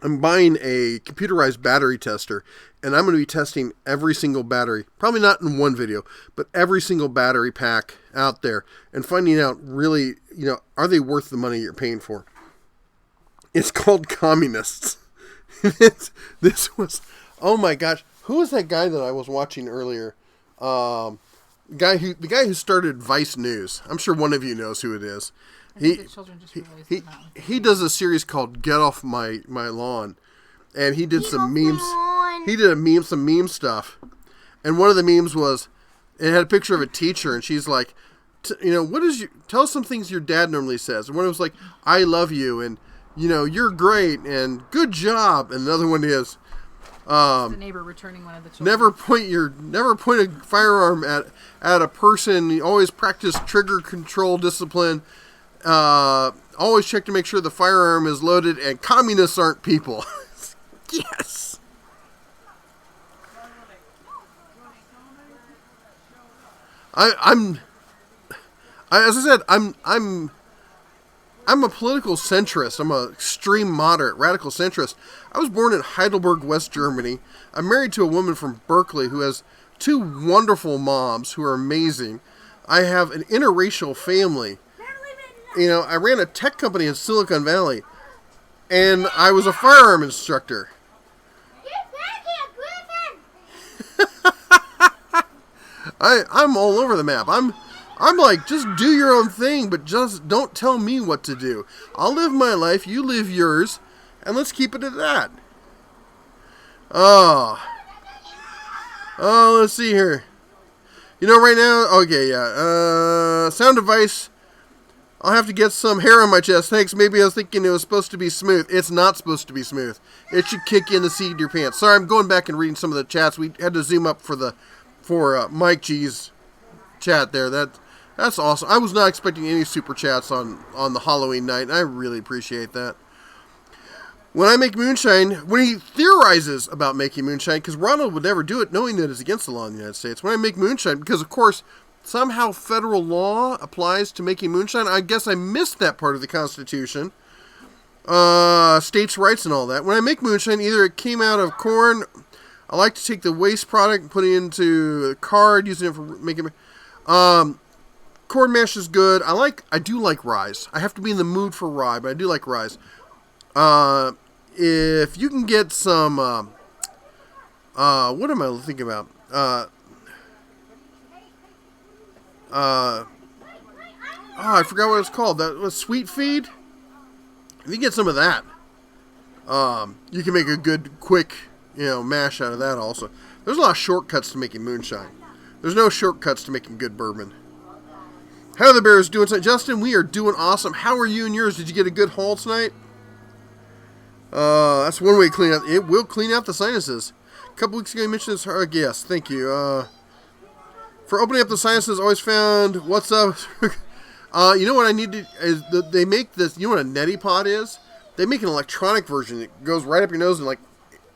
I'm buying a computerized battery tester, and I'm going to be testing every single battery, probably not in one video, but every single battery pack out there, and finding out really, are they worth the money you're paying for? It's called Communists. This was, oh my gosh, who was that guy that I was watching earlier? The guy who started Vice News. I'm sure one of you knows who it is. The children just realized that one. He does a series called Get Off My Lawn, and he did some memes. He did some meme stuff, and one of the memes was, it had a picture of a teacher, and she's like, tell us some things your dad normally says. And one was like, I love you, and you're great, and good job. And another one is, The neighbor returning one of the children. never point a firearm at a person. You always practice trigger control discipline. Always check to make sure the firearm is loaded, and communists aren't people. Yes. As I said, I'm a political centrist. I'm a extreme moderate, radical centrist. I was born in Heidelberg, West Germany. I'm married to a woman from Berkeley who has two wonderful moms who are amazing. I have an interracial family. I ran a tech company in Silicon Valley, and I was a firearm instructor. I'm all over the map. I'm like, just do your own thing, but just don't tell me what to do. I'll live my life, you live yours, and let's keep it at that. Let's see here. Right now, okay, yeah. Sound device. I'll have to get some hair on my chest. Thanks. Maybe I was thinking it was supposed to be smooth. It's not supposed to be smooth. It should kick you in the seat of your pants. Sorry, I'm going back and reading some of the chats. We had to zoom up for Mike G's chat there. That's awesome. I was not expecting any super chats on the Halloween night, and I really appreciate that. When I make moonshine, when he theorizes about making moonshine, because Ronald would never do it knowing that it's against the law in the United States. When I make moonshine, because of course, somehow federal law applies to making moonshine. I guess I missed that part of the Constitution. States' rights and all that. When I make moonshine, either it came out of corn. I like to take the waste product and put it into a card, using it for making... corn mash is good. I do like rye. I have to be in the mood for rye, but I do like rye. If you can get some, what am I thinking about? I forgot what it was called. That was Sweet Feed. If you get some of that, you can make a good, quick, mash out of that also. There's a lot of shortcuts to making moonshine. There's no shortcuts to making good bourbon. How are the Bears doing tonight? Justin, we are doing awesome. How are you and yours? Did you get a good haul tonight? That's one way to clean out. It will clean out the sinuses. A couple weeks ago you mentioned this. Yes, thank you. For opening up the sinuses, always found, what's up? You know what I need to, is they make this, you know what a neti pot is? They make an electronic version. It goes right up your nose and like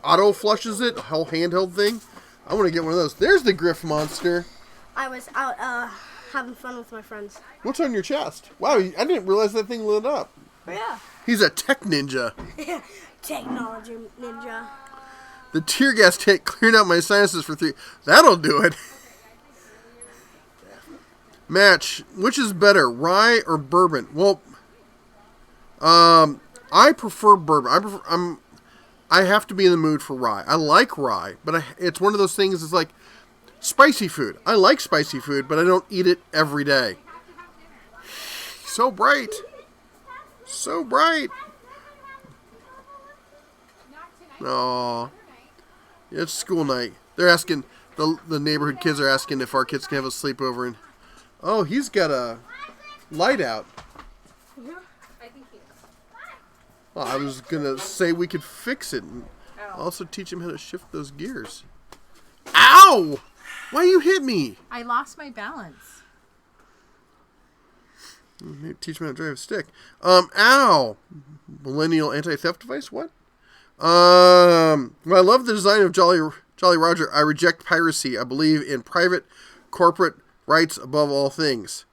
auto flushes it, a whole handheld thing. I want to get one of those. There's the Griff Monster. I was out having fun with my friends. What's on your chest? Wow, I didn't realize that thing lit up. Yeah. He's a tech ninja. Technology ninja. The tear gas tank cleared out my sinuses for 3. That'll do it. Match. Which is better, rye or bourbon? Well, I prefer bourbon. I have to be in the mood for rye. I like rye, but it's one of those things. It's like spicy food. I like spicy food, but I don't eat it every day. So bright. So bright. Oh, it's school night. They're asking, the neighborhood kids are asking if our kids can have a sleepover. And oh, he's got a light out. I think he is. Well, I was going to say we could fix it and Oh. also teach him how to shift those gears. Ow! Why you hit me? I lost my balance. Maybe teach him how to drive a stick. Ow! Millennial anti-theft device? What? Well, I love the design of Jolly Roger. I reject piracy. I believe in private corporate rights above all things.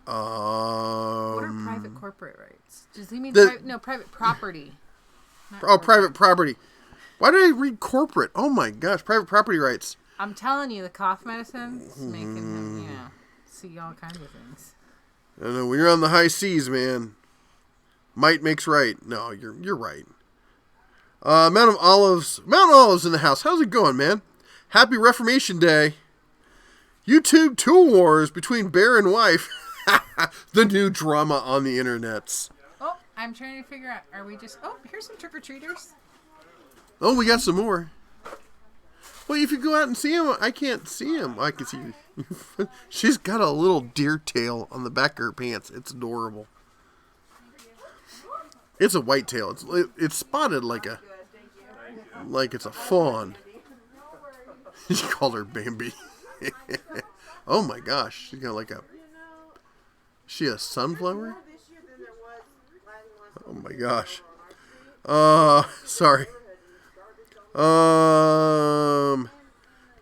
What are private corporate rights? Does he mean private property? Not Oh, corporate. private property. Why did I read corporate? Oh my gosh, private property rights. I'm telling you, the cough medicine's making him, see all kinds of things. I don't know, when you're on the high seas, man, might makes right. No, you're right. Mountain Olives in the house. How's it going, man? Happy Reformation Day. YouTube tool wars between bear and wife. The new drama on the internets. Oh, I'm trying to figure out, are we just, here's some trick-or-treaters. Oh, we got some more. Well, if you go out and see him, I can't see him. I can see you. She's got a little deer tail on the back of her pants. It's adorable. It's a white tail. It's spotted like it's a fawn. She called her Bambi. Oh my gosh, she's got like she a sunflower? Oh my gosh. Sorry.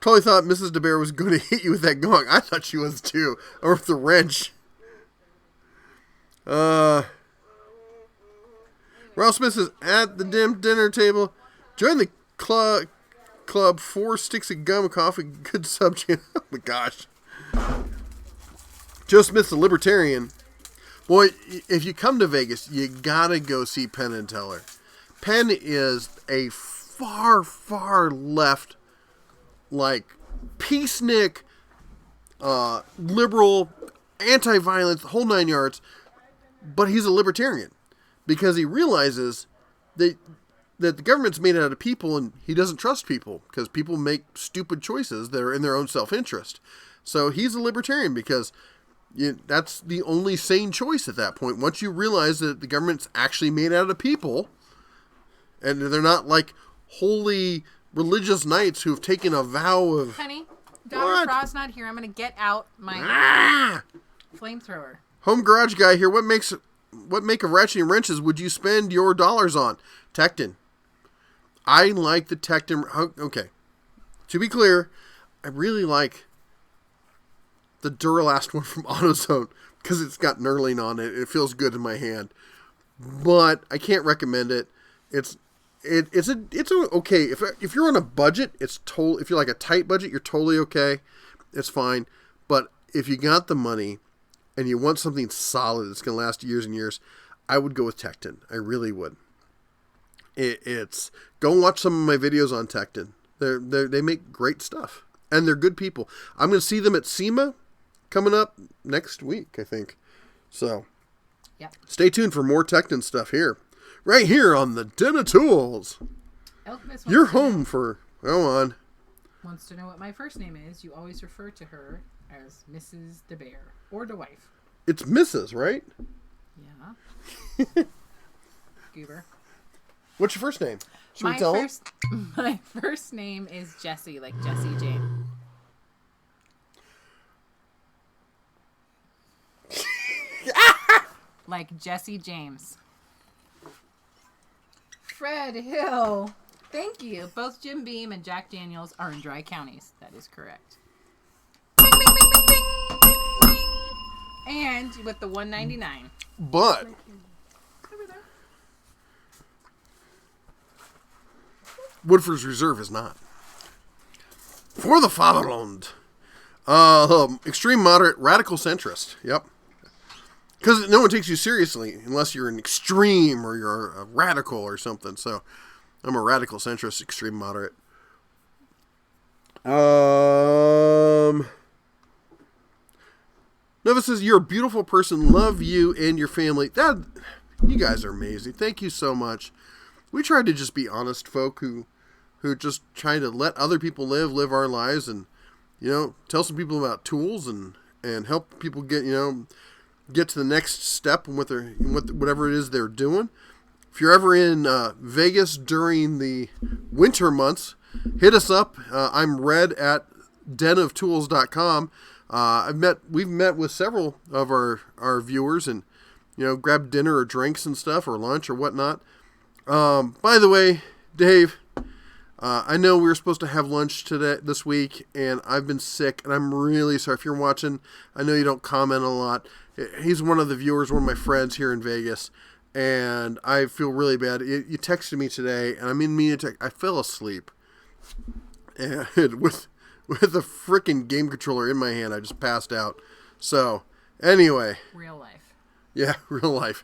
Totally thought Mrs. DeBear was going to hit you with that gong. I thought she was too. Or with the wrench. Ralph Smith is at the dinner table. Join the club. 4 sticks of gum, coffee, good subject. Oh my gosh. Joe Smith's a libertarian. Boy, if you come to Vegas, you gotta go see Penn and Teller. Penn is a far, far left, like, peacenik, liberal, anti-violence, the whole 9 yards, but he's a libertarian because he realizes that the government's made out of people and he doesn't trust people because people make stupid choices that are in their own self-interest. So he's a libertarian because that's the only sane choice at that point. Once you realize that the government's actually made out of people and they're not like holy religious knights who have taken a vow of... Honey, Dr. What? Frost's not here. I'm going to get out my flamethrower. Home garage guy here. What make of ratcheting wrenches would you spend your dollars on? Tekton. I like the Tekton. Okay. To be clear, I really like the Duralast one from AutoZone because it's got knurling on it. It feels good in my hand, but I can't recommend it. It's okay if you're on a budget. If you're like a tight budget, you're totally okay. It's fine. But if you got the money and you want something solid that's going to last years and years, I would go with Tekton. I really would. Go and watch some of my videos on Tekton. They make great stuff and they're good people. I'm going to see them at SEMA coming up next week, I think. So, Yep. Stay tuned for more Tekton stuff here, right here on the Den of Tools. Elkmas You're home for. Go on. wants to know what my first name is. You always refer to her as Mrs. DeBear or the wife. It's Mrs., right? Yeah. Goober. What's your first name? Should we tell him? My first name is Jessie, like Jessie Jane. Like Jesse James. Fred Hill. Thank you. Both Jim Beam and Jack Daniels are in dry counties. That is correct. Bing, bing, bing, bing, bing. And with the $1.99. But Over there. Woodford's Reserve is not. For the Fatherland. Extreme moderate radical centrist. Yep. Because no one takes you seriously unless you're an extreme or you're a radical or something. So I'm a radical centrist, extreme moderate. Nova says, you're a beautiful person. Love you and your family. You guys are amazing. Thank you so much. we try to just be honest folk who just try to let other people live our lives, and tell some people about tools and help people get get to the next step in whatever it is they're doing. If you're ever in Vegas during the winter months, hit us up. I'm Red at denoftools.com. We've met with several of our viewers and grabbed dinner or drinks and stuff or lunch or whatnot. By the way, Dave, I know we were supposed to have lunch this week, and I've been sick, and I'm really sorry. If you're watching, I know you don't comment a lot. He's one of the viewers, one of my friends here in Vegas, and I feel really bad. You texted me today, and I'm in media I fell asleep, and with a freaking game controller in my hand, I just passed out. So, anyway. Real life. Yeah, real life.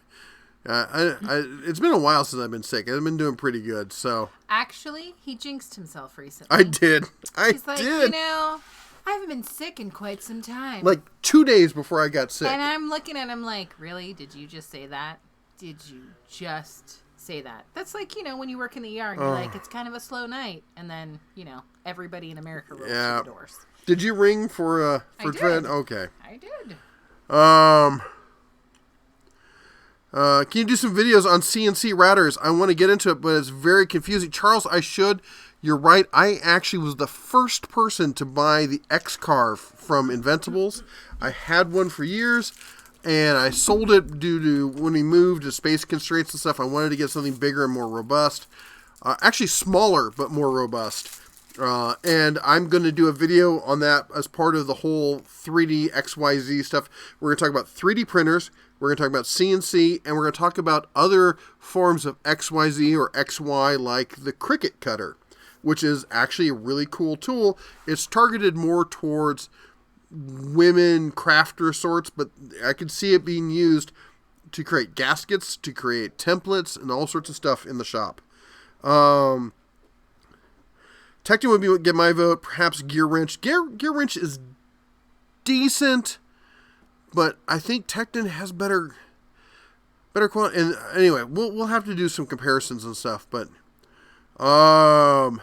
It's been a while since I've been sick. I've been doing pretty good, so. Actually, he jinxed himself recently. I did. He's like, I haven't been sick in quite some time. Like 2 days before I got sick. And I'm looking at him like, really? Did you just say that? Did you just say that? That's like, when you work in the ER and you're like, it's kind of a slow night. And then, everybody in America rolls through the doors. Did you ring for Dread? Did. Okay. I did. Can you do some videos on CNC routers? I want to get into it, but it's very confusing. Charles, I should. You're right. I actually was the first person to buy the X-Carve from Inventables. I had one for years, and I sold it due to when we moved to space constraints and stuff. I wanted to get something bigger and more robust. Actually smaller, but more robust. And I'm going to do a video on that as part of the whole 3D XYZ stuff. We're going to talk about 3D printers. We're going to talk about CNC, and we're going to talk about other forms of XYZ or XY like the Cricut Cutter, which is actually a really cool tool. It's targeted more towards women crafter sorts, but I could see it being used to create gaskets, to create templates, and all sorts of stuff in the shop. Tekton would get my vote. Perhaps Gear Wrench. Gear Wrench is decent, but I think Tekton has better quality. And anyway, we'll have to do some comparisons and stuff. But How do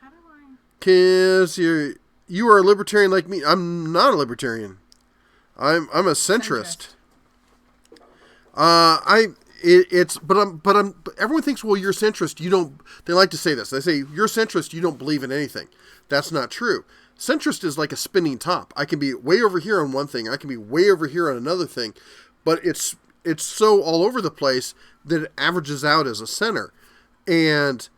I? Cause you are a libertarian like me. I'm not a libertarian. I'm a centrist. But everyone thinks, well, you're centrist. You don't. They like to say this. They say you're centrist. You don't believe in anything. That's not true. Centrist is like a spinning top. I can be way over here on one thing. I can be way over here on another thing, but it's so all over the place that it averages out as a center, and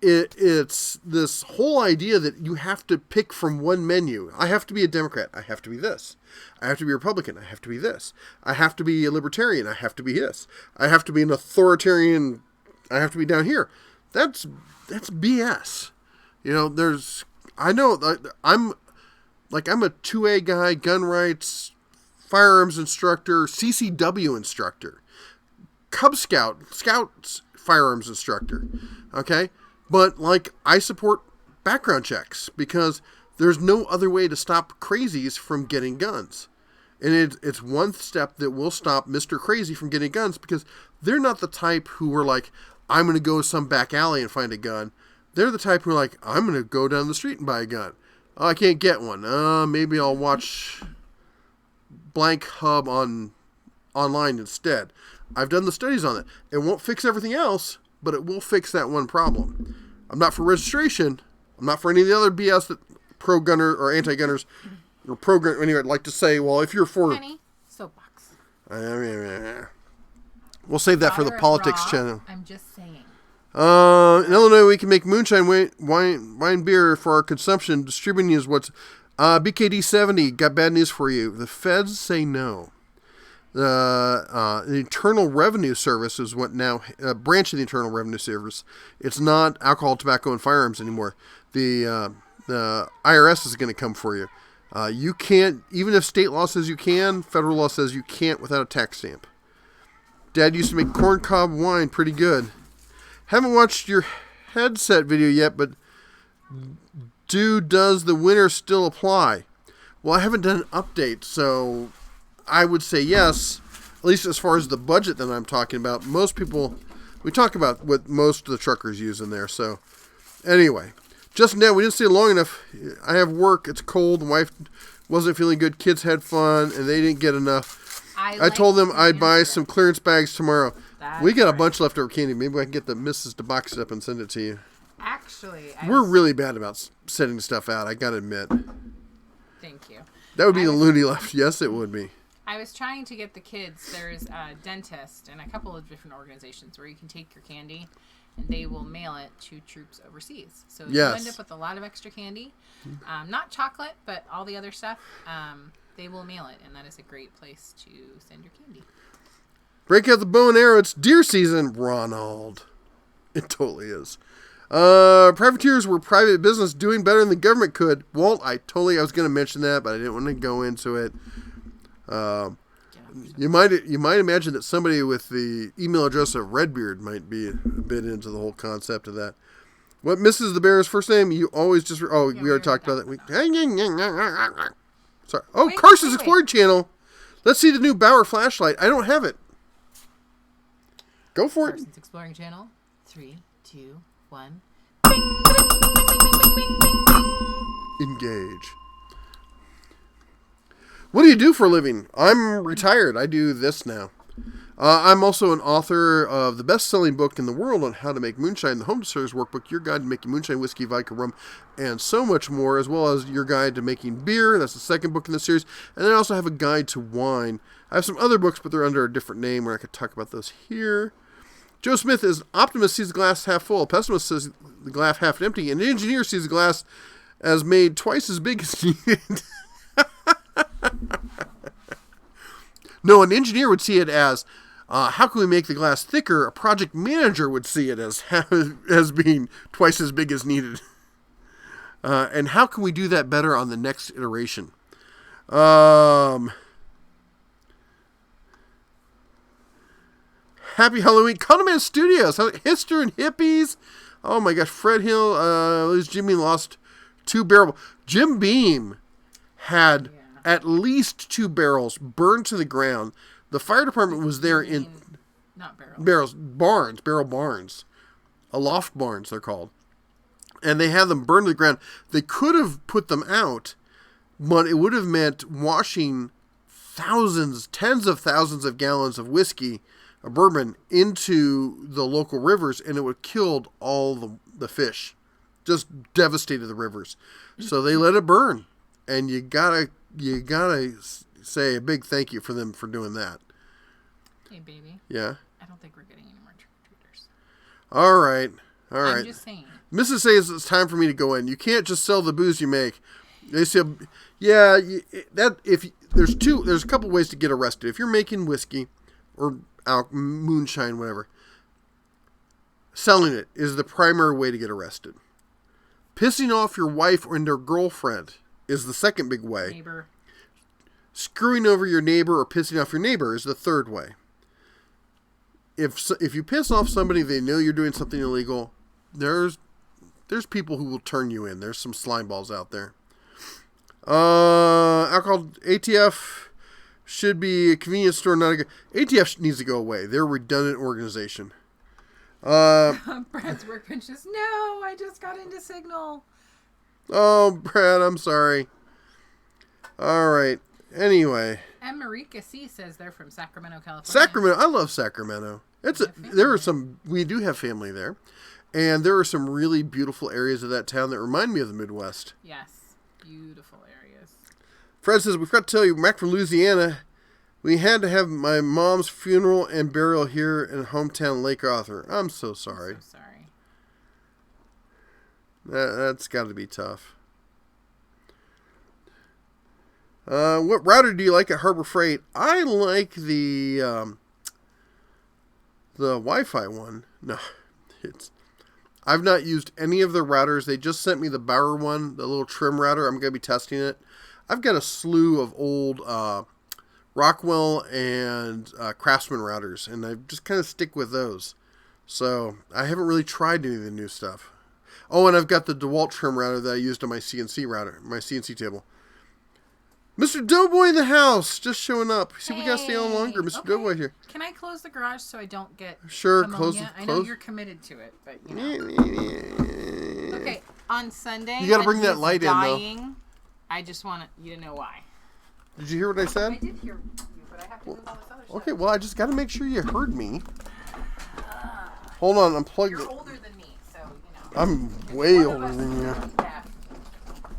it's this whole idea that you have to pick from one menu. I have to be a Democrat. I have to be this. I have to be a Republican. I have to be this. I have to be a Libertarian. I have to be this. I have to be an authoritarian. I have to be down here. That's BS. I'm a 2A guy, gun rights, firearms instructor, CCW instructor, Cub Scouts firearms instructor. Okay? But I support background checks because there's no other way to stop crazies from getting guns. And it's one step that will stop Mr. Crazy from getting guns, because they're not the type who are like, I'm going to go some back alley and find a gun. They're the type who are like, I'm going to go down the street and buy a gun. Oh, I can't get one. Maybe I'll watch blank hub online instead. I've done the studies on it. It won't fix everything else, but it will fix that one problem. I'm not for registration. I'm not for any of the other BS that pro-gunner or anti-gunners or pro-gun anyway like to say. Well, if you're for soapbox, we'll save that for the politics channel. I'm just saying. In Illinois, we can make moonshine, wine, beer for our consumption. Distributing is what's BKD 70. Got bad news for you. The feds say no. The Internal Revenue Service is what now branch of the Internal Revenue Service. It's not alcohol, tobacco, and firearms anymore. The IRS is going to come for you. You can't, even if state law says you can, federal law says you can't without a tax stamp. Dad used to make corncob wine pretty good. Haven't watched your headset video yet, but does the winner still apply? Well, I haven't done an update, so I would say yes, at least as far as the budget that I'm talking about. Most people we talk about what most of the truckers use in there. So, anyway, just now we didn't stay long enough. I have work. It's cold. The wife wasn't feeling good. Kids had fun, and they didn't get enough. I told them I'd buy some clearance bags tomorrow. We got a bunch left over candy. Maybe I can get the missus to box it up and send it to you. Actually, we're really bad about sending stuff out. I gotta admit. Thank you. That would be the loony left. Yes, it would be. I was trying to get the kids. There's a dentist and a couple of different organizations where you can take your candy and they will mail it to troops overseas. So you end up with a lot of extra candy. Not chocolate, but all the other stuff. They will mail it, and that is a great place to send your candy. Break out the bow and arrow. It's deer season, Ronald. It totally is. Privateers were private business doing better than the government could. Walt, I was going to mention that, but I didn't want to go into it. You might imagine that somebody with the email address of Redbeard might be a bit into the whole concept of that. What Mrs. the Bear's first name? You always just... we already talked about that. Sorry. Oh, Carson's Exploring Channel. Let's see the new Bauer flashlight. I don't have it. Go for it. Carson's Exploring Channel. 3, 2, 1. Engage. What do you do for a living? I'm retired. I do this now. I'm also an author of the best-selling book in the world on how to make moonshine, the Home Distillers Workbook, your guide to making moonshine, whiskey, vodka, rum, and so much more, as well as your guide to making beer. That's the second book in the series. And then I also have a guide to wine. I have some other books, but they're under a different name. We're not going to talk about those here. Joe Smith is optimist, sees the glass half full. Pessimist says the glass half empty. And an engineer sees the glass as made twice as big as needed. No, an engineer would see it as, how can we make the glass thicker? A project manager would see it as being twice as big as needed. And how can we do that better on the next iteration? Happy Halloween. Condoman Studios. Hipster and Hippies. Oh my gosh. Fred Hill. Jimmy lost 2 barrels. Jim Beam had at least 2 barrels burned to the ground. The fire department was there in... Not barrels. Barrel barns. Aloft barns, they're called. And they had them burned to the ground. They could have put them out, but it would have meant washing thousands, tens of thousands of gallons of whiskey, of bourbon, into the local rivers, and it would have killed all the fish. Just devastated the rivers. So they let it burn. And you gotta say a big thank you for them for doing that. Hey, baby. Yeah? I don't think we're getting any more trick-or-treaters. All right. I'm just saying. Mrs. says it's time for me to go in. You can't just sell the booze you make. They say, yeah, there's a couple ways to get arrested. If you're making whiskey or moonshine, whatever, selling it is the primary way to get arrested. Pissing off your wife or their girlfriend is the second big way. Neighbor. Screwing over your neighbor or pissing off your neighbor is the third way. If you piss off somebody, they know you're doing something illegal. There's people who will turn you in. There's some slime balls out there. Alcohol ATF should be a convenience store, not a... ATF needs to go away. They're a redundant organization. Brad's workbench says, no, I just got into Signal. Oh, Brad, I'm sorry. All right. Anyway. And Marika C says they're from Sacramento, California. Sacramento. I love Sacramento. We do have family there. And there are some really beautiful areas of that town that remind me of the Midwest. Yes. Beautiful areas. Fred says, we forgot to tell you, Mac from Louisiana, we had to have my mom's funeral and burial here in hometown Lake Arthur. I'm so sorry. I'm so sorry. That's got to be tough. What router do you like at Harbor Freight? I like the Wi-Fi one. No, I've not used any of their routers. They just sent me the Bauer one, the little trim router. I'm going to be testing it. I've got a slew of old Rockwell and Craftsman routers, and I just kind of stick with those. So I haven't really tried any of the new stuff. Oh, and I've got the DeWalt trim router that I used on my CNC router, my CNC table. Mr. Doughboy in the house, just showing up. See, we gotta stay on longer. Mr. Okay. Doughboy here. Can I close the garage so I don't get Sure, pneumonia? I know close. you're committed to it, but you Yeah, know. yeah, yeah. Okay, on Sunday, You gotta when bring that he's light in, though. dying, I just want you to know why. Did you hear what I I said? did hear you, but I have to move all this other stuff. Okay, well, I just gotta make sure you heard me. Hold on, unplug You're it. older than me, so you know. I'm way One of older us than is you. gonna be deaf.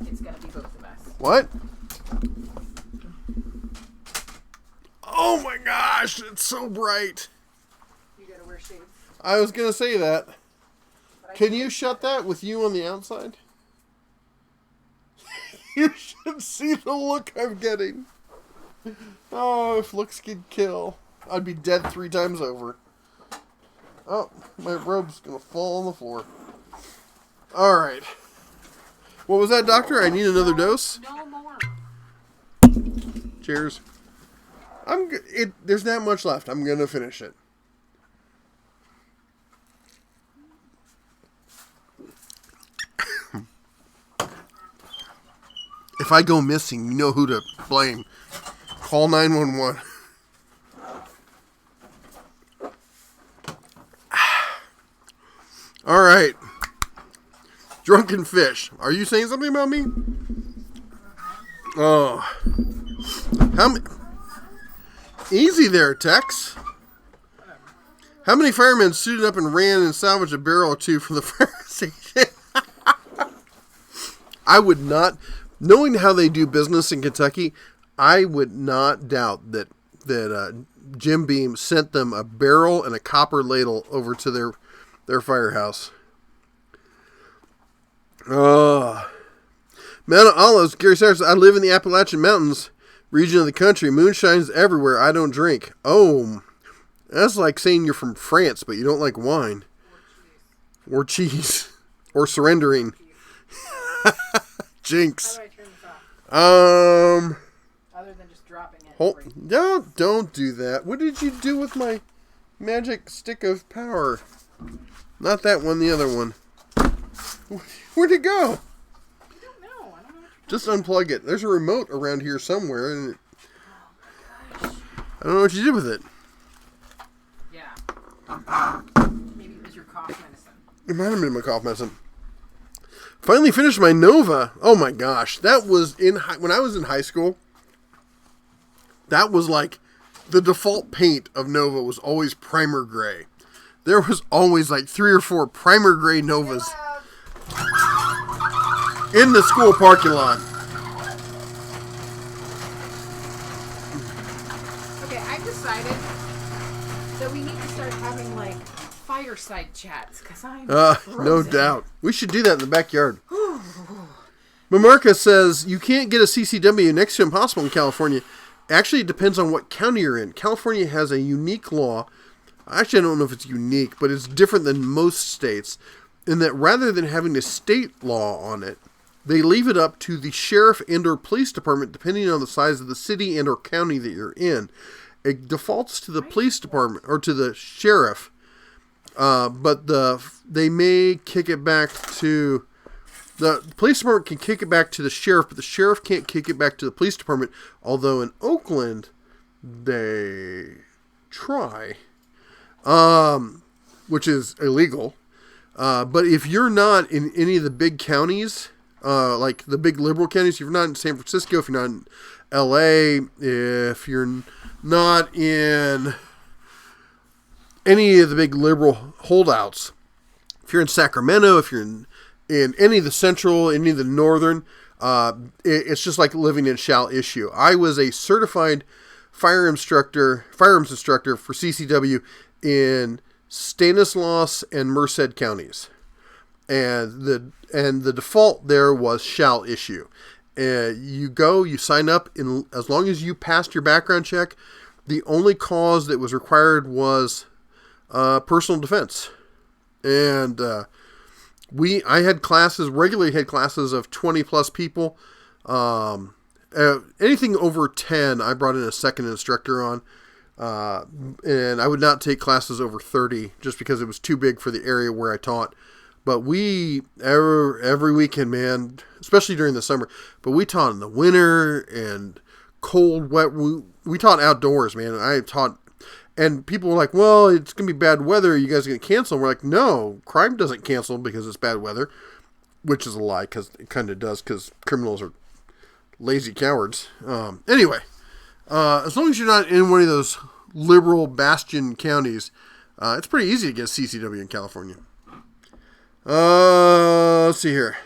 It's gonna be both of us. What? Oh my gosh, it's so bright. You gotta wear shades. I was gonna say that. But I Can you shut that with you on the outside? You should see the look I'm getting. Oh, if looks could kill, I'd be dead 3 times over. Oh, my robe's gonna fall on the floor. Alright. What was that, doctor? I need another dose? No more. Cheers. There's not much left. I'm gonna finish it. If I go missing, you know who to blame. Call 911. All right. Drunken fish. Are you saying something about me? Oh. How many? Easy there, Tex. How many firemen suited up and ran and salvaged a barrel or two from the fire station? I would not, knowing how they do business in Kentucky, I would not doubt that Jim Beam sent them a barrel and a copper ladle over to their firehouse. Oh. Mount of Olives, Gary Cyrus, I live in the Appalachian Mountains region of the country. Moonshine's everywhere. I don't drink. Oh, that's like saying you're from France, but you don't like wine. Or cheese. Or surrendering. Jinx. How do I turn this off? Other than just dropping it. No, don't do that. What did you do with my magic stick of power? Not that one, the other one. Where'd it go? I don't know. I don't know what Just unplug it. There's a remote around here somewhere, and I don't know what you did with it. Yeah. Maybe it was your cough medicine. It might have been my cough medicine. Finally finished my Nova. Oh my gosh, that was when I was in high school. That was like the default paint of Nova was always primer gray. There was always like 3 or 4 primer gray Novas in the school parking lot. Okay, I've decided that we need to start having like fireside chats because I'm No frozen. doubt. We should do that in the backyard. Mamarka says you can't get a CCW next to impossible in California. Actually, it depends on what county you're in. California has a unique law. Actually, I don't know if it's unique, but it's different than most states in that rather than having a state law on it, they leave it up to the sheriff and or police department depending on the size of the city and or county that you're in. It defaults to the police department or to the sheriff, but they may kick it back to... The police department can kick it back to the sheriff, but the sheriff can't kick it back to the police department, although in Oakland, they try, which is illegal. But if you're not in any of the big counties, like the big liberal counties, if you're not in San Francisco, if you're not in LA, if you're not in any of the big liberal holdouts, if you're in Sacramento, if you're in any of the central, any of the northern, it's just like living in shall issue. I was a certified firearms instructor for CCW in Stanislaus and Merced counties, and the default there was shall issue. You sign up, as long as you passed your background check. The only cause that was required was personal defense, and I had regularly had classes of 20 plus people. Anything over 10, I brought in a second instructor on. And I would not take classes over 30 just because it was too big for the area where I taught. But every weekend, man, especially during the summer, but we taught in the winter and cold, wet. We taught outdoors, man. I taught, and people were like, well, it's going to be bad weather. You guys are going to cancel. And we're like, no, crime doesn't cancel because it's bad weather, which is a lie because it kind of does because criminals are lazy cowards. Anyway, as long as you're not in one of those liberal bastion counties, it's pretty easy to get CCW in California. Let's see here.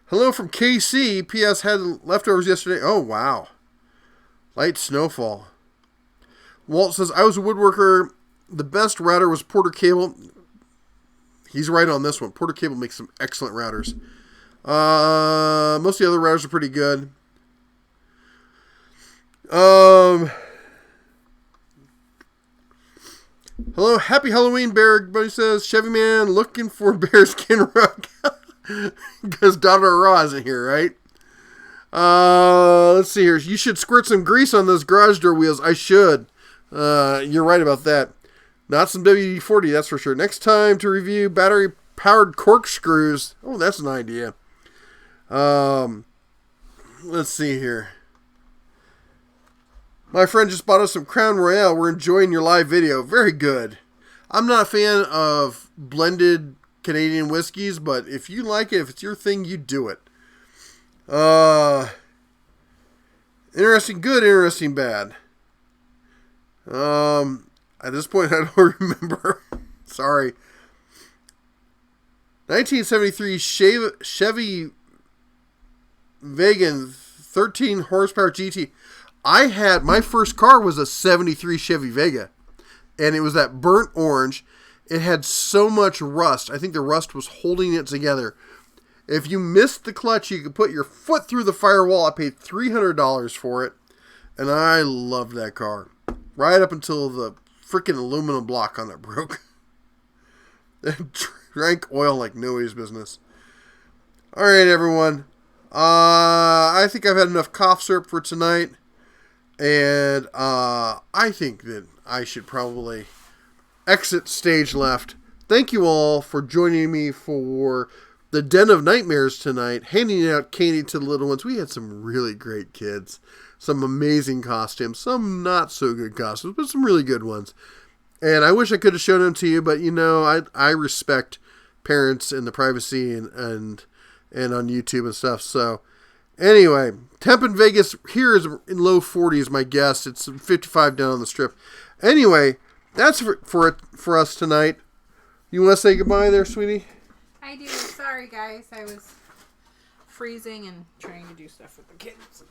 Hello from KC. P.S. Had leftovers yesterday. Oh, wow. Light snowfall. Walt says, I was a woodworker. The best router was Porter Cable. He's right on this one. Porter Cable makes some excellent routers. Most of the other routers are pretty good. Hello, happy Halloween, Bear. Everybody says, Chevy Man looking for bearskin rug. Because Donna Raw isn't here, right? Let's see here. You should squirt some grease on those garage door wheels. I should. You're right about that. Not some WD-40, that's for sure. Next time to review battery-powered corkscrews. Oh, that's an idea. Let's see here. My friend just bought us some Crown Royale. We're enjoying your live video. Very good. I'm not a fan of blended Canadian whiskeys, but if you like it, if it's your thing, you do it. Interesting good, interesting bad. At this point, I don't remember. Sorry. 1973 Chevy Vegan 13 horsepower GT. I had, my first car was a 73 Chevy Vega, and it was that burnt orange. It had so much rust. I think the rust was holding it together. If you missed the clutch, you could put your foot through the firewall. I paid $300 for it, and I loved that car. Right up until the freaking aluminum block on it broke. It drank oil like nobody's business. All right, everyone. I think I've had enough cough syrup for tonight. And I think that I should probably exit stage left. Thank you all for joining me for the Den of Nightmares tonight, handing out candy to the little ones. We had some really great kids, some amazing costumes, some not so good costumes, but some really good ones. And I wish I could have shown them to you, but you know, I respect parents and the privacy and on YouTube and stuff. So anyway, temp in Vegas here is in low 40s, my guess. It's 55 down on the strip. Anyway, that's for us tonight. You want to say goodbye there, sweetie? I do. Sorry, guys. I was freezing and trying to do stuff with the kids.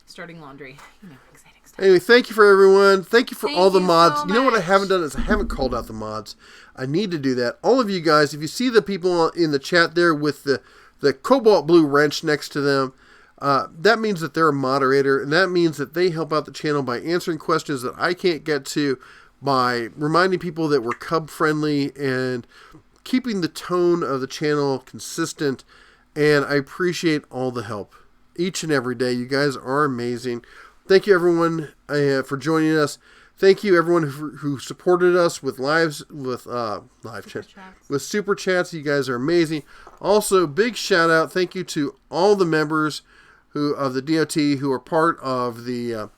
Starting laundry. You know, exciting stuff. Anyway, thank you for everyone. Thank you for all the you mods. so You know what I much. haven't done is I haven't called out the mods. I need to do that. All of you guys, if you see the people in the chat there with the cobalt blue wrench next to them, that means that they're a moderator, and that means that they help out the channel by answering questions that I can't get to, by reminding people that we're cub friendly and keeping the tone of the channel consistent. And I appreciate all the help each and every day. You guys are amazing. Thank you, everyone, for joining us. Thank you, everyone who supported us with with super chats. You guys are amazing. Also, big shout out. Thank you to all the members of the DOT who are part of the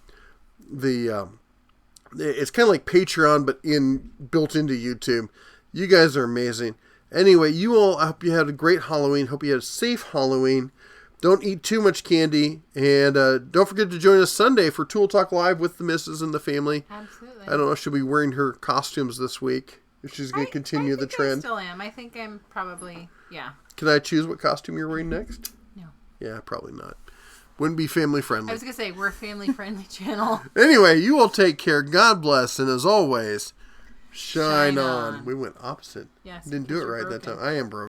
it's kind of like Patreon, but built into YouTube. You guys are amazing. Anyway, you all, I hope you had a great Halloween. Hope you had a safe Halloween. Don't eat too much candy. And don't forget to join us Sunday for Tool Talk Live with the missus and the family. Absolutely. I don't know if she'll be wearing her costumes this week. If she's going to continue the trend. I still am. I think I'm probably, yeah. Can I choose what costume you're wearing next? No. Yeah, probably not. Wouldn't be family friendly. I was going to say, we're a family-friendly channel. Anyway, you all take care. God bless. And as always, shine Shine on. on. We went opposite. Yes. Didn't do it because you're right that broken. time. I am broken.